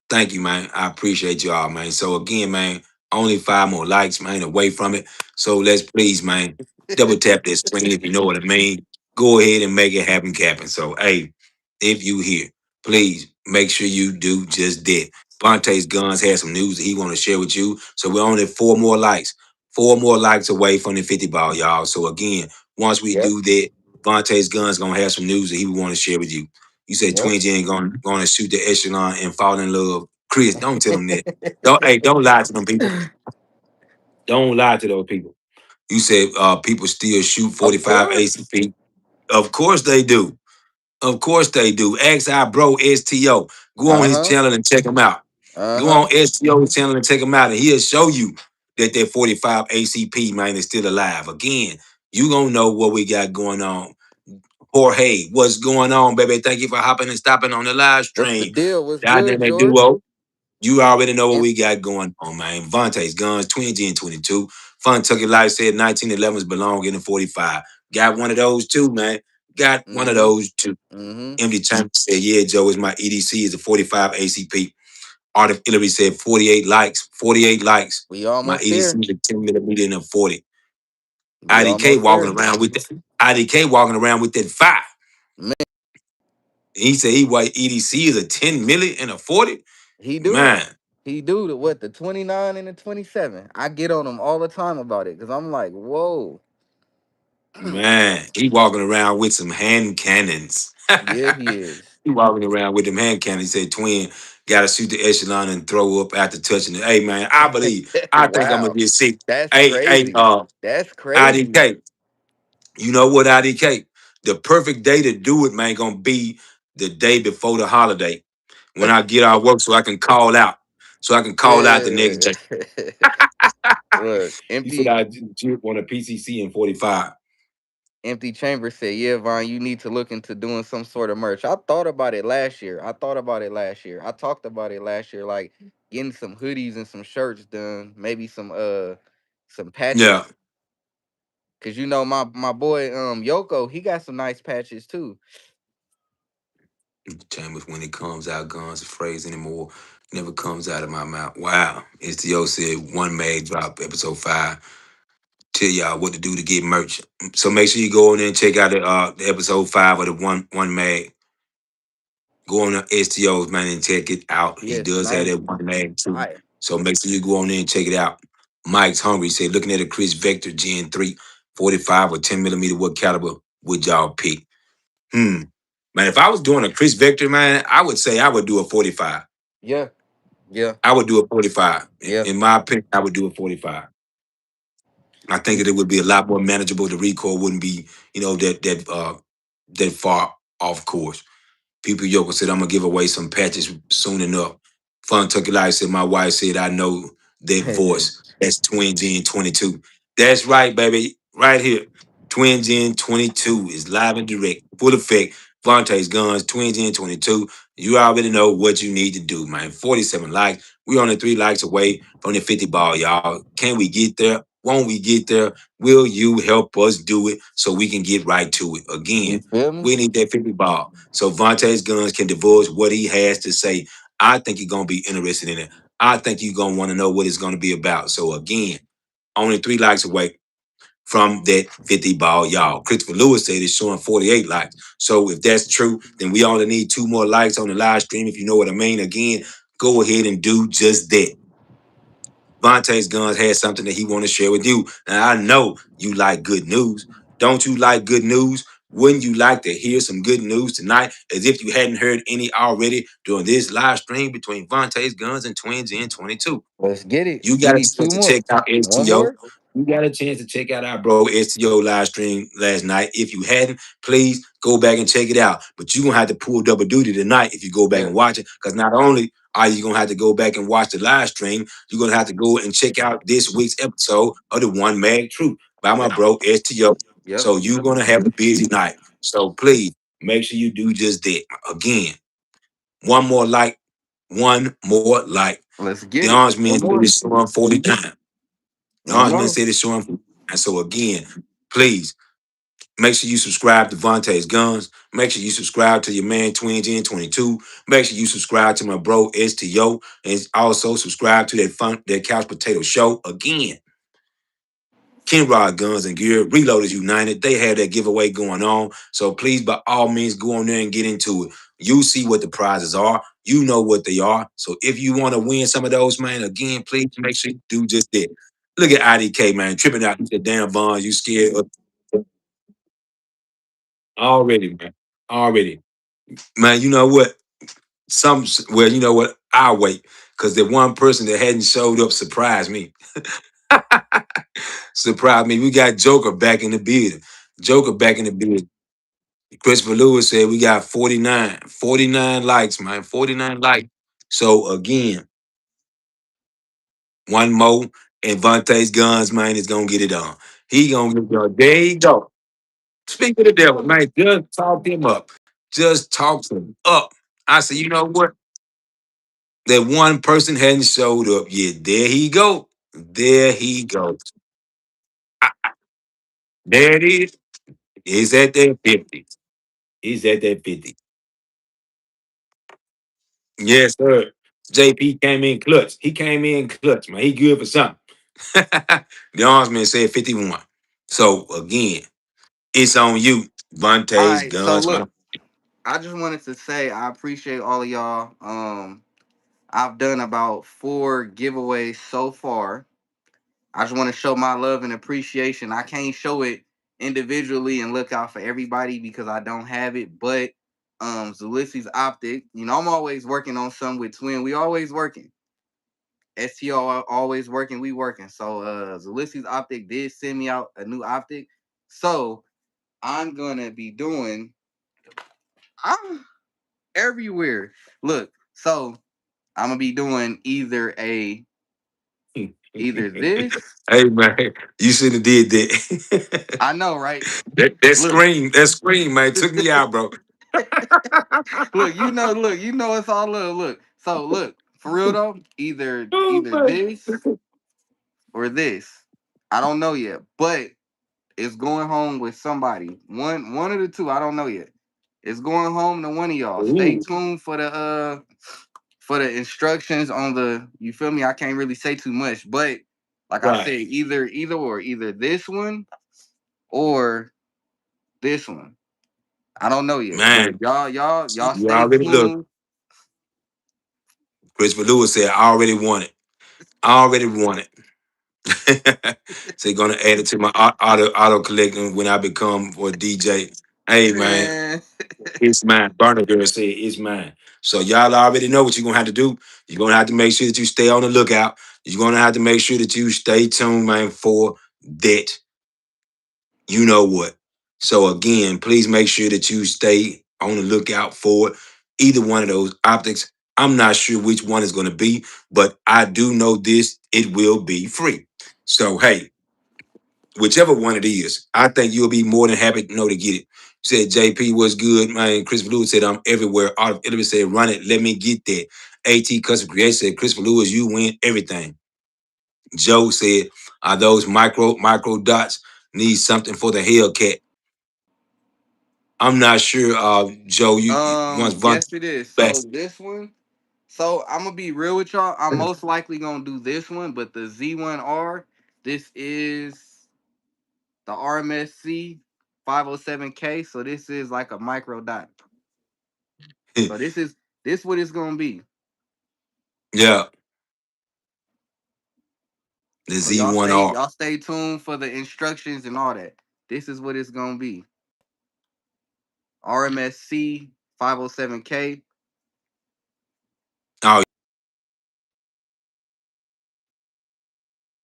Thank you, man. I appreciate you all, man. So again, man, only 5 more likes, man, away from it. So let's please, man, double tap that screen if you know what I mean. Go ahead and make it happen, Captain. So, hey, if you here, please make sure you do just that. Vontae's Guns has some news that he want to share with you. So we're only 4 more likes. 4 more likes away from the 50 ball, y'all. So again, once we Yep. do that, Vontae's Guns gonna have some news that he want to share with you. You said Yep. Twin J ain't gonna shoot the echelon and fall in love. Chris, don't tell them that. Don't lie to them people. Don't lie to those people. You said people still shoot Of 45 course. ACP. Of course they do. Of course they do. Ask our bro STO. Go on Uh his huh. channel and check him out. Uh Go huh. on STO's channel and check him out, and he'll show you that 45 ACP man is still alive. Again, you gonna know what we got going on. Jorge, what's going on, baby? Thank you for hopping and stopping on the live What's the stream. deal? What's good, Dynamic George? duo. You already know what And we got going on, man. Vontae's Guns, Twin Gen 22. Fun Tucky Life said 1911s belong in the 45. Got one of those too, man. Got one of mm-hmm. those too. Mm-hmm. Empty Champ said, yeah, Joe, is my EDC is a 45 ACP. Art of Hillary said 48 likes. 48 likes. We My almost EDC there. is a 10 millimeter and a 40. We IDK almost walking there. around with that. IDK walking around with that 5. Man, He said he white EDC is a 10 million and a 40. he do. Man, He do the what, the 29 and the 27. I get on him all the time about it because I'm like, whoa. man, he walking around with some hand cannons. Yeah, he is. He walking around with them hand cannons. He said, Twin, gotta shoot the echelon and throw up after touching it. Hey man, I think I'm gonna Wow. get sick. That's Hey, crazy. That's crazy. IDK. You know what, IDK? The perfect day to do it, man, gonna be the day before the holiday. When I get out of work so I can call out. So I can call out the next Yeah. day. Look, You said empty I jump on a PCC in 45. Empty Chamber said, "Yeah, Vaughn, you need to look into doing some sort of merch." I thought about it last year. I thought about it last year. I talked about it last year, like getting some hoodies and some shirts done, maybe some Yeah. patches. Cause you know my boy Yoko, he got some nice patches too. Chambers, when it comes out, guns, a phrase anymore, never comes out of my mouth. Wow. STO said one mag drop, episode 5. tell y'all what to do to get merch. So make sure you go on there and check out the episode 5 of the one mag. Go on the STOs, man, and check it out. He Yes, does have nice, that one mag too. fire. So make sure you go on there and check it out. Mike's hungry. He said, looking at a Chris Vector Gen 3, 45 or 10 millimeter, what caliber would y'all pick? Hmm. Man, if I was doing a Chris Vector, man, I would say I would do a 45. Yeah, yeah, I would do a 45. yeah. In my opinion, I would do a 45. I think that it would be a lot more manageable. The recoil wouldn't be, that far off course. People Yoker said, I'm gonna give away some patches soon enough. Fun Tucky Life said, my wife said, I know that voice. That's Twin Gen 22. That's right, baby. Right here. Twin Gen 22 is live and direct, full effect. Vontae's guns, Twin Gen 22. You already know what you need to do, man. 47 likes. We only 3 likes away from the 50 ball, y'all. Can we get there? Won't we get there? Will you help us do it so we can get right to it? You Again, feel me? we need that 50 ball. So Vontae's Guns can divulge what he has to say. I think you're gonna be interested in it. I think you're gonna want to know what it's gonna be about. So again, only 3 likes away from that 50 ball, y'all. Christopher Lewis said it's showing 48 likes. So if that's true, then we only need 2 more likes on the live stream. If you know what I mean. Again, go ahead and do just that. Vontae's Guns has something that he want to share with you. And I know you like good news. Don't you like good news? Wouldn't you like to hear some good news tonight? As if you hadn't heard any already during this live stream between Vontae's Guns and Twins in 22. Let's get it. You You got a need chance two to more. check out One STO. more. You got a chance to check out our bro STO live stream last night. If you hadn't, please go back and check it out. But you're gonna have to pull double duty tonight if you go back Yeah, and watch it. Because not only are you gonna have to go back and watch the live stream, you're gonna have to go and check out this week's episode of the One Mag Truth by my yeah, bro STO. yep. So you're gonna have a busy night. So please make sure you do just that. Again, one more like, one more like. Let's The get it. arms men One said more. it's showing 49. The One arms men more. said it's showing 49. So again, please make sure you subscribe to Vontae's Guns. Make sure you subscribe to your man Twin Gen 22. Make sure you subscribe to my bro STO. And also subscribe to that Couch Potato Show. Again, Kenrod Guns and Gear, Reloaders United, they have that giveaway going on. So please, by all means, go on there and get into it. You see what the prizes are. You know what they are. So if you want to win some of those, man, again, please make sure you do just that. Look at IDK, man, tripping out. He said, damn, Vaughn, you scared already, man. Already. Man, you know what? Well, you know what? I'll wait. Because the one person that hadn't showed up surprised me. Surprised me. We got Joker back in the building. Joker back in the building. Christopher Lewis said we got 49. 49 likes, man. 49 likes. So again, one more and Vontae's Guns, man, is gonna get it on. He gonna get it on. There you go. Speak to the devil, man. Just talk him up. Just talk him up. I said, you know what? That one person hadn't showed up yet. There he go. There he goes. There it is. He's at that 50. He's at that 50. Yes, sir. JP came in clutch. He came in clutch, man. He good for something. The armsman said 51. So again, it's on you. All Vontae's right. So guns, man. look, I just wanted to say I appreciate all of y'all. I've done about 4 giveaways so far. I just want to show my love and appreciation. I can't show it individually and look out for everybody because I don't have it. But Zulysses Optic, I'm always working on something with Twin. We always working. STO always working, we working. So Zulysses Optic did send me out a new optic. So I'm gonna be doing I'm everywhere. Look, so I'm gonna be doing either this. Hey man, you should have did that. I know, right? Look, That scream, man, took me out, bro. look, it's all love. Look, so look, for real though, either Oh either man. this or this. I don't know yet, but it's going home with somebody. One of the two. I don't know yet. It's going home to one of y'all. Stay Ooh. tuned for the instructions on the. You feel me? I can't really say too much, but Like I Right, said, either this one or this one. I don't know yet, but man. y'all You stay already look. tuned. Christopher Lewis said, "I already won it. I already won it." So gonna add it to my auto collecting when I become a DJ. Hey man, Man. it's mine. Burner Girl said it's mine. So y'all already know what you're gonna have to do. You're gonna have to make sure that you stay on the lookout. You're gonna have to make sure that you stay tuned, man, for that. You know what. So again, please make sure that you stay on the lookout for it. Either one of those optics. I'm not sure which one is gonna be, but I do know this, it will be free. So hey, whichever one it is, I think you'll be more than happy to know to get it. Said JP was good, man. Chris Blue said I'm everywhere. Art of Elvis said run it, let me get that. AT Custom Create said Chris Lewis, you win everything. Joe said, are those micro dots need something for the Hellcat? I'm not sure, Joe. You once Yes, Vontae it is. back. So this one. So I'm gonna be real with y'all. I'm most likely gonna do this one, but the Z1R. This is the RMSC 507K. So this is like a micro dot. So this what it's gonna be. Yeah, the So y'all Z1R. stay tuned for the instructions and all that. This is what it's gonna be. RMSC 507K. Oh,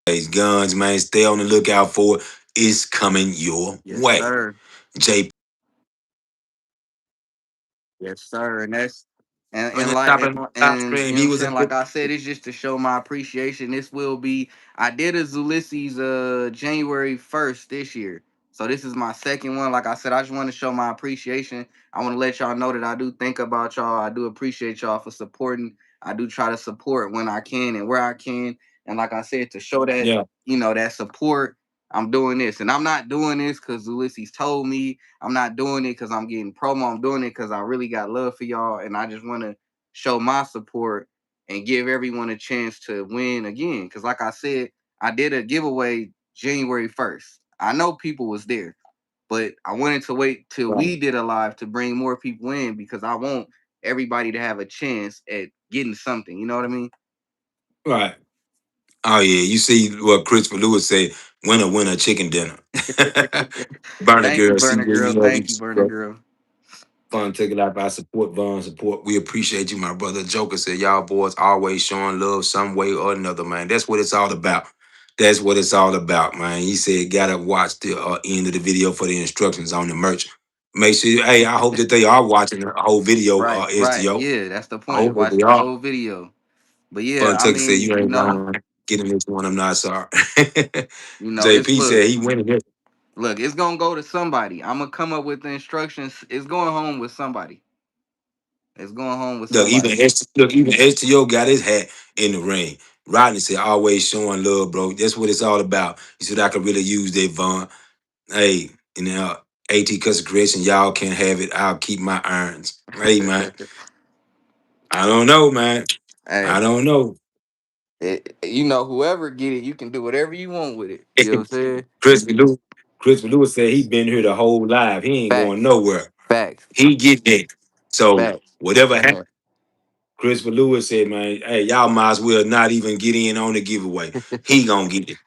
these guns, man. Stay on the lookout for it. It's coming your Yes, way. sir. JP. Yes, sir. And that's When and it's like stopping live and you stream, know what he I'm was saying? Like I said, it's just to show my appreciation. This will be I did a Ulysses January 1st this year. So this is my second one. Like I said, I just want to show my appreciation. I want to let y'all know that I do think about y'all. I do appreciate y'all for supporting. I do try to support when I can and where I can. And like I said, to show that, yeah. that support, I'm doing this. And I'm not doing this because Ulysses told me. I'm not doing it because I'm getting promo. I'm doing it because I really got love for y'all, and I just want to show my support and give everyone a chance to win again. Because, like I said, I did a giveaway January 1st. I know people was there, but I wanted to wait till Right. we did a live to bring more people in because I want everybody to have a chance at getting something. You know what I mean? Right. Oh yeah, you see what Christopher Lewis said, winner, winner, chicken dinner. Burner Thank you, girl, see Burner where Girl. you know Thank we you, Burner Girl. fun, take it out by support, Vaughn, support. We appreciate you, my brother. Joker said, y'all boys always showing love some way or another, man. That's what it's all about. That's what it's all about, man. He said, gotta watch the end of the video for the instructions on the merch. Make sure, hey, I hope that they are watching the whole video, Right, right. STO. Yeah, that's the I point. hope that Watch they the are. whole video. But yeah, Fun I Tucker said, mean, you ain't gonna get in this one, I'm not sorry. it's JP said he winning it. look, it's gonna go to somebody. I'm gonna come up with the instructions. It's going home with somebody. It's going home with somebody. Even STO got his hat in the ring. Rodney said, always showing love, bro. That's what it's all about. He said, I could really use that, Vaughn. Hey, you know, AT Custom Creation, y'all can't have it. I'll keep my irons. Hey, man. I don't know, man. I Hey, don't know. whoever get it, you can do whatever you want with it. You know what I'm saying? Crispy Lewis, Crispy Lewis said he been here the whole life. He ain't going Facts, nowhere. facts, He get it. So facts. whatever happens. Christopher Lewis said, man, hey, y'all might as well not even get in on the giveaway. He gonna get it.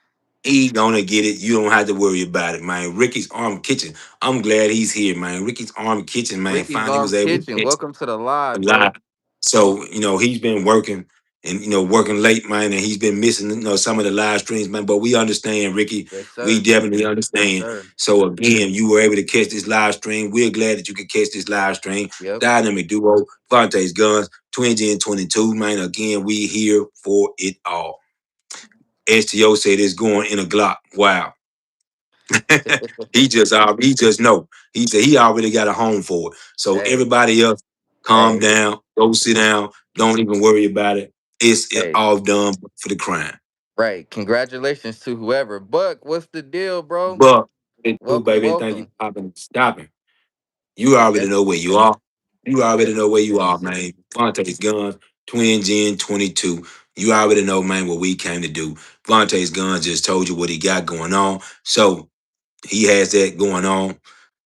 He gonna get it. You don't have to worry about it, man. Ricky's Arm Kitchen. I'm glad he's here, man. Ricky's Arm Kitchen, man, Ricky's finally was Arm able to Kitchen. catch Welcome to the live, live. bro. So, he's been working and working late, man, and he's been missing, some of the live streams, man. But we understand, Ricky. Yes, We sir. definitely Yes, understand. sir. So again, you were able to catch this live stream. We're glad that you could catch this live stream. Yep. Dynamic Duo, Vontae's Guns, twingen22, man. Again, we here for it all. STO said it's going in a Glock. Wow. he just know. He said he already got a home for it. So Hey, everybody else, calm hey, down, go sit down, don't even worry about it. It's hey. all done for the crime. Right. Congratulations to whoever. Buck, what's the deal, bro? But it too, Welcome, baby, thank you welcome. for popping and stopping. You Yes, already sir. know where you are. You Yes, already sir. know where you are, man. Vontae's Guns, Twin Gen 22. You already know, man, what we came to do. Vontae's gun just told you what he got going on. So he has that going on.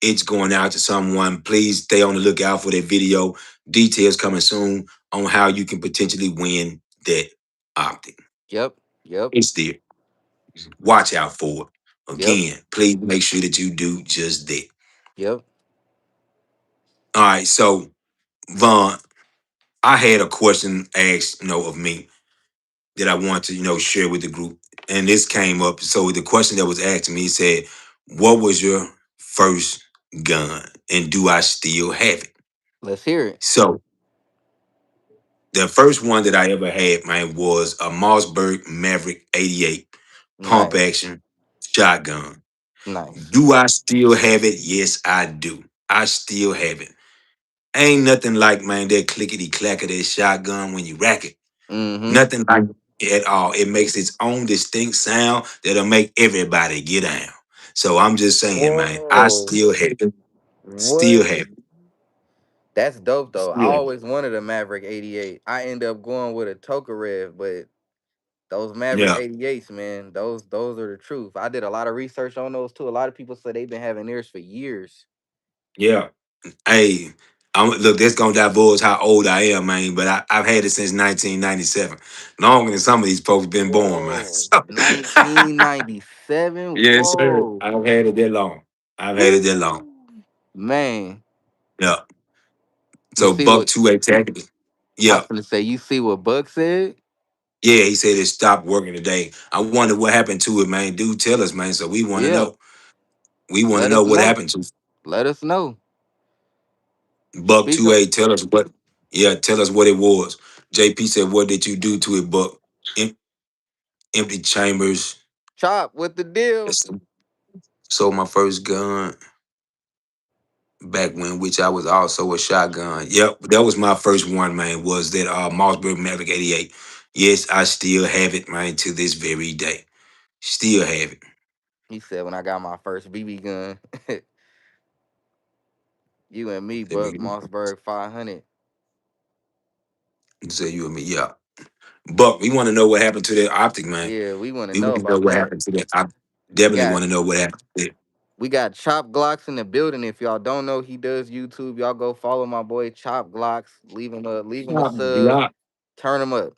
It's going out to someone. Please stay on the lookout for that video. Details coming soon on how you can potentially win that optic. Yep. Yep. It's there. Watch out for it. Yep. Again, please make sure that you do just that. Yep. All right, so Vaughn, I had a question asked, of me that I want to, share with the group. And this came up. So the question that was asked to me said, what was your first gun? And do I still have it? Let's hear it. So the first one that I ever had, man, was a Mossberg Maverick 88 pump Nice. action shotgun. Nice. Do I still have it? Yes, I do. I still have it. Ain't nothing like, man, that clickety clack of that shotgun when you rack it. Mm-hmm. Nothing like it at all. It makes its own distinct sound that'll make everybody get down. So I'm just saying, man, I Whoa. still have it. Still What? have it. That's dope though. I Still have it. always wanted a Maverick 88. I end up going with a Tokarev, but those Maverick Yeah, 88s, man, those are the truth. I did a lot of research on those too. A lot of people say they've been having theirs for years. yeah. Hey, look, that's gonna divulge how old I am, man. But I've had it since 1997, longer than some of these folks been born, man. Whoa. So, 1997. yes, sir. Whoa. I've had it that long. I've had it that long. Woo. Man. Yeah. You So see Buck what 2 tactical. I Yeah. was gonna say, you see what Buck said? Yeah, he said it stopped working today. I wonder what happened to it, man. Dude, tell us, man. So we want to Yeah. know. We want to Let know us what know. happened to Let us know. Buck Speak 2 up. Tell us what. Yeah, tell us what it was. JP said, "What did you do to it, Buck? Em- Empty chambers." Chop with the deal. That's- Sold my first gun back when, which I was also a shotgun. Yep, that was my first one, man. Was that Mossberg Maverick 88? Yes, I still have it, man, to this very day. Still have it. He said when I got my first BB gun. You and me, Let Buck me Mossberg 500. say you and me. Yeah. Buck, we want to know what happened to that optic, man. Yeah, we want to We know want to know about what that. happened to that. I We definitely got want to know what happened to it. we got Chop Glocks in the building. If y'all don't know, he does YouTube. Y'all go follow my boy Chop Glocks. Leave him a Chop sub. Glock. Turn him up.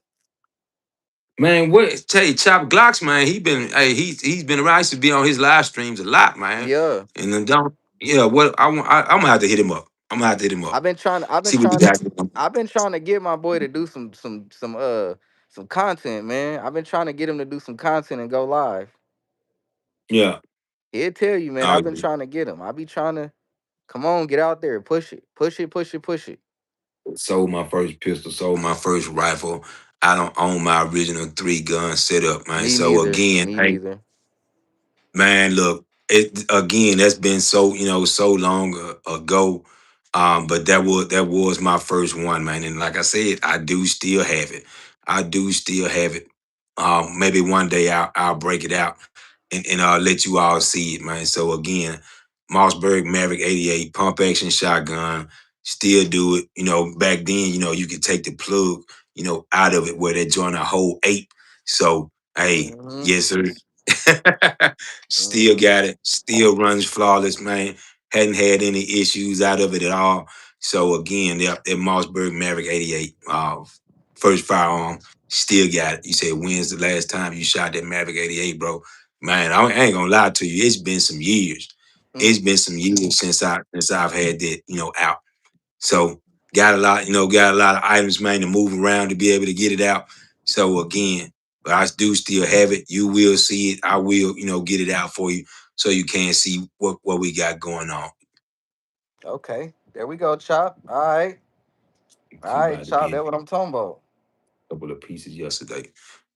Man, what tell you, Chop Glocks, man, he's been around. I used to be on his live streams a lot, man. Yeah. And then don't yeah, what I'm gonna have to hit him up. I'm gonna have to hit him up. I've been See what he trying to got going on. I've been trying to get my boy to do some content, man. I've been trying to get him to do some content and go live. Yeah. He'll tell you, man. Oh, I've been trying to get him. I be trying to come on, get out there, push it, push it, push it, push it. sold my first pistol, sold my first rifle. I don't own my original 3 gun setup, man. Me So neither. again, Me hey, neither. man, look, it again. That's been so so long ago. But that was my first one, man. And like I said, I do still have it. I do still have it. Maybe one day I'll break it out and I'll let you all see it, man. So again, Mossberg Maverick 88 pump action shotgun. Still do it. Back then, you could take the plug, out of it where they join a whole 8. So hey, Mm-hmm. yes, sir. Still Mm-hmm. got it. Still runs flawless, man. Hadn't had any issues out of it at all. So again, that Mossberg Maverick 88, first firearm, still got it. You say, when's the last time you shot that Maverick 88, bro? Man, I ain't gonna lie to you. It's been some years. It's Mm. been some years since I've had that, out. So got a lot of items, man, to move around to be able to get it out. So again, but I do still have it. You will see it. I will, get it out for you so you can see what we got going on. Okay. There we go, Chop. All right. All See right, about it Chop. again. That's what I'm talking about. Couple of pieces yesterday.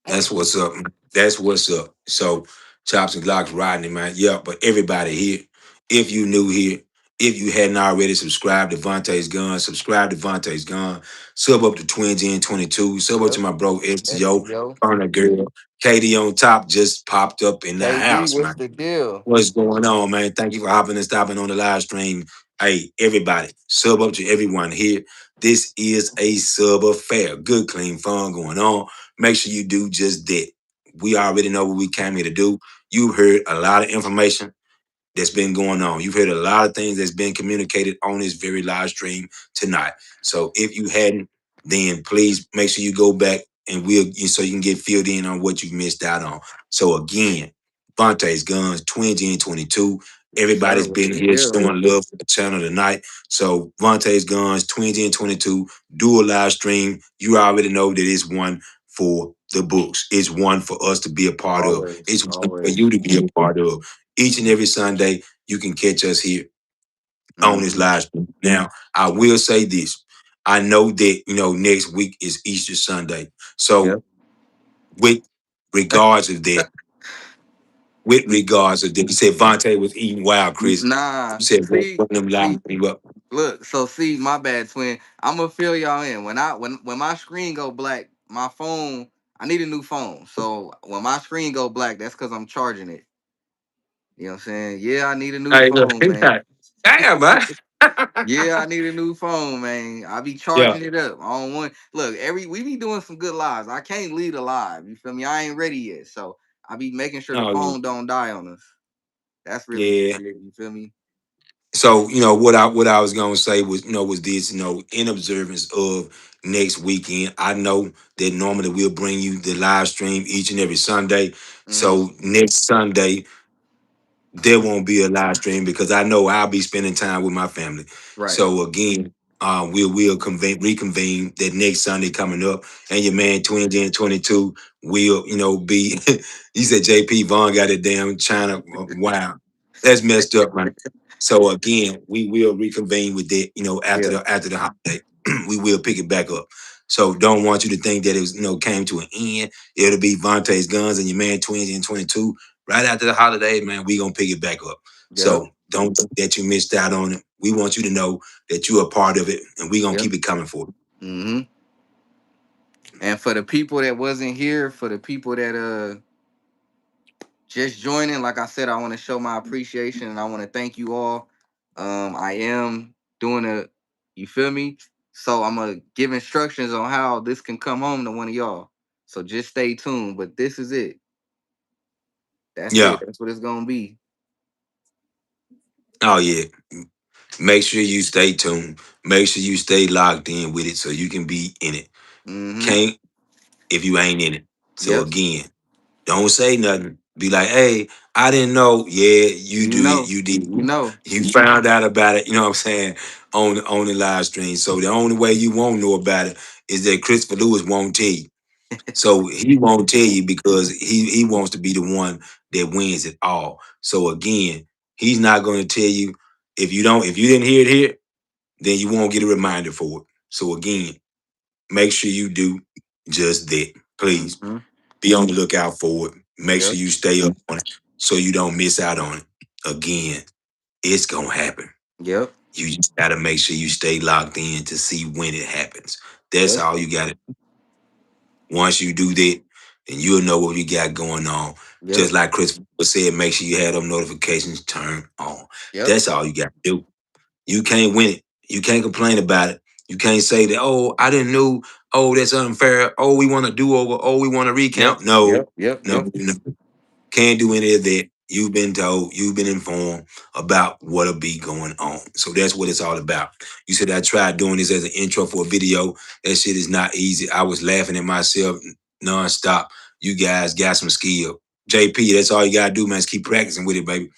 That's what's up. Man. That's what's up. So chops and glocks riding it, man. Yeah, but everybody here, if you new here, if you hadn't already subscribed to Vontae's Gun, subscribe to Vontae's Gun. Sub up to twingen22. Sub up to Yep. my bro STO. STO. Burner Girl. Katie on top just popped up in the KB, house, what's man. the deal? What's going on, man? Thank you for hopping and stopping on the live stream. Hey, everybody, sub up to everyone here. This is a sub affair. Good, clean fun going on. Make sure you do just that. We already know what we came here to do. You heard a lot of information that's been going on. You've heard a lot of things that's been communicated on this very live stream tonight. So if you hadn't, then please make sure you go back and so you can get filled in on what you missed out on. So again, Vontae's Guns 2022. Yes, sir. Everybody's With been the here skill. showing love for the channel tonight. So Vontae's Guns 2022, do a live stream. You already know that it's one for the books. It's one for us to be a part of. Always, It's one for always. you to be a part of. Each and every Sunday, you can catch us here on this Mm-hmm. live stream. Now, I will say this. I know that, next week is Easter Sunday. So Yep. with regards of that, you said Vontae was eating wild, Chris. Nah. You said one See, of them live see, stream up. look. So see, my bad, twin. I'm gonna fill y'all in. When my screen go black, my phone. I need a new phone. So when my screen go black, that's because I'm charging it. You know what I'm saying? Yeah, I need a new Hey, look, phone, man. damn, man. Yeah, I need a new phone, man. I be Yeah. charging it up. I don't want look, we be doing some good lives. I can't lead a live. You feel me? I ain't ready yet. So I be making sure the Oh, phone don't die on us. That's really yeah. it. You feel me? So, what I was gonna say was, was this, in observance of next weekend. I know that normally we'll bring you the live stream each and every Sunday. Mm-hmm. So next Sunday, there won't be a live stream because I know I'll be spending time with my family. Right. So again, we'll reconvene that next Sunday coming up, and your man twingen22 will be. He said JP Vaughn got it damn China. Wow, that's messed up, man. So again, we will reconvene with that. After Yeah. the holiday, we will pick it back up. So don't want you to think that it was came to an end. It'll be Vontae's Guns and your man twingen22 right after the holiday, man, we gonna pick it back up. Yep. So don't think that you missed out on it. We want you to know that you're a part of it, and we gonna Yep. keep it coming for you. Mm-hmm. And for the people that wasn't here, for the people that just joining, like I said, I want to show my appreciation and I want to thank you all. I am doing you feel me? So I'm gonna give instructions on how this can come home to one of y'all. So just stay tuned. But this is it. That's it. Yeah. That's what it's gonna be. Oh yeah. Make sure you stay tuned. Make sure you stay locked in with it so you can be in it. Mm-hmm. Can't if you ain't in it. So Yep. again, don't say nothing. Be like, hey, I didn't know. Yeah, you You do it. know. You did. You know. You found out about it. You know what I'm saying on the live stream. So the only way you won't know about it is that Christopher Lewis won't tell you. So he won't tell you because he wants to be the one that wins it all. So again, he's not going to tell you if you didn't hear it here, then you won't get a reminder for it. So again, make sure you do just that. Please Mm-hmm. be on the lookout for it. Make sure Yep. you stay up on it so you don't miss out on it. Again, it's gonna happen. Yep. You just gotta make sure you stay locked in to see when it happens. That's Yep. all you gotta. Once you do that, then you'll know what you got going on. Just Yep. like Chris said, make sure you have them notifications turned on. Yep. That's all you got to do. You can't win it. You can't complain about it. You can't say that, oh, I didn't know. Oh, that's unfair. Oh, we want to do over. Oh, we want to Yep. recount. No, Yep. Yep. no, Yep. no. Can't do any of that. You've been told, you've been informed about what'll be going on. So that's what it's all about. You said I tried doing this as an intro for a video. That shit is not easy. I was laughing at myself nonstop. You guys got some skill. JP, that's all you gotta do, man. Is keep practicing with it, baby.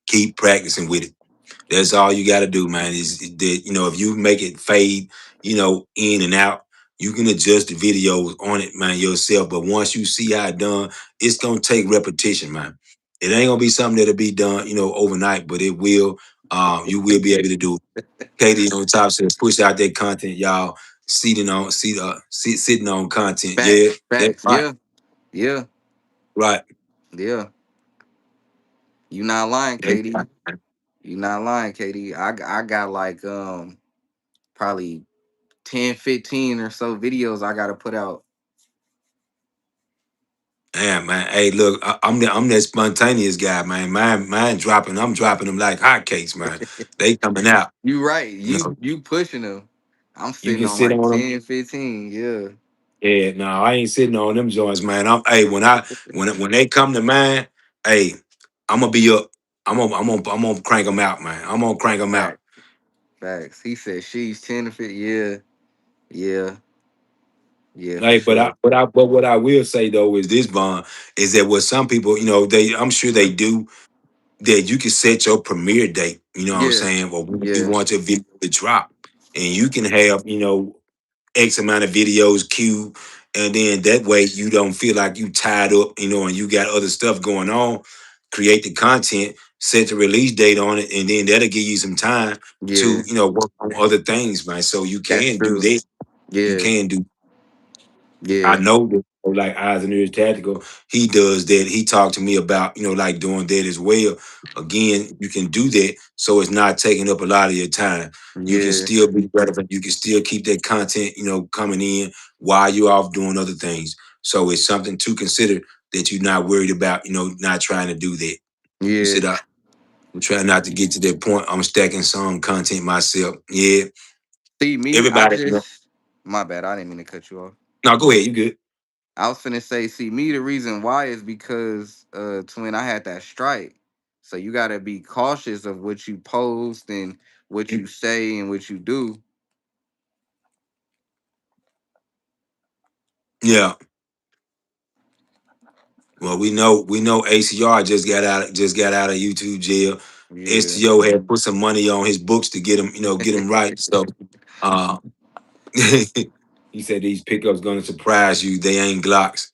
Keep practicing with it. That's all you got to do, man. Is that if you make it fade, in and out, you can adjust the videos on it, man, yourself. But once you see how it done, it's gonna take repetition, man. It ain't gonna be something that'll be done, overnight, but it will. You will be able to do it. Katie on top says, push out that content, y'all. Sitting on content. Yeah, Facts. that's Facts. right. Yeah. Yeah. Right. Yeah. You not lying, Katie. You not lying, Katie. I got like probably 10, 15 or so videos I gotta put out. Damn, man. Hey, look, I'm that spontaneous guy, man. Mine dropping. I'm dropping them like hotcakes, man. They coming out. You right. You You know, you pushing them. I'm You sitting can on sit like on them. 10, 15. Yeah. Yeah, no, I ain't sitting on them joints, man. I'm hey, when they come to mind, hey, I'm gonna be up. I'm gonna crank them out, man. I'm gonna crank them out. Facts. Facts. He said she's 10 to 50. Yeah. Yeah. Yeah, for Hey, sure. but what I will say though is this, Bond, is that what some people, I'm sure they do, that you can set your premiere date, you know what I'm Yeah. saying, or when you Yeah. want your video to drop. And you can have, X amount of videos queued, and then that way you don't feel like you tied up, and you got other stuff going on. Create the content, set the release date on it, and then that'll give you some time to, Yeah. work on other things, man. So you That's can do true. that. You Yeah. can do I Yeah. know that like Eyes and Ears Tactical, he does that. He talked to me about, like doing that as well. Again, you can do that so it's not taking up a lot of your time. You can Yeah. still be relevant. You can still keep that content, coming in while you're off doing other things. So it's something to consider that you're not worried about, not trying to do that. You Yeah. said I'm trying not to get to that point. I'm stacking some content myself. Yeah. See me, I Everybody, just my bad. I didn't mean to cut you off. no, go ahead. You good. I was finna say, see me, the reason why is because twin, I had that strike. So you gotta be cautious of what you post and what you say and what you do. Yeah. Well, we know ACR just got out of YouTube jail. Yeah. STO had put some money on his books to get him right. So uh he said these pickups gonna surprise you. They ain't Glocks.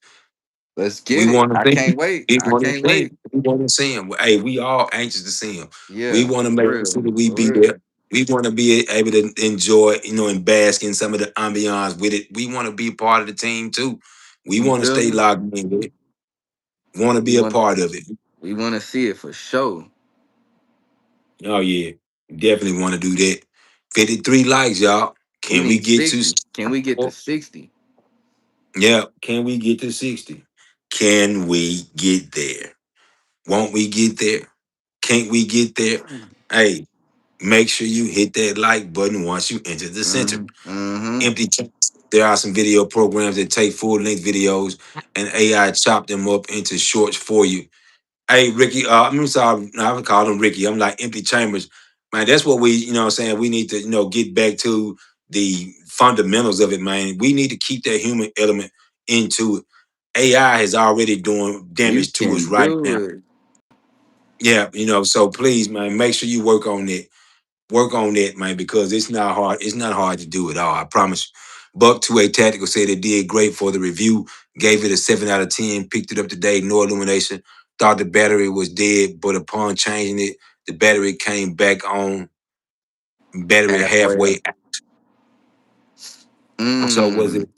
Let's We get it. want to I see can't him. wait. We I want to can't see him. wait. We want to see him. Hey, we all anxious to see him. We Yeah, want to for make real. sure that we For be real. there. We want to be able to enjoy, and bask in some of the ambiance with it. We want to be a part of the team too. We You want to feel stay me? logged in with it. Want to We be a want part of it. we wanna see it for sure. Oh yeah, definitely want to do that. 53 likes, y'all. We Can we need get to 60. Can we get to 60? Yeah, can we get to 60? Can we get there? Won't we get there? Can't we get there? Hey, make sure you hit that like button once you enter the center. Mm-hmm. Empty chats. There are some video programs that take full length videos and AI chop them up into shorts for you. Hey, Ricky, I'm sorry, no, I haven't called him Ricky. I'm like empty chambers. Man, that's what we, what I'm saying, we need to, get back to the fundamentals of it, man. We need to keep that human element into it. AI is already doing You damage to us can right do now. it. Yeah, so please, man, make sure you work on that. Work on that, man, because it's not hard. It's not hard to do at all. I promise you. Buck 2A Tactical said it did great for the review. Gave it a 7 out of 10. Picked it up today. No illumination. Thought the battery was dead, but upon changing it, the battery came back on. Battery Halfway. halfway. So was Mm. it?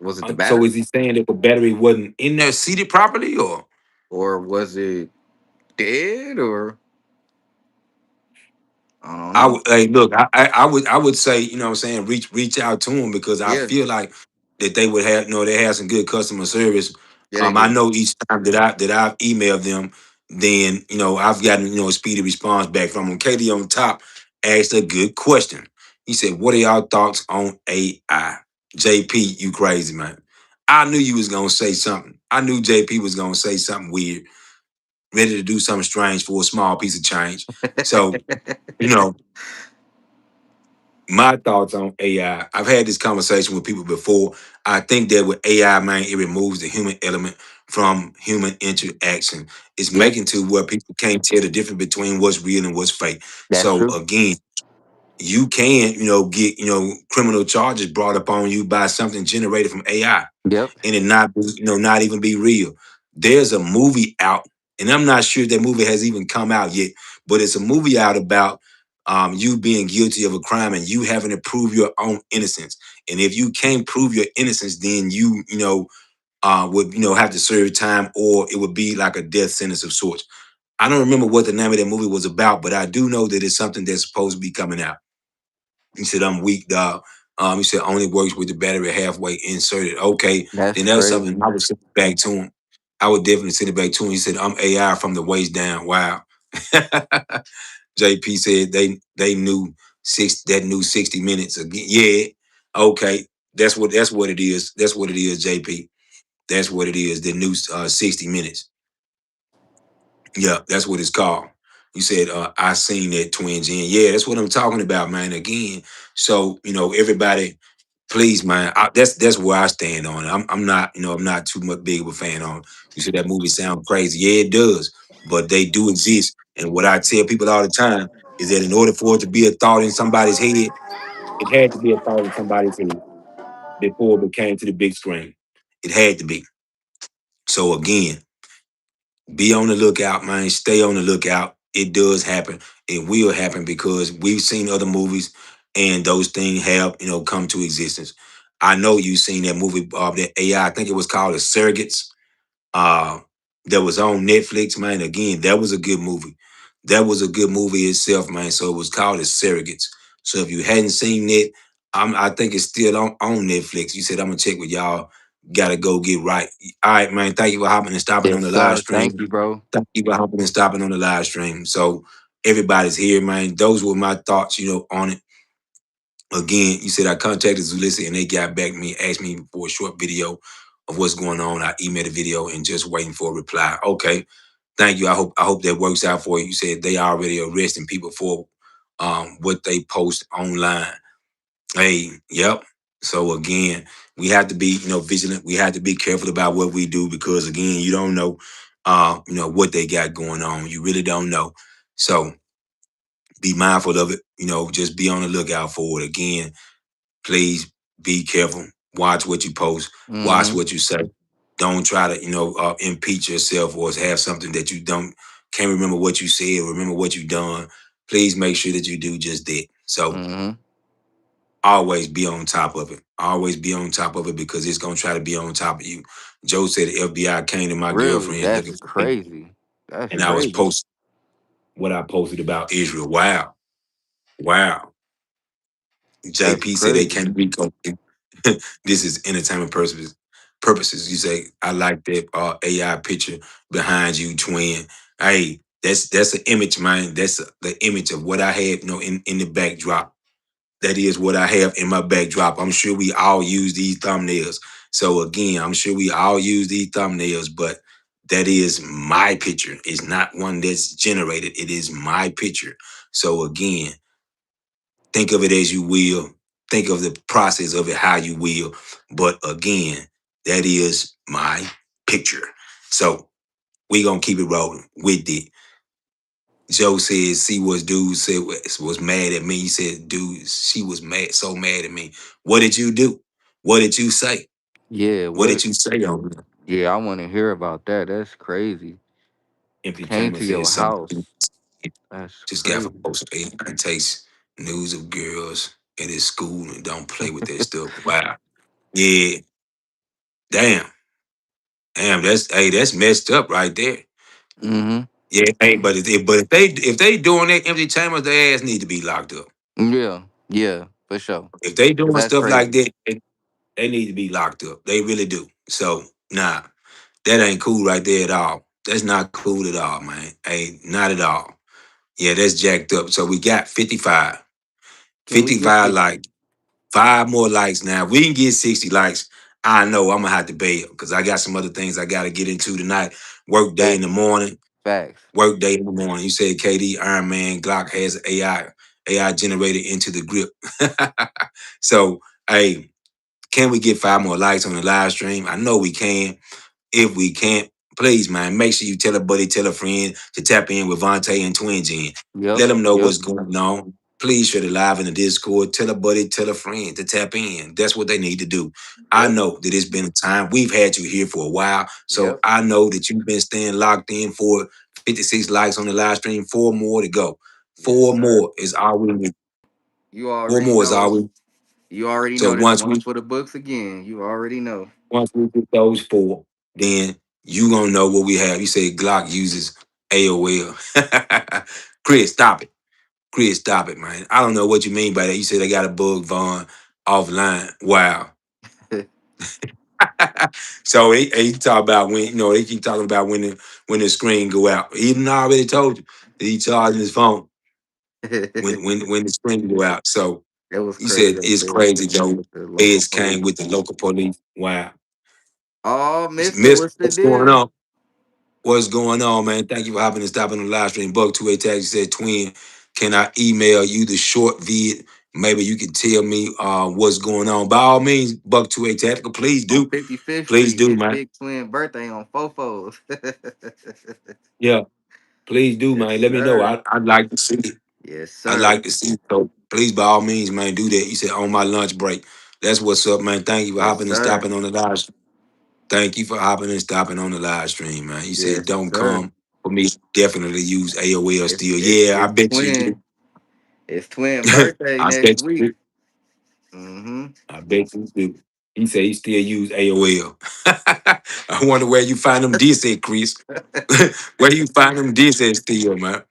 Was it the So is battery? he saying that the battery wasn't in there seated properly, or? Or was it dead? Or I don't I know. would, hey, look, I would say, what I'm saying, reach out to them because I Yeah. feel like that they would have, they have some good customer service. Yeah, they I do. know each time that I've emailed them, then I've gotten a speedy response back from them. Katie on top asked a good question. He said, "What are y'all thoughts on AI?" JP, you crazy man. I knew you was gonna say something. I knew JP was gonna say something weird, ready to do something strange for a small piece of change. So, you know, my thoughts on AI. I've had this conversation with people before. I think that with AI, man, it removes the human element from human interaction. It's Yeah, making to where people can't tell the difference between what's real and what's fake. that's So true. again, you can, get, criminal charges brought upon you by something generated from AI Yep. and it not be, not even be real. There's a movie out, and I'm not sure if that movie has even come out yet, but it's a movie out about you being guilty of a crime and you having to prove your own innocence. And if you can't prove your innocence, then would have to serve time, or it would be like a death sentence of sorts. I don't remember what the name of that movie was about, but I do know that it's something that's supposed to be coming out. He said, "I'm weak, dog." He said, "Only works with the battery halfway inserted." Okay, That's then that was something crazy. I would send it back to him. I would definitely send it back to him. He said, "I'm AI from the waist down." Wow. JP said they knew. that new 60 minutes again. Yeah, okay. That's what it is. That's what it is, JP. That's what it is. The new 60 minutes. Yeah, that's what it's called. You said I seen that twin gen. Yeah, that's what I'm talking about, man. Again, so everybody, please, man. That's where I stand on it. I'm not, I'm not too much big of a fan on. You said that movie sound crazy. Yeah, it does, but they do exist. And what I tell people all the time is that in order for it to be a thought in somebody's head, it had to be a thought in somebody's head before it became to the big screen. It had to be. So again, be on the lookout, man. Stay on the lookout. It does happen. It will happen because we've seen other movies and those things have, come to existence. I know you've seen that movie, that AI, I think it was called The Surrogates, uh, that was on Netflix, man. Again, that was a good movie. That was a good movie itself, man. So it was called The Surrogates. So if you hadn't seen it, I think it's still on Netflix. You said I'm gonna check with y'all. Gotta go get right. All right, man. Thank you for hopping and stopping on Yes, the live sir. Thank stream. you, bro. Thank you for hopping and stopping on the live stream. So everybody's here, man. Those were my thoughts, on it. Again, you said I contacted Zulissa and they got back to me, asked me for a short video of what's going on. I emailed a video and just waiting for a reply. Okay, thank you. I hope that works out for you. You said they already arresting people for what they post online. Hey, yep. So again, we have to be vigilant. We have to be careful about what we do because again, you don't know what they got going on. You really don't know. So be mindful of it. Just be on the lookout for it. Again, please be careful. Watch what you post. Watch Mm-hmm. what you say. Don't try to, impeach yourself or have something that you don't can't remember what you said or remember what you done. Please make sure that you do just that. So Mm-hmm. always be on top of it. Always be on top of it because it's gonna try to be on top of you. Joe said the FBI came to my Really? girlfriend looking That's for me, crazy. That's and I was crazy. posting what I posted about Israel. Wow, wow. That's JP said they crazy. can't be. This is entertainment purposes. Purposes. You say I like that AI picture behind you, twin. Hey, that's an image, man. That's the image of what I have, in the backdrop. That is what I have in my backdrop. I'm sure we all use these thumbnails. So again, I'm sure we all use these thumbnails, but that is my picture. It's not one that's generated. It is my picture. So again, think of it as you will. Think of the process of it how you will. But again, that is my picture. So we gonna keep it rolling with it. Joe says, see what dude said was mad at me. He said, dude, she was mad, so mad at me. What did you do? What did you say? Yeah, What what? did you say on there? Yeah, I want to hear about that. That's crazy. Empty Came Chamber to your says something. house. That's Just got from crazy. post. It takes news of girls at his school and don't play with that stuff. Wow. Yeah. Damn. Damn, that's messed up right there. Mm-hmm. Yeah, hey, but if they doing that empty chambers, their ass need to be locked up. Yeah, yeah, for sure. If they Cause doing that's stuff like crazy. that, they need to be locked up. They really do. So nah, that ain't cool right there at all. That's not cool at all, man. Hey, not at all. Yeah, that's jacked up. So we got 55. Can we get 55 60? likes. 5 more likes now. If we can get 60 likes, I know I'm gonna have to bail because I got some other things I gotta get into tonight. Work day in the Facts. morning. Facts. Work day in the morning. You said KD, Iron Man, Glock has AI generated into the grip. So, hey, can we get 5 more likes on the live stream? I know we can. If we can't, please, man, make sure you tell a buddy, tell a friend to tap in with Vontae and Twin Gen. Yep. Let them know Yep. what's going on. Please share it live in the Discord. Tell a buddy, tell a friend to tap in. That's what they need to do. I Yep. know that it's been a time. We've had you here for a while. So Yep. I know that you've been staying locked in for 56 likes on the live stream. 4 more to go. Yes, Four sir. more is all we need. You Four already more is all know. we. You already So know that's once one we for the books again. You already know. Once we get those 4, then you gonna know what we have. You say Glock uses AOL. Chris, stop it. Chris, stop it, man. I don't know what you mean by that. You said they got a bug Vaughn offline. Wow. So he talk about when they keep talking about when the screen go out. He done already told you that he charging his phone. when the screen go out. So It was you said crazy up it's there crazy though. with the local Feds came police. with the local police. Wow. Oh, Mister, Miss, what's the what's going deal? on? What's going on, man? Thank you for hopping and stopping on the live stream. Buck 28 Tags said, Twin, can I email you the short vid? Maybe you can tell me what's going on. By all means, Buck 28 Tactical, please On do. 55th Please Street, do, his man. big twin birthday on Fofos. Yeah, please do, Yes, man. Let me know. sir. I'd like to see it. Yes, I'd sir. like to see it. So please, by all means, man, do that. You said on my lunch break. That's what's up, man. Thank you for Yes, hopping and sir. stopping on the live stream. Thank you for hopping and stopping on the live stream, man. You said Yes, don't sir. come for me. Definitely use AOL It's still. it's Yeah, I it's bet you do. twin. It's twin birthday I next bet you week. do. Mm-hmm. I bet you do. He said he still use AOL. I wonder where you find them discs at, Chris. Where you find them discs at still, man.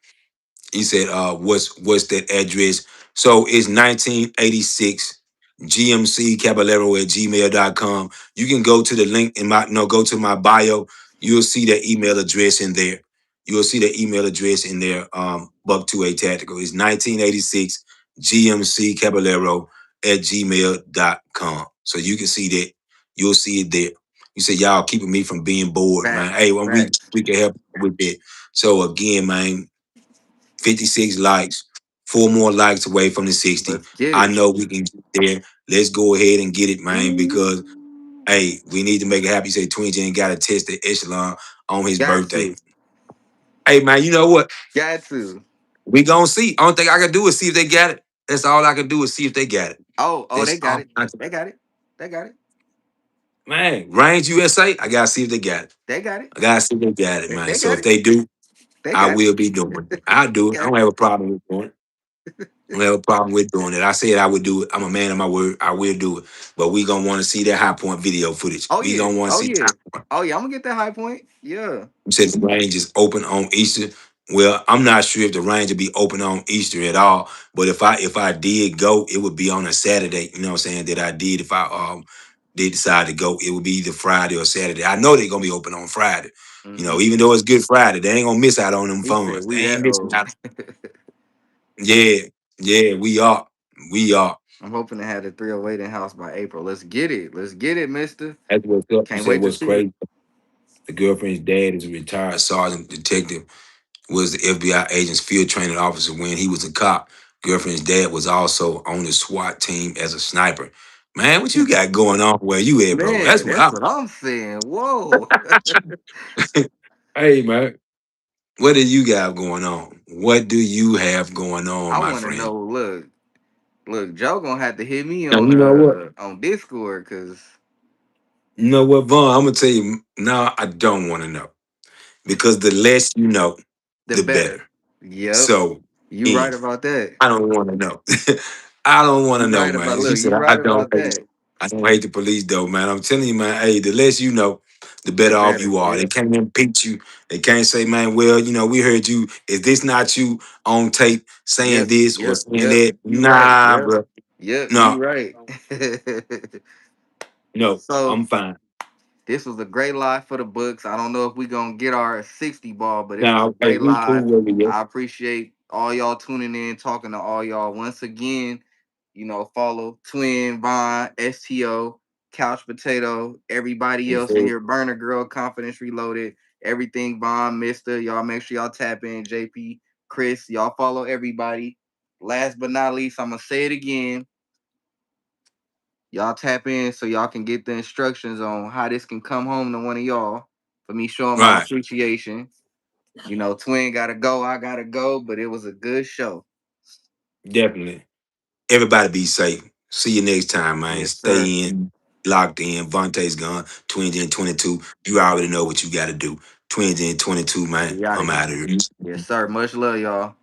He said, what's that address? So it's 1986 GMC Caballero at gmail.com. You can go to the link in my no, go to my bio. You'll see the email address in there. You'll see the email address in there, Buck 28 Tactical. It's 1986 GMC Caballero at gmail.com. So you can see that. You'll see it there. You say y'all keeping me from being bored, man. Facts. Hey, when Facts. we can help with that. So again, man, 56 likes, 4 more likes away from the 60. Let's get I it. know we can get there. Let's go ahead and get it, man, Ooh. because hey, we need to make it happen. You say Twin ain't got to test the Echelon on his Got birthday. to. Hey man, you know what? Got to. We gonna see. Only thing I can do is see if they got it. That's all I can do is see if they got it. Oh, That's they got all it. I can. They got it. They got it. Man, Range USA, I gotta see if they got it. They got it. I gotta see if they got it, man. They So got if it. they do, They I got it. will be doing it. I do it. I Got don't have a problem with doing it. I don't have a problem with doing it. I said I would do it. I'm a man of my word. I will do it. But we gonna want to see that high point video footage. Oh We yeah. gonna want to Oh see yeah. high point. Oh yeah. I'm gonna get that high point. Yeah. You said the range is open on Easter. Well, I'm not sure if the range will be open on Easter at all. But if I did go, it would be on a Saturday. You know what I'm saying? That I did if I did decide to go, it would be either Friday or Saturday. I know they're gonna be open on Friday. You know, Mm-hmm. even though it's Good Friday, they ain't gonna miss out on them He said funds. They we ain't that missing old. out. Yeah, yeah, we are. We are. I'm hoping to have the 308 in house by April. Let's get it. Let's get it, Mister. That's what's up. You Can't said wait to what's see it. crazy. The girlfriend's dad is a retired sergeant detective, was the FBI agent's field training officer when he was a cop. Girlfriend's dad was also on the SWAT team as a sniper. Man, what you got going on where you at, bro? That's Man, what that's I'm. what I'm saying. Whoa. Hey, man, what do you got going on? What do you have going on, I my want to friend? know. Look. Joe gonna have to hit me Now, you know what? on Discord because You know what, Vaughn? I'm gonna tell you. No, I don't want to know because the less you know, the the better. better. Yep. So, You yeah. right about that. I don't want to know. I don't want to You know, right man. about He look. said, You I right don't about hate. that. I don't hate the police though, man. I'm telling you, man. Hey, the less you know, the The better off better. you are. They Yep. can't impeach you. They can't say, man, well, we heard you. Is this not you on tape saying Yep. this or Yep. saying Yep. that? You right. Nah, Yep. bro. Yep. You No, right. no, So I'm fine. this was a great live for the books. I don't know if we gonna get our 60 ball, but it was a Now, hey, great we cool live. where we at. I appreciate all y'all tuning in, talking to all y'all once again. Follow Twin, Vine, STO, Couch Potato, everybody Yes, else in sir. here, Burner Girl, Confidence Reloaded, everything Vine, Mister. Y'all make sure y'all tap in, JP, Chris. Y'all follow everybody. Last but not least, I'm gonna say it again. Y'all tap in so y'all can get the instructions on how this can come home to one of y'all for me showing my Right, appreciation. Twin gotta go, I gotta go, but it was a good show. definitely. Everybody be safe. See you next time, man. Yes, sir. Stay in, locked in. Vontae's gone. Twins in 22. You already know what you got to do. Twins in 22, man. We out of I'm here. out of here. Yes, sir. Much love, y'all.